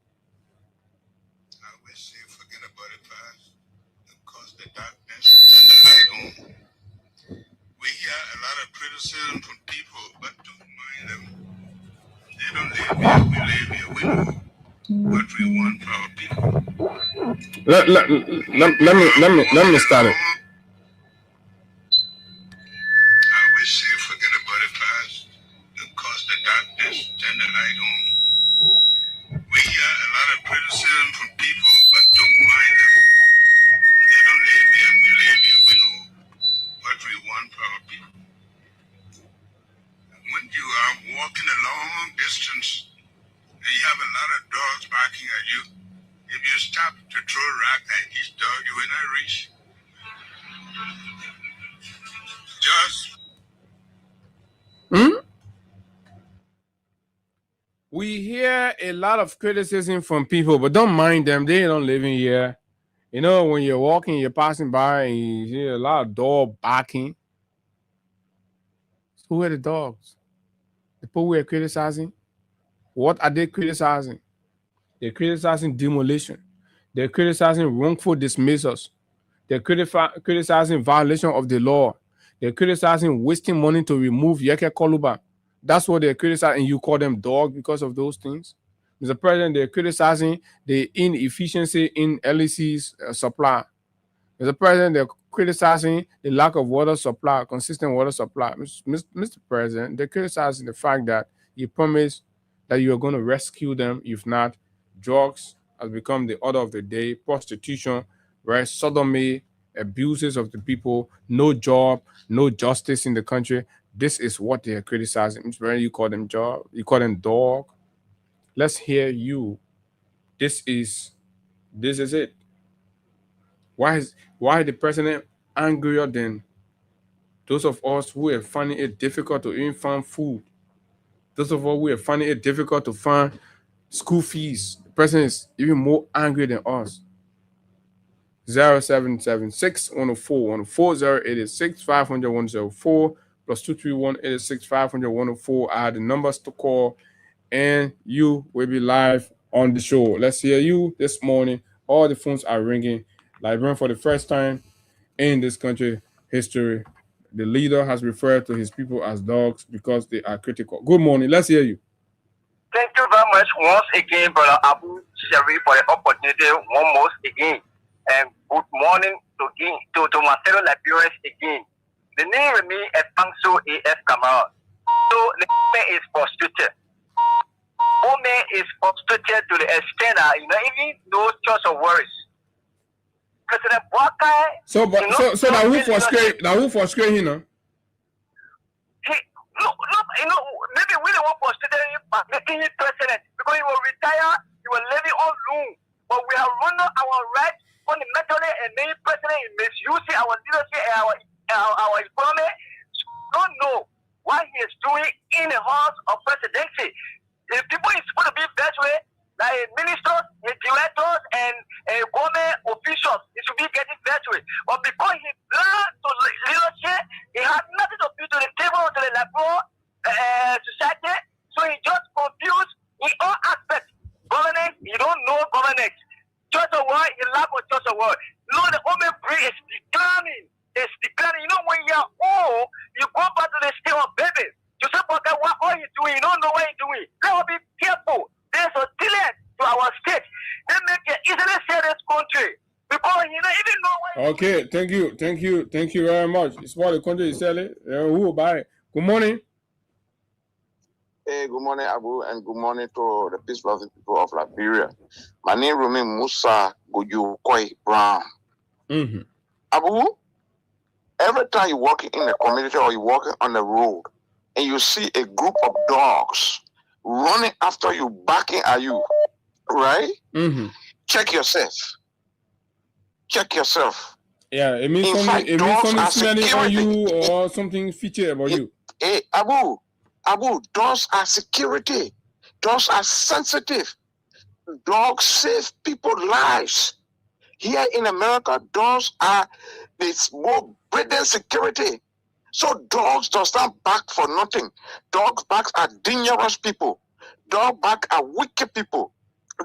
I wish you forget about the past, because the darkness and the light on. We hear a lot of criticism from people, but don't mind them. They don't live here, we live here. We know what we want for our people. Let me start it. I wish you forget about the past, because the darkness and the light on. We hear a lot of criticism from people, but don't mind them. They don't live here, we live here. We know what we want for our people. When you are walking a long distance and you have a lot of dogs barking at you, if you stop to throw a rock at each dog, you will not reach. Just We hear a lot of criticism from people, but don't mind them. They don't live in here. When you're walking, you're passing by, and you hear a lot of dog barking. Who are the dogs? The people we are criticizing? What are they criticizing? They're criticizing demolition. They're criticizing wrongful dismissals. They're criticizing violation of the law. They're criticizing wasting money to remove Yeke Koluba. That's what they're criticizing, and you call them dog because of those things. Mr. President, they're criticizing the inefficiency in LEC's supply. Mr. President, they're criticizing the lack of water supply, consistent water supply. Mr. President, they're criticizing the fact that you promised that you are going to rescue them. If not, drugs has become the order of the day, prostitution, right? Sodomy, abuses of the people, no job, no justice in the country. This is what they are criticizing. Mr. President, you call them job, you call them dog. Let's hear you. This is it. Why is the president angrier than those of us who are finding it difficult to even find food? Those of us who are finding it difficult to find school fees. The president is even more angry than us. 0776 104 104 086 500 104 plus 231 86 500 104 are the numbers to call, and you will be live on the show. Let's hear you this morning. All the phones are ringing. Liberian, for the first time in this country history, the leader has referred to his people as dogs because they are critical. Good morning. Let's hear you. Thank you very much once again, Brother Abu Sherry, for the opportunity one more again. And good morning to my fellow Liberians again. The name of me is Pangso A.F. Kamara. So the name is prostituted. Woman is prostituted to the extent that even no choice of words. President Boakai. So now who frustrate him, no? Maybe we don't want to frustrate him by making him president because he will retire, he will levy on loan. But we have run our rights fundamentally and made president is misusing our leadership and our economy. So we don't know what he is doing in the halls of presidency. The people is supposed to be that way, like ministers, directors, and government officials. It should be getting that way. But because he belongs to leadership, he has nothing to bring to the table to the Liberal society. So he just confused in all aspects. Governance, you don't know governance. Choice of word, you lack of choice of word. No, the human brain is declining. It's declining. You know, when you're old, you go back to the state of baby. You say, what are you doing? You don't know what you're doing. Let us be careful. There's a delay to our state. They make it easily sell this country. Because you don't even know what you're doing. Thank you very much. It's what the country is selling. Who will buy it? Good morning. Hey, good morning, Abu, and good morning to the peace-loving people of Liberia. My name is Rumi Musa Goyukoi Brown. Mm-hmm. Abu, every time you're walking in the community or you're walking on the road and you see a group of dogs running after you, barking at you, right? Mm-hmm. Check yourself. Yeah, it means something smelling on you or something feature about you. Hey, Abu, dogs are security. Dogs are sensitive. Dogs save people's lives. Here in America, dogs are this more breeding security. So dogs does not bark for nothing. Dogs bark at dangerous people. Dog bark at wicked people.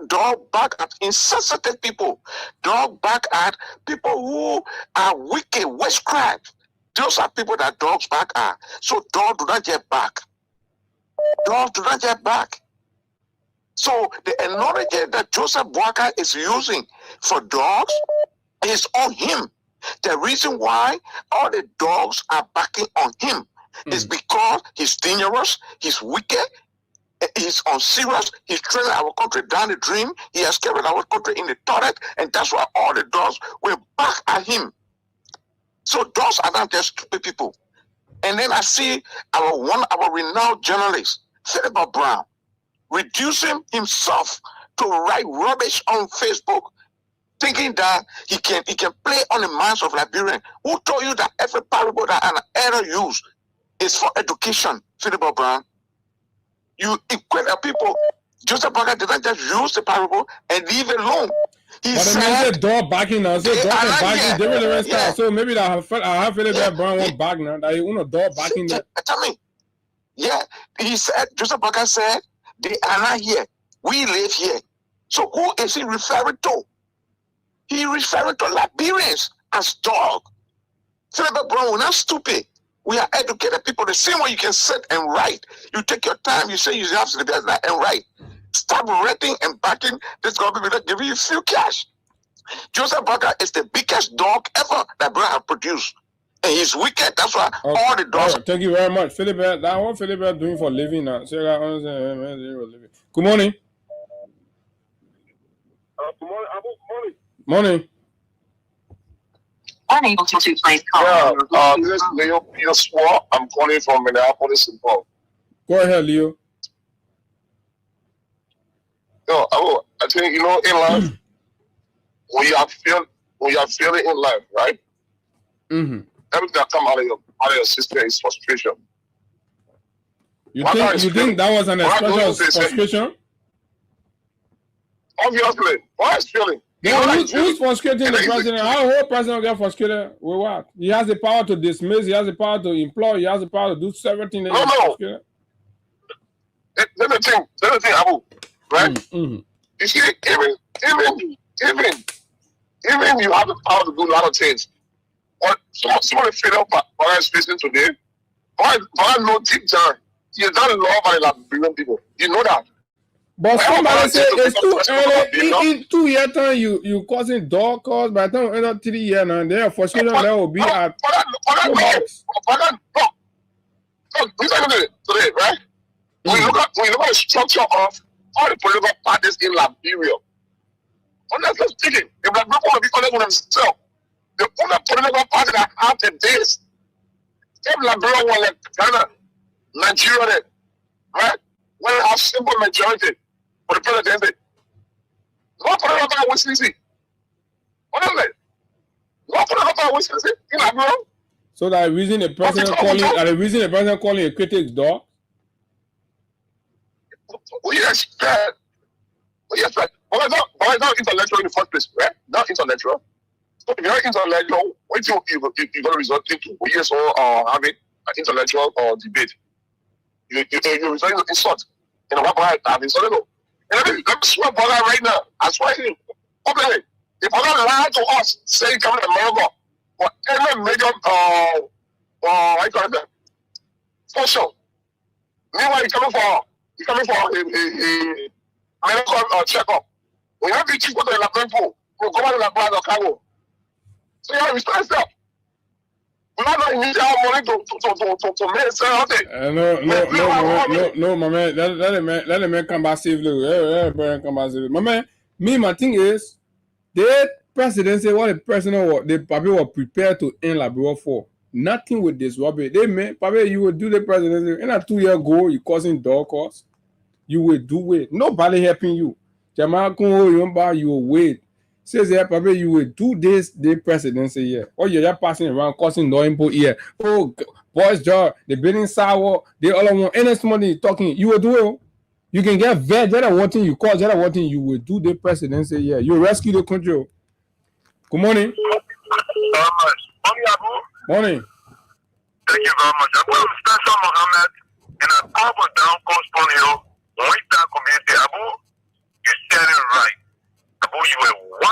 Dog bark at insensitive people. Dog bark at people who are wicked, witchcraft. Those are people that dogs bark at. So dogs do not get back. Dogs do not get back. So the analogy that Joseph Boakai is using for dogs is on him. The reason why all the dogs are barking on him is because he's dangerous, he's wicked, he's unserious, he's trailing our country down the drain, he has carried our country in the toilet, and that's why all the dogs will bark at him. So dogs are not just stupid people. And then I see our renowned journalist, Philip Brown, reducing himself to write rubbish on Facebook, thinking that he can play on the minds of Liberians. Who told you that every parable that an elder use is for education, Philip Brown? You equate people. Joseph Boakai did not just use the parable and leave it alone. He said dog barking now. So dog and barking different style. So maybe I have Philip Brown one back now. That you know dog barking. Tell me. Yeah, he said, Joseph Boakai said, they are not here. We live here. So who is he referring to? He referring to Liberians as dog. Philip Brown, we're not stupid. We are educated people. The same way you can sit and write. You take your time, you say you have to do that and write. Stop renting and backing this government without giving you few cash. Joseph Burger is the biggest dog ever that Brown have produced. And he's wicked. That's why all the dogs. Right. Thank you very much. Philip, that's what Philip is doing for living now. Good morning. Good morning. Morning. Unable to place call. Yeah, this is Leo Swart. I'm calling from Minneapolis, St. Paul. Go ahead, Leo. No, I think, you know, in life, when you are feeling in life, right? Mm-hmm. Everything that comes out of your system is frustration. You think that was an expression of frustration? Obviously. Why is feeling? Who's frustrating the president? How a whole president get frustrated with what? He has the power to dismiss, he has the power to employ, he has the power to do several things. No. Let me think, Abu, right? Mm-hmm. You see, even you have the power to do a lot of things. But somebody fed up what I'm facing today. But I know deep down, he's not loved by the Liberian people. You know that. But somebody say it's too early. In 2 years time, you causing dog calls. By the time we enter 3 years now, their frustration level will be at. Today, right? When you look at the structure of all the political parties in Liberia, honestly speaking, if the people want to be honest with themselves, the only political party that have the days, if Liberia was like Ghana, Nigeria, right? When they have simple majority for the presidency, no political party was easy. Honestly, no political party was easy in Liberia. So that reason the president calling a critic's dog? Yes, but it's not intellectual in the first place, right? Not intellectual. So if you're intellectual, what you're going to result into yes or having an intellectual or debate. You're resorting to insult. You know what I've insulted them. And let me swear Bola right now. I swear to you. Openly. If I'm not lying to us, say you come to America, or every major I call it for sure. Meanwhile, you're coming for a medical checkup. When you have to go to the lab pool, you go to the lab or cargo. So you have to respect yourself. We're not need our money to make it. No, my man. Let the man come back safely. Come back safely. My man, my thing is, the presidency, what the president, they probably were prepared to end Liberia for. Nothing with this, Robbie. They may probably you will do the presidency. In a 2 year ago, you causing dog calls. You will do it. Nobody helping you. Jamal you will wait. Says yeah, probably you will do this the presidency here. Or you're just passing around causing no input here. Oh, boys, job, the building sour, they all want any money talking. You will do it. You can get vet. That's one thing you call. That's one thing you will do the presidency here. You rescue the country. Good morning. Morning. Thank you very much. I'm going to Spencer Mohammed in an album down Coast Ponyo, White community. Abu, you said it right. Abu, you were 100%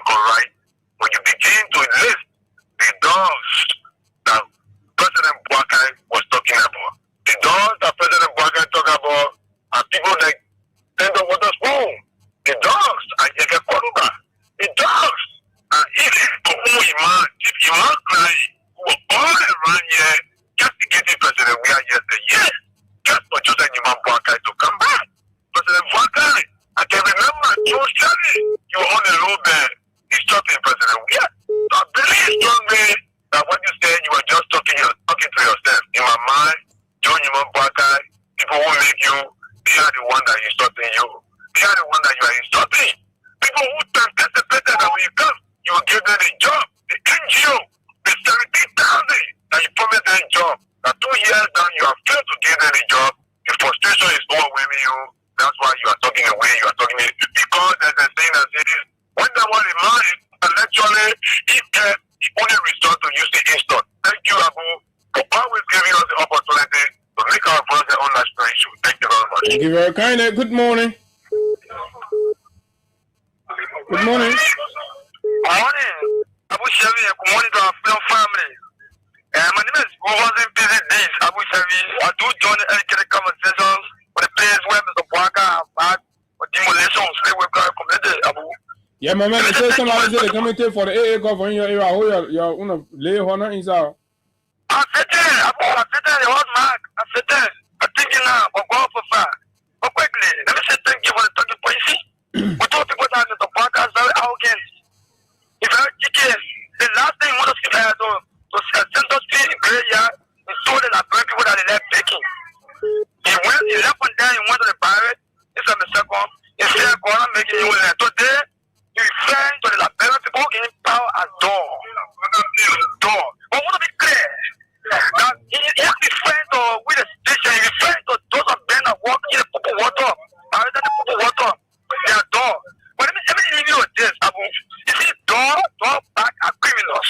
correct when you begin to list the dogs that President Boakai was talking about. The dogs that President Boakai talked about are people like Tender Waterspoon. The dogs are Yeke Koruba. The dogs are eating Iman. If Iman crying, who were all around here just to get the president, we are here saying, yes, just for Joseph Iman Boakai to come back. President Boakai, I can remember Joe Shelley, you were on the low bed instructing President. Yeah. So I believe strongly that what you said, you were just talking to yourself. In my mind, Joe Iman Boakai, people who make you, they are the one that is instructing you. They are the one that you are instructing. People who anticipated that when you come, you will give them a job. The NGO, the 17,000 that you promised them a job. Now 2 years now, you have failed to give them a job. The frustration is overwhelming you. That's why you are talking away. You are talking because there's a saying that says, when that one is mine, intellectually, he only resort to use the instant. Thank you, Abu, for always giving us the opportunity to make our voice on national issue. Thank you very much. Thank you very kind. Good morning. Good morning. Abu Shavi, good morning to our film family. My name is Wasn't Busy Days, Abu Shavi. I do join the educated conversations for the place where Mr. Bwaka and back for demolition stay with God completed, Abu. Yeah, my man, they say somebody said they coming to for the AA government in your area. Who you're lay honor inside? I said that, Abu, I said that, it was Mark. I said that. I'm thinking now, but go for far. But quickly, let me say thank you for the talking point. See, we told people that Mr. Bwaka is very arrogant. He's very chicken. The last thing he wanted to send us to the graveyard, he told them that very people that they left taking. He left on there, he went to the barracks, he said, Mr. Second, he said, go on making you land. Today, he referring to the Liberian people in power as door. But I want to be clear. Now, he has referring to with the station, he referring to those of them that walk in the purple water, rather than the purple water, they are door. But let me leave you with this, Abu. You see, door back are criminals.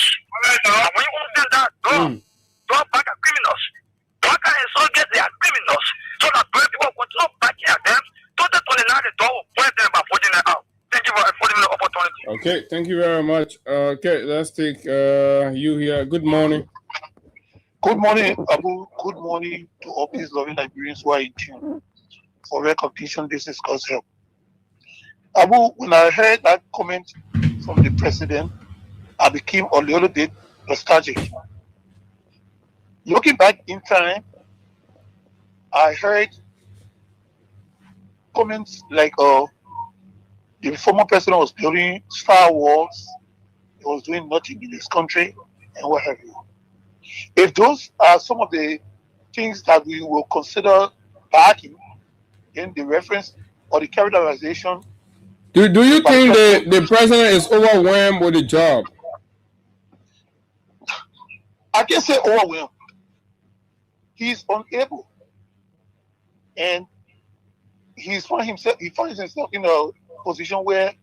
And when you understand that, door back are criminals. Baka and soldiers, they are criminals. So that when people continue backing at them, 2029, the door will point them by putting them out. Thank you for affording me the opportunity. Okay, thank you very much. Okay, let's take you here. Good morning. Good morning, Abu. Good morning to all these loving Liberians who are in tune. For recognition, this is God's help. Abu, when I heard that comment from the president, I became a little bit nostalgic. Looking back in time, I heard comments like the former president was building Star Wars, he was doing nothing in his country, and what have you. If those are some of the things that we will consider backing in the reference or the characterization. Do you think the president is overwhelmed with the job? I can say overwhelmed. He's unable, and he finds himself in a position where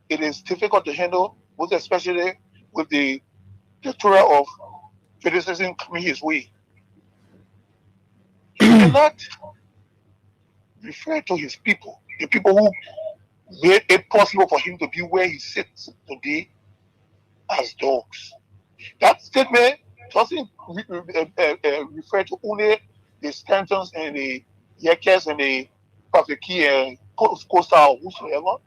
it is difficult to handle, most especially with the plethora of criticism coming his way. He cannot refer to his people, the people who made it possible for him to be where he sits today, as dogs. That statement doesn't refer to only the Stantons and the Yakers and the Pafeki and Costa or whosoever.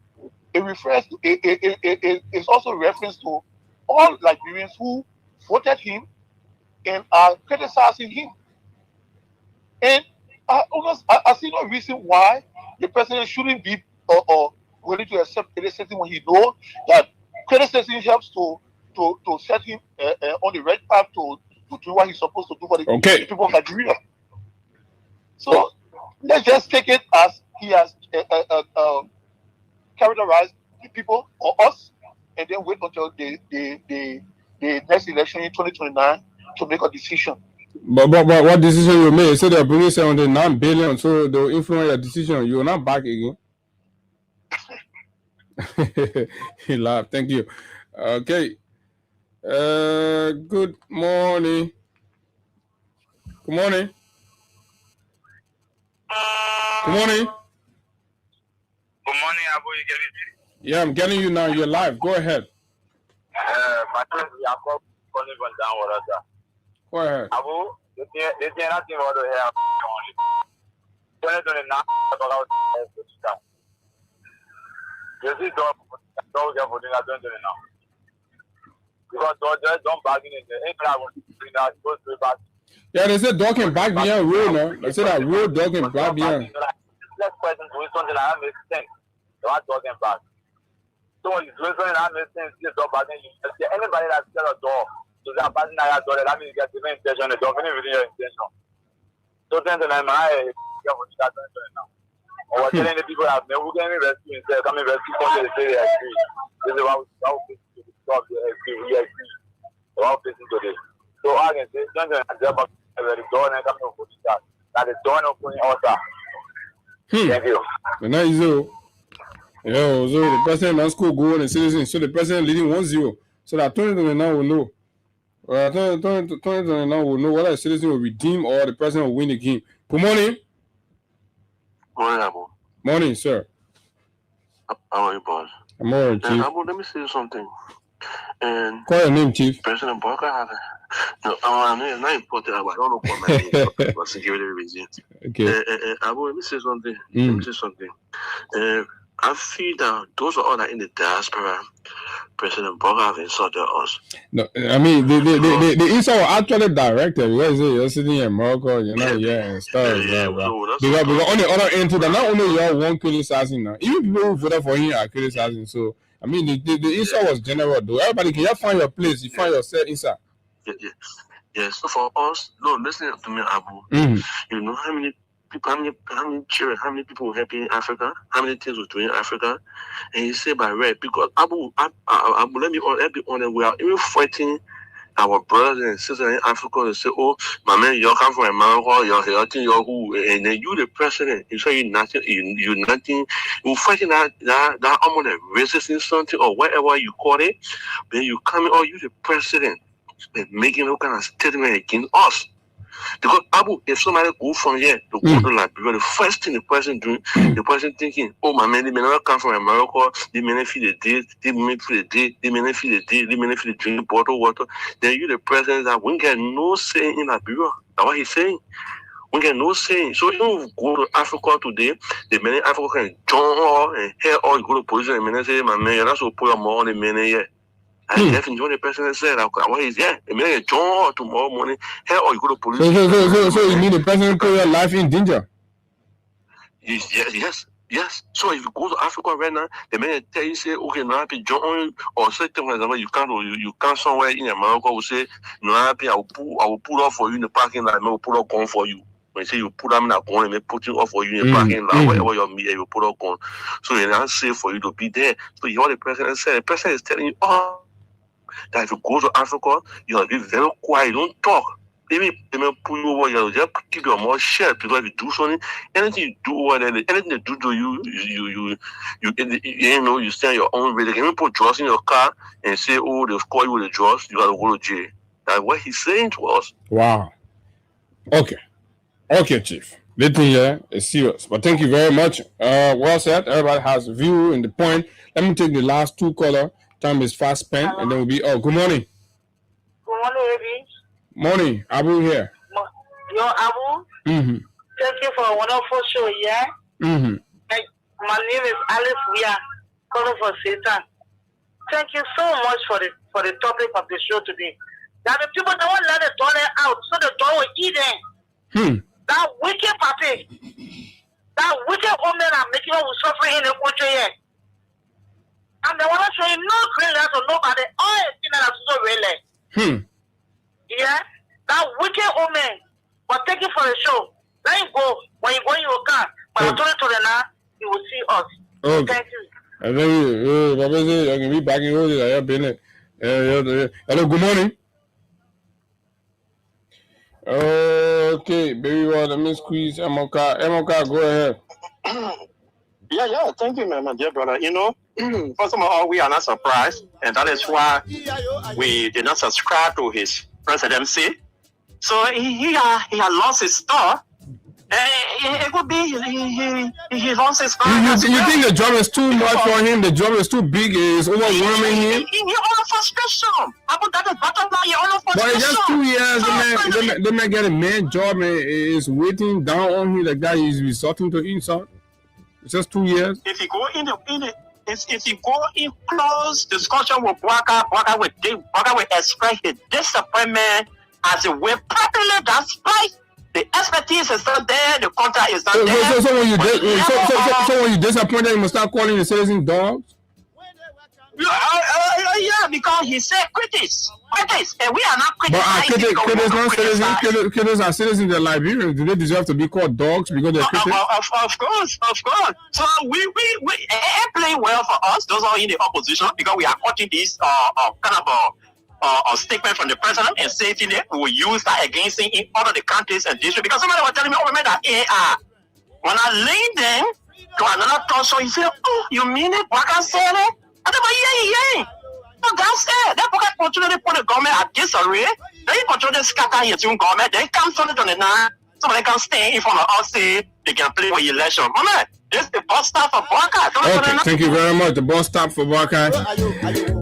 It refers to it's also a reference to all Liberians who voted him and are criticizing him. And I see no reason why the president shouldn't be willing to accept criticism when he knows that criticism helps to set him on the right path to do what he's supposed to do for the people of Nigeria. So let's just take it as he has characterized the people or us, and then wait until the next election in 2029 to make a decision. But what decision you made? You said they're bringing 79 billion, so they'll influence your decision. You will not back again. He laughed. Thank you. Okay. Good morning. Good morning. Good morning. Good morning, Abu. You get it? Yeah, I'm getting you now. You're live. Go ahead. My friend, Jacob, calling from down water. Go ahead. Abu, they say nothing about the hair. 2029, about you see, don't get for dinner 2029. Because don't bargain in the end. I want to bring that goes to back. Yeah, they said dog can back beyond road now. They said that road dog can back beyond. Next person doing something that makes sense. They want dog can back. So when you're doing something that makes sense, you dog back. Anybody that's got a dog, so that passing that door, that means you get different intention. The dog within your intention. So then my get for that now. Or telling the people that we're getting rescue instead of coming rescue something they say they agree. This is what we dog they agree. We agree. We're all facing today. So I can say, don't the door and come to that. That is door opening outside. Thank you. And that is so. Yeah, so the president and school go and citizens. So the president leading 1-0. So that 2029 will know. 2029 will know whether the citizen will redeem or the president will win the game. Good morning. Morning, Abu. Morning, sir. How are you, boss? Good morning, Chief. Let me say something. And call your name, Chief. President Barker has I know it's not important. I don't know for my name for security reasons. Okay. Let me say something. Let me say something. I feel that those are all that in the diaspora. President Barker have insulted us. No, I mean the insult was actually directed. You're sitting in Morocco, you're not here and stuff. Because on the other end, too, that not only y'all one criticizing now, even people who voted for him are criticizing. So I mean the insult was general though. Everybody can you find your place, you find yourself inside. Yes. So for us, no, listen to me, Abu. You know how many people, how many children, how many people were happy in Africa, how many things were doing in Africa, and you say by right, because Abu, let me be honest, we are even fighting our brothers and sisters in Africa to say, oh, my man, you come from America, you're who, and then you the president, you say you're nothing, you're fighting that almost a racist something or whatever you call it, then you come in, oh, you the president, and making no kind of statement against us. Because Abu, if somebody go from here to go to Liberia, the first thing the person doing, the person thinking, oh my man, they may not come from America, they may not feel the day, they may not feel the day, they may not feel the day, they may not feel the drink bottle water. Then you the president that we get no say in Liberia. That's what he's saying. We get no say. So you go to Africa today, the many African join and hear all you go to police and men say, my man, you're not so put your money in many yet. I definitely the president said, what is there? A minute John tomorrow morning, here or you go to police. So you mean the president put your life in danger? Yes. So if you go to Africa right now, the minute tell you say, okay, no happy John or certain for example, you can't somewhere in America will say, no happy, I will pull off for you in the parking lot, I will pull up gun for you. When you say you put them in a gun, and put you off for you in the parking lot, wherever you're meet, you put up gun. So it's not safe for you to be there. So you hear the president said, the president is telling you, that if you go to Africa, you have to be very quiet, you don't talk. Maybe they may pull you over, you just keep your mouth shut because if you do something, anything you do over there, anything they do to you, you stay on your own way. They can even put drugs in your car and say, oh, they'll score you with the drugs, you gotta go to jail. That's what he's saying to us. Wow. Okay, Chief. The thing here is serious. But thank you very much. Well said. Everybody has a view and the point. Let me take the last two caller. Time is fast spent, and then we'll be. Oh, good morning. Good morning, Eddie. Morning, Abu here. Yo, Abu. Thank you for a wonderful show, yeah. My name is Alice. We are calling for Satan. Thank you so much for the topic of the show today. That the people don't let the door out, so the door will eat them. That wicked party, that wicked woman are making us suffering in the country here. And they want to show you no clearness or nobody. All the things that are so really. Yeah? That wicked woman. But thank you for the show. Let him go. When you go in your car, when you turn to the now, you will see us. Okay. Thank you. And then I can be back in the I have been. Hello, good morning. Okay, baby, let me squeeze Emoka. Emoka, go ahead. Yeah, thank you, my dear brother. You know, first of all, we are not surprised, and that is why we did not subscribe to his presidency. So he had lost his star. It could be he lost his star. You think the job is too much for him? The job is too big. It's overwhelming him. He all frustration. That is bottom line. He all frustration. But it's just 2 years. The man get a man job and is waiting down on him like that. He's resorting to insult. It's just 2 years. If you go if you go in close discussion with Waka will express his disappointment as a way properly. That's right. The expertise is not there. The contract is not there. So when you disappointed, you must start calling the citizens dogs. Yeah, because he said critics, and we are not critics. But critics not citizens. Critics are citizens. They're Liberians. Do they deserve to be called dogs because they're critics? Of course. So we playing well for us. Those are in the opposition because we are quoting this kind of a statement from the president and saying we will use that against him in all of the countries and districts. Because somebody was telling me, that when I linked them to another talk show, he said, oh, you mean it? Waka said it? I said, yeah. No, that's it. They continue to put the government at disarray. They continue to scatter your own government. They come from it on the night. Somebody can stay in front of us, say they can play for election. This is the bus stop for Buckeye. Okay, thank you very much. The bus stop for Buckeye.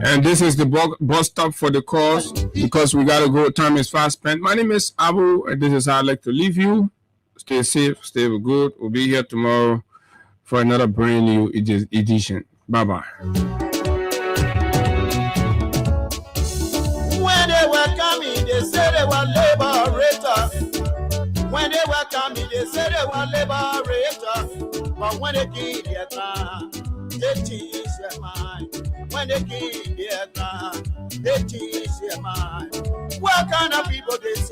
And this is the bus stop for the cause because we got to go. Time is fast spent. My name is Abu, and this is how I'd like to leave you. Stay safe, stay good. We'll be here tomorrow for another brand new edition. Bye-bye. When they were coming, they said they were liberators. When they were coming, they said they were liberators. But when they kill their gun, they change their mind. When they kill their gun, they change their mind. What kind of people they